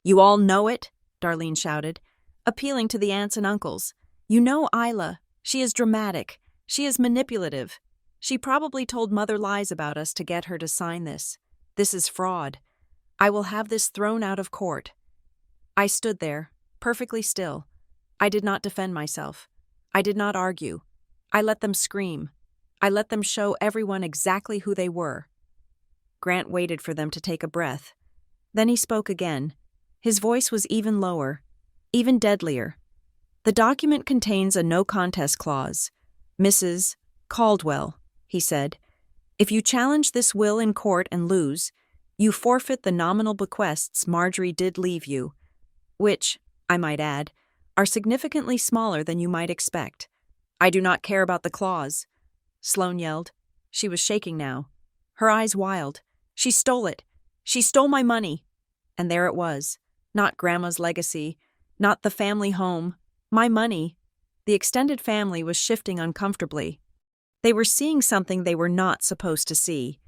"You all know it?" Darlene shouted, appealing to the aunts and uncles. "You know Isla. She is dramatic. She is manipulative. She probably told Mother lies about us to get her to sign this. This is fraud. I will have this thrown out of court. I stood there, perfectly still. I did not defend myself. I did not argue. I let them scream. I let them show everyone exactly who they were. Grant waited for them to take a breath. Then he spoke again. His voice was even lower, even deadlier. The document contains a no contest clause. Mrs. Caldwell, he said, if you challenge this will in court and lose, you forfeit the nominal bequests Marjorie did leave you, which, I might add, are significantly smaller than you might expect. I do not care about the clause, Sloane yelled. She was shaking now, her eyes wild. She stole it. She stole my money. And there it was. Not Grandma's legacy, not the family home, my money. The extended family was shifting uncomfortably. They were seeing something they were not supposed to see.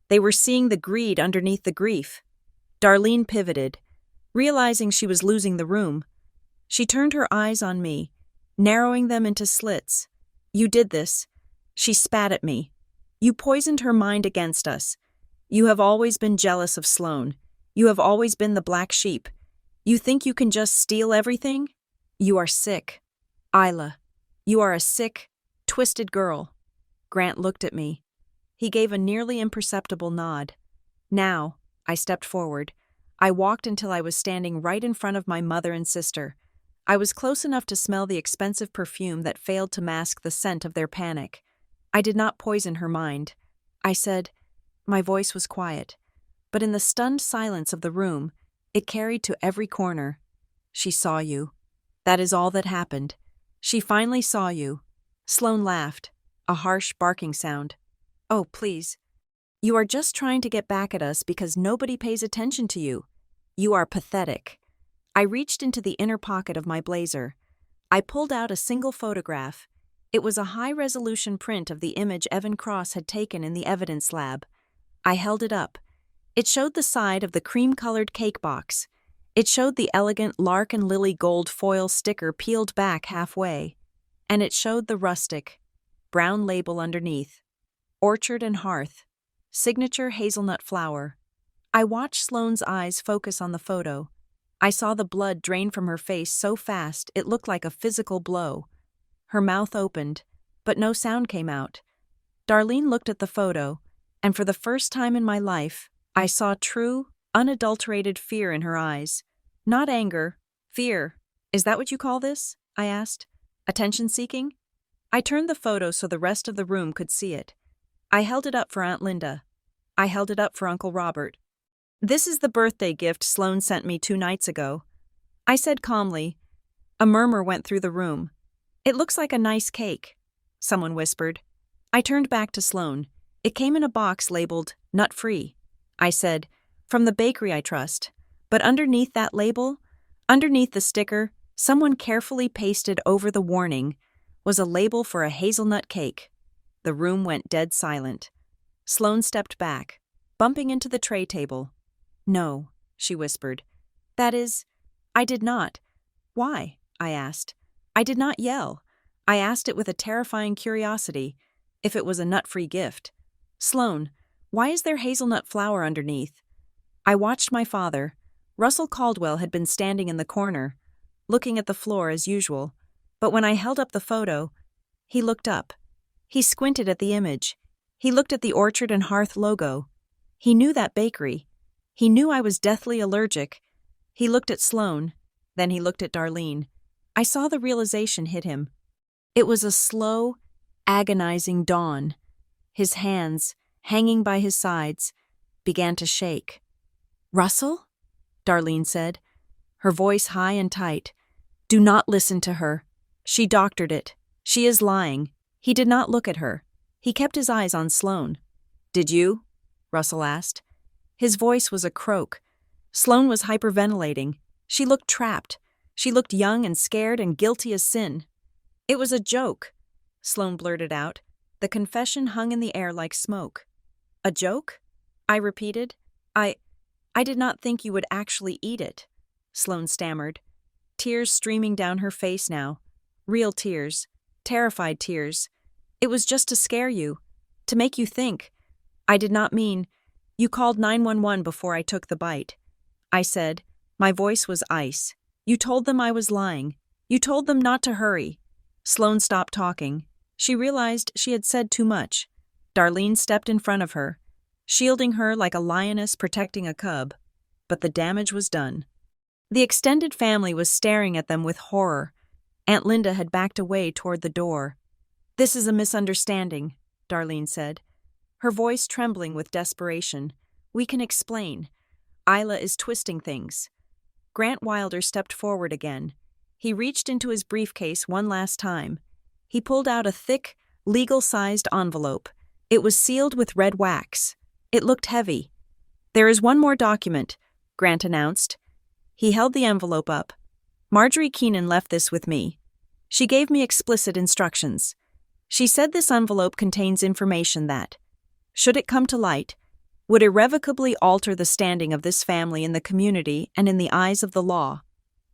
They were seeing the greed underneath the grief. Darlene pivoted, realizing she was losing the room. She turned her eyes on me, narrowing them into slits. You did this. She spat at me. You poisoned her mind against us. You have always been jealous of Sloane. You have always been the black sheep. You think you can just steal everything? You are sick. Isla, you are a sick, twisted girl. Grant looked at me. He gave a nearly imperceptible nod. Now, I stepped forward. I walked until I was standing right in front of my mother and sister. I was close enough to smell the expensive perfume that failed to mask the scent of their panic. I did not poison her mind. I said, my voice was quiet, but in the stunned silence of the room, it carried to every corner. She saw you. That is all that happened. She finally saw you. Sloane laughed, a harsh barking sound. Oh, please. You are just trying to get back at us because nobody pays attention to you. You are pathetic. I reached into the inner pocket of my blazer. I pulled out a single photograph. It was a high-resolution print of the image Evan Cross had taken in the evidence lab. I held it up. It showed the side of the cream-colored cake box. It showed the elegant lark and lily gold foil sticker peeled back halfway. And it showed the rustic, brown label underneath. Orchard and Hearth. Signature hazelnut flower. I watched Sloane's eyes focus on the photo. I saw the blood drain from her face so fast it looked like a physical blow. Her mouth opened, but no sound came out. Darlene looked at the photo, and for the first time in my life, I saw true, unadulterated fear in her eyes. Not anger, fear. Is that what you call this? I asked. Attention-seeking? I turned the photo so the rest of the room could see it. I held it up for Aunt Linda. I held it up for Uncle Robert. This is the birthday gift Sloane sent me 2 nights ago. I said calmly. A murmur went through the room. It looks like a nice cake, someone whispered. I turned back to Sloane. It came in a box labeled nut-free. I said, from the bakery I trust. But underneath that label, underneath the sticker, someone carefully pasted over the warning, was a label for a hazelnut cake. The room went dead silent. Sloane stepped back, bumping into the tray table. No, she whispered. That is, I did not. Why? I asked. I did not yell. I asked it with a terrifying curiosity, if it was a nut-free gift. Sloane, why is there hazelnut flour underneath? I watched my father. Russell Caldwell had been standing in the corner, looking at the floor as usual, but when I held up the photo, he looked up. He squinted at the image. He looked at the Orchard and Hearth logo. He knew that bakery. He knew I was deathly allergic. He looked at Sloane, then he looked at Darlene. I saw the realization hit him. It was a slow, agonizing dawn. His hands, hanging by his sides, began to shake. Russell? Darlene said, her voice high and tight. Do not listen to her. She doctored it. She is lying. He did not look at her. He kept his eyes on Sloane. Did you? Russell asked. His voice was a croak. Sloane was hyperventilating. She looked trapped. She looked young and scared and guilty as sin. It was a joke, Sloane blurted out. The confession hung in the air like smoke. A joke? I repeated. I did not think you would actually eat it, Sloane stammered. Tears streaming down her face now. Real tears. Terrified tears. It was just to scare you. To make you think. I did not mean. You called 911 before I took the bite. I said. My voice was ice. You told them I was lying. You told them not to hurry. Sloane stopped talking. She realized she had said too much. Darlene stepped in front of her, shielding her like a lioness protecting a cub. But the damage was done. The extended family was staring at them with horror. Aunt Linda had backed away toward the door. This is a misunderstanding, Darlene said, her voice trembling with desperation. We can explain. Isla is twisting things. Grant Wilder stepped forward again. He reached into his briefcase one last time. He pulled out a thick, legal-sized envelope. It was sealed with red wax. It looked heavy. There is one more document, Grant announced. He held the envelope up. Marjorie Keenan left this with me. She gave me explicit instructions. She said this envelope contains information that, should it come to light, would irrevocably alter the standing of this family in the community and in the eyes of the law.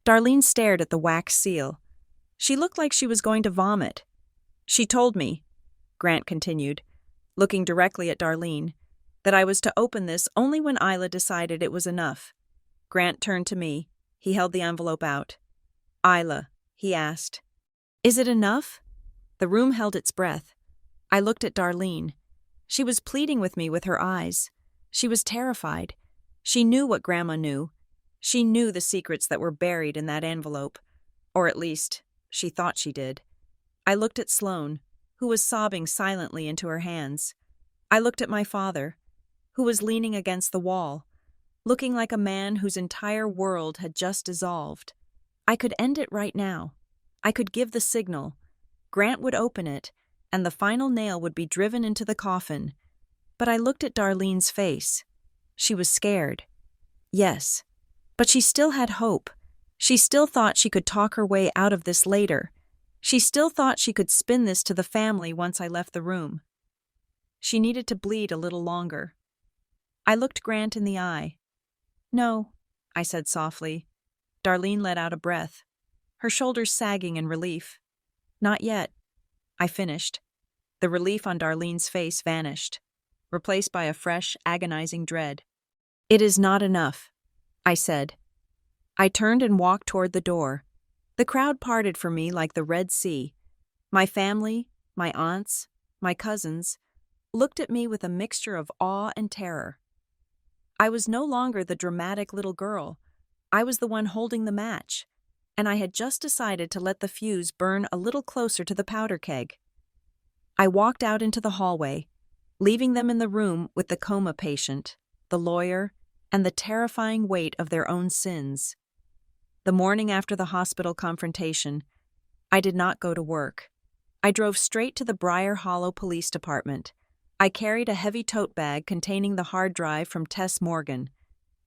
Darlene stared at the wax seal. She looked like she was going to vomit. She told me, Grant continued, looking directly at Darlene, that I was to open this only when Isla decided it was enough. Grant turned to me. He held the envelope out. Isla, he asked, is it enough? The room held its breath. I looked at Darlene. She was pleading with me with her eyes. She was terrified. She knew what Grandma knew. She knew the secrets that were buried in that envelope. Or at least, she thought she did. I looked at Sloane, who was sobbing silently into her hands. I looked at my father, who was leaning against the wall, looking like a man whose entire world had just dissolved. I could end it right now. I could give the signal. Grant would open it, and the final nail would be driven into the coffin. But I looked at Darlene's face. She was scared. Yes, but she still had hope. She still thought she could talk her way out of this later. She still thought she could spin this to the family once I left the room. She needed to bleed a little longer. I looked Grant in the eye. No, I said softly. Darlene let out a breath, her shoulders sagging in relief. Not yet, I finished. The relief on Darlene's face vanished, replaced by a fresh, agonizing dread. It is not enough, I said. I turned and walked toward the door. The crowd parted for me like the Red Sea. My family, my aunts, my cousins, looked at me with a mixture of awe and terror. I was no longer the dramatic little girl. I was the one holding the match, and I had just decided to let the fuse burn a little closer to the powder keg. I walked out into the hallway, leaving them in the room with the coma patient, the lawyer, and the terrifying weight of their own sins. The morning after the hospital confrontation, I did not go to work. I drove straight to the Briar Hollow Police Department. I carried a heavy tote bag containing the hard drive from Tess Morgan,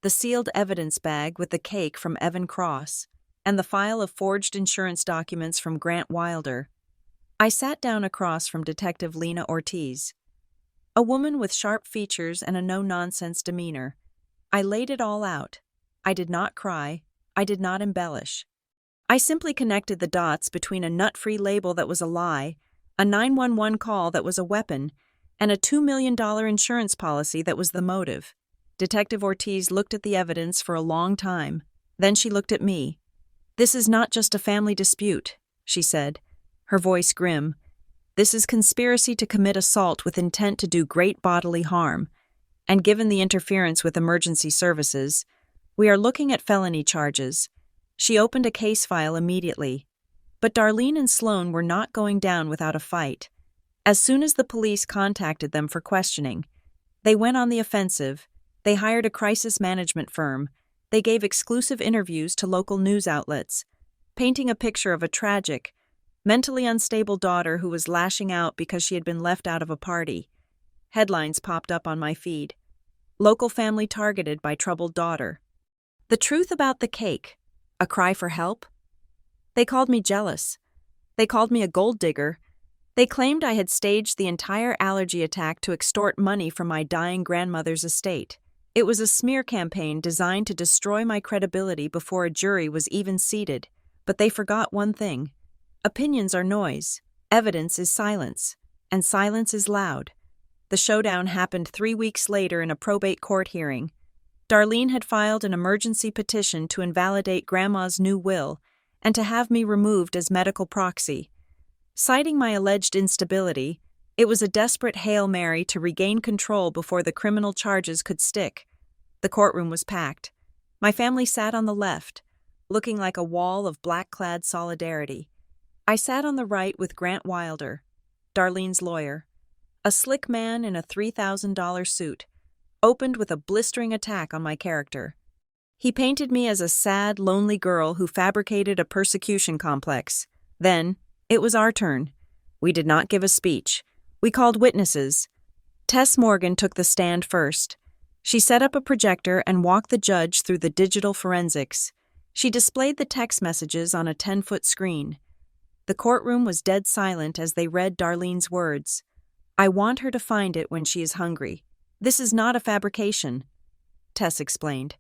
the sealed evidence bag with the cake from Evan Cross, and the file of forged insurance documents from Grant Wilder. I sat down across from Detective Lena Ortiz, a woman with sharp features and a no-nonsense demeanor. I laid it all out. I did not cry. I did not embellish. I simply connected the dots between a nut-free label that was a lie, a 911 call that was a weapon, and a $2 million insurance policy that was the motive. Detective Ortiz looked at the evidence for a long time. Then she looked at me. This is not just a family dispute, she said, her voice grim. This is conspiracy to commit assault with intent to do great bodily harm. And given the interference with emergency services, we are looking at felony charges. She opened a case file immediately. But Darlene and Sloane were not going down without a fight. As soon as the police contacted them for questioning, they went on the offensive. They hired a crisis management firm. They gave exclusive interviews to local news outlets, painting a picture of a tragic, mentally unstable daughter who was lashing out because she had been left out of a party. Headlines popped up on my feed. Local family targeted by troubled daughter. The truth about the cake. A cry for help? They called me jealous. They called me a gold digger. They claimed I had staged the entire allergy attack to extort money from my dying grandmother's estate. It was a smear campaign designed to destroy my credibility before a jury was even seated. But they forgot one thing. Opinions are noise. Evidence is silence. And silence is loud. The showdown happened 3 weeks later in a probate court hearing. Darlene had filed an emergency petition to invalidate Grandma's new will and to have me removed as medical proxy. Citing my alleged instability, it was a desperate Hail Mary to regain control before the criminal charges could stick. The courtroom was packed. My family sat on the left, looking like a wall of black-clad solidarity. I sat on the right with Grant Wilder, Darlene's lawyer. A slick man in a $3,000 suit, opened with a blistering attack on my character. He painted me as a sad, lonely girl who fabricated a persecution complex. Then, it was our turn. We did not give a speech. We called witnesses. Tess Morgan took the stand first. She set up a projector and walked the judge through the digital forensics. She displayed the text messages on a 10-foot screen. The courtroom was dead silent as they read Darlene's words. "I want her to find it when she is hungry. This is not a fabrication," Tess explained.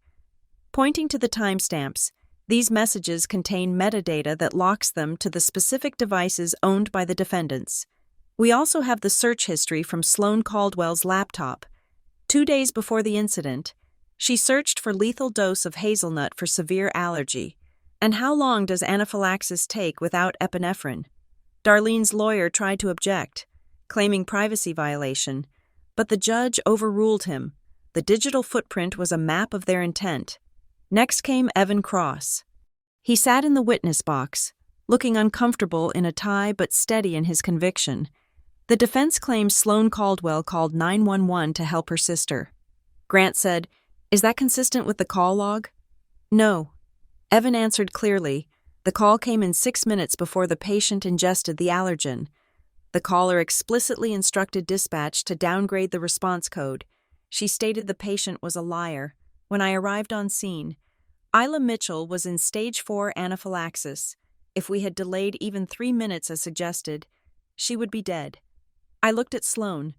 Pointing to the timestamps, these messages contain metadata that locks them to the specific devices owned by the defendants. We also have the search history from Sloane Caldwell's laptop. 2 days before the incident, she searched for lethal dose of hazelnut for severe allergy. And how long does anaphylaxis take without epinephrine? Darlene's lawyer tried to object, claiming privacy violation, but the judge overruled him. The digital footprint was a map of their intent. Next came Evan Cross. He sat in the witness box, looking uncomfortable in a tie but steady in his conviction. The defense claims Sloane Caldwell called 911 to help her sister. Grant said, "Is that consistent with the call log?" "No." Evan answered clearly. The call came in 6 minutes before the patient ingested the allergen. The caller explicitly instructed dispatch to downgrade the response code. She stated the patient was a liar. When I arrived on scene, Isla Mitchell was in stage 4 anaphylaxis. If we had delayed even 3 minutes as suggested, she would be dead. I looked at Sloane.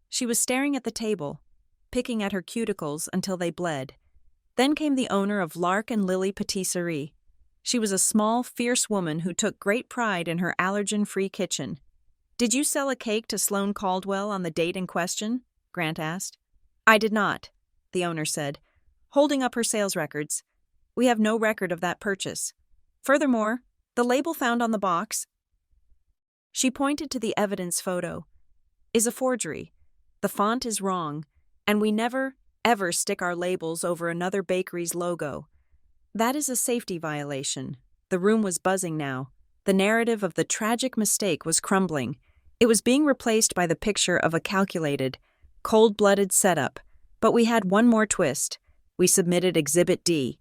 She was staring at the table, picking at her cuticles until they bled. Then came the owner of Lark and Lily Patisserie. She was a small, fierce woman who took great pride in her allergen-free kitchen. "Did you sell a cake to Sloane Caldwell on the date in question?" Grant asked. "I did not," the owner said, holding up her sales records. "We have no record of that purchase. Furthermore, the label found on the box," she pointed to the evidence photo, "is a forgery. The font is wrong, and we never, ever stick our labels over another bakery's logo. That is a safety violation." The room was buzzing now. The narrative of the tragic mistake was crumbling. It was being replaced by the picture of a calculated, cold-blooded setup. But we had one more twist. We submitted Exhibit D.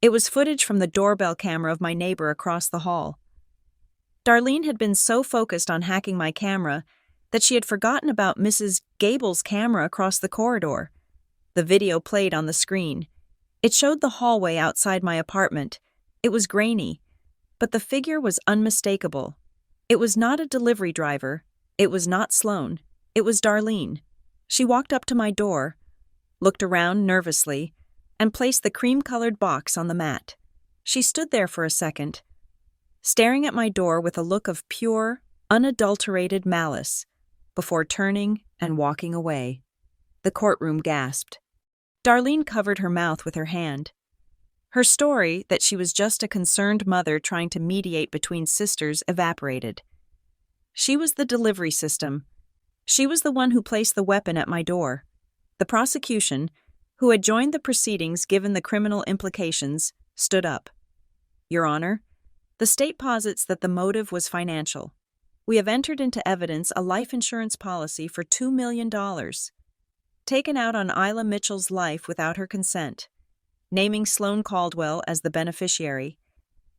It was footage from the doorbell camera of my neighbor across the hall. Darlene had been so focused on hacking my camera that she had forgotten about Mrs. Gable's camera across the corridor. The video played on the screen. It showed the hallway outside my apartment. It was grainy, but the figure was unmistakable. It was not a delivery driver. It was not Sloane. It was Darlene. She walked up to my door, looked around nervously, and placed the cream-colored box on the mat. She stood there for a second, staring at my door with a look of pure, unadulterated malice, before turning and walking away. The courtroom gasped. Darlene covered her mouth with her hand. Her story, that she was just a concerned mother trying to mediate between sisters, evaporated. She was the delivery system. She was the one who placed the weapon at my door. The prosecution, who had joined the proceedings given the criminal implications, stood up. "Your Honor, the state posits that the motive was financial. We have entered into evidence a life insurance policy for $2 million, taken out on Isla Mitchell's life without her consent, naming Sloane Caldwell as the beneficiary.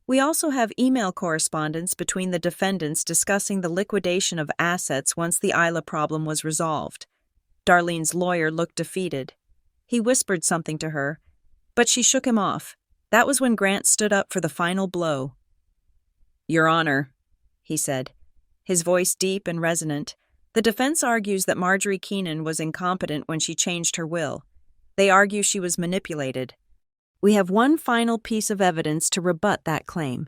We also have email correspondence between the defendants discussing the liquidation of assets once the Isla problem was resolved." Darlene's lawyer looked defeated. He whispered something to her, but she shook him off. That was when Grant stood up for the final blow. "Your Honor," he said, his voice deep and resonant, "the defense argues that Marjorie Keenan was incompetent when she changed her will. They argue she was manipulated. We have one final piece of evidence to rebut that claim."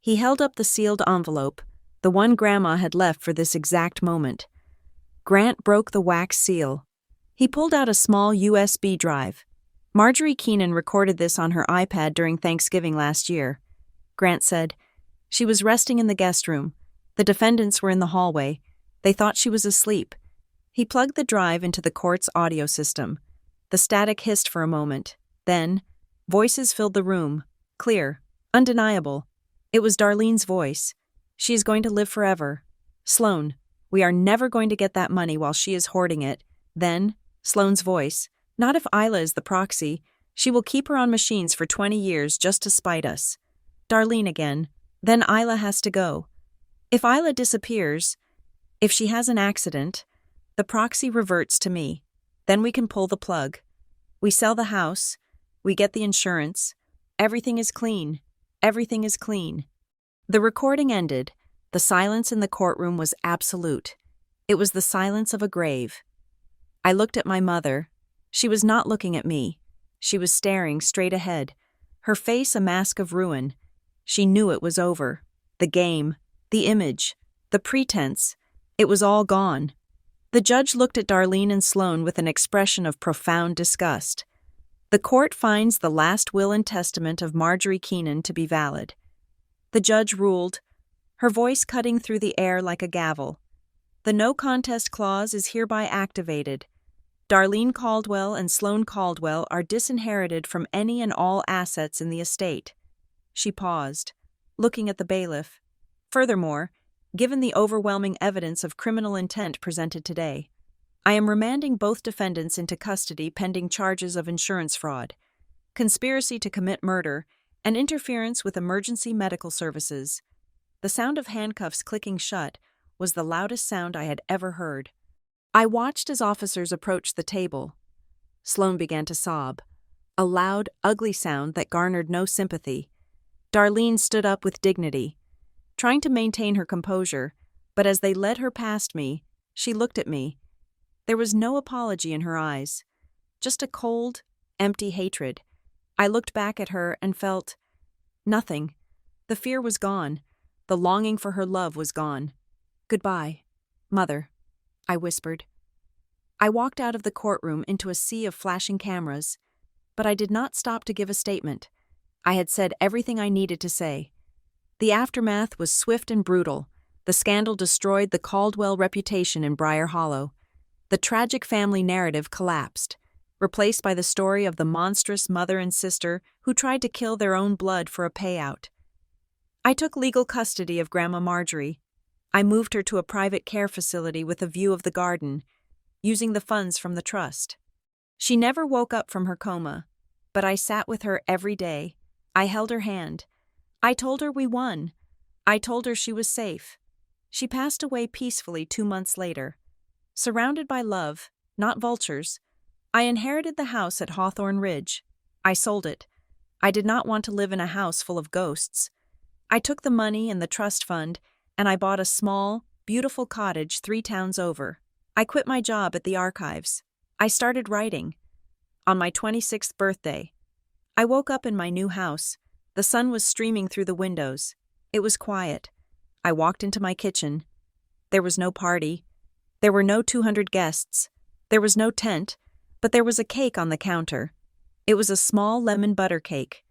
He held up the sealed envelope, the one Grandma had left for this exact moment. Grant broke the wax seal. He pulled out a small USB drive. Marjorie Keenan recorded this on her iPad during Thanksgiving last year. Grant said, "She was resting in the guest room. The defendants were in the hallway. They thought she was asleep." He plugged the drive into the court's audio system. The static hissed for a moment. Then, voices filled the room. Clear. Undeniable. It was Darlene's voice. "She is going to live forever. Sloan, we are never going to get that money while she is hoarding it." Then, Sloan's voice. "Not if Isla is the proxy. She will keep her on machines for 20 years just to spite us." Darlene again. "Then Isla has to go. If Isla disappears, if she has an accident, the proxy reverts to me. Then we can pull the plug. We sell the house. We get the insurance. Everything is clean. Everything is clean." The recording ended. The silence in the courtroom was absolute. It was the silence of a grave. I looked at my mother. She was not looking at me. She was staring straight ahead, her face a mask of ruin. She knew it was over. The game, the image, the pretense, it was all gone. The judge looked at Darlene and Sloan with an expression of profound disgust. "The court finds the last will and testament of Marjorie Keenan to be valid." The judge ruled, her voice cutting through the air like a gavel. "The no contest clause is hereby activated. Darlene Caldwell and Sloan Caldwell are disinherited from any and all assets in the estate." She paused, looking at the bailiff. "Furthermore, given the overwhelming evidence of criminal intent presented today, I am remanding both defendants into custody pending charges of insurance fraud, conspiracy to commit murder, and interference with emergency medical services." The sound of handcuffs clicking shut was the loudest sound I had ever heard. I watched as officers approached the table. Sloan began to sob, a loud, ugly sound that garnered no sympathy. Darlene stood up with dignity, trying to maintain her composure, but as they led her past me, she looked at me. There was no apology in her eyes, just a cold, empty hatred. I looked back at her and felt nothing. The fear was gone. The longing for her love was gone. "Goodbye, Mother," I whispered. I walked out of the courtroom into a sea of flashing cameras, but I did not stop to give a statement. I had said everything I needed to say. The aftermath was swift and brutal. The scandal destroyed the Caldwell reputation in Briar Hollow. The tragic family narrative collapsed, replaced by the story of the monstrous mother and sister who tried to kill their own blood for a payout. I took legal custody of Grandma Marjorie. I moved her to a private care facility with a view of the garden, using the funds from the trust. She never woke up from her coma, but I sat with her every day. I held her hand. I told her we won. I told her she was safe. She passed away peacefully 2 months later. Surrounded by love, not vultures, I inherited the house at Hawthorne Ridge. I sold it. I did not want to live in a house full of ghosts. I took the money and the trust fund, and I bought a small, beautiful cottage 3 towns over. I quit my job at the archives. I started writing. On my 26th birthday, I woke up in my new house. The sun was streaming through the windows. It was quiet. I walked into my kitchen. There was no party. There were no 200 guests. There was no tent, but there was a cake on the counter. It was a small lemon butter cake,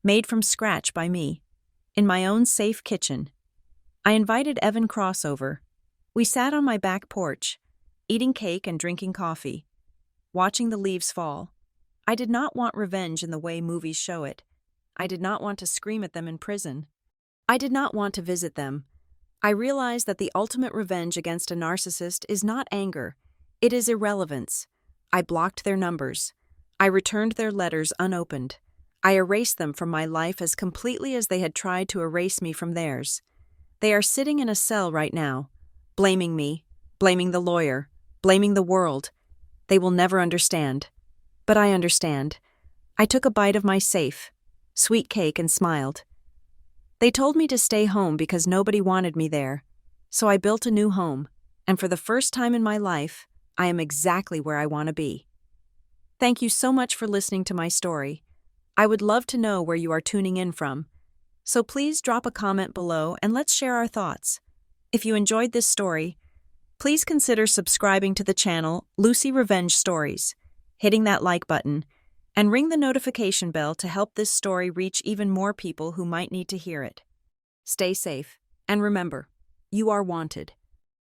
made from scratch by me, in my own safe kitchen. I invited Evan Cross over. We sat on my back porch, eating cake and drinking coffee, watching the leaves fall. I did not want revenge in the way movies show it. I did not want to scream at them in prison. I did not want to visit them. I realized that the ultimate revenge against a narcissist is not anger. It is irrelevance. I blocked their numbers. I returned their letters unopened. I erased them from my life as completely as they had tried to erase me from theirs. They are sitting in a cell right now, blaming me, blaming the lawyer, blaming the world. They will never understand. But I understand. I took a bite of my safe, sweet cake, and smiled. They told me to stay home because nobody wanted me there. So I built a new home, and for the first time in my life, I am exactly where I want to be. Thank you so much for listening to my story. I would love to know where you are tuning in from. So please drop a comment below and let's share our thoughts. If you enjoyed this story, Please consider subscribing to the channel Lucy Revenge Stories, hitting that like button, and ring the notification bell to help this story reach even more people who might need to hear it. Stay safe, and remember, you are wanted.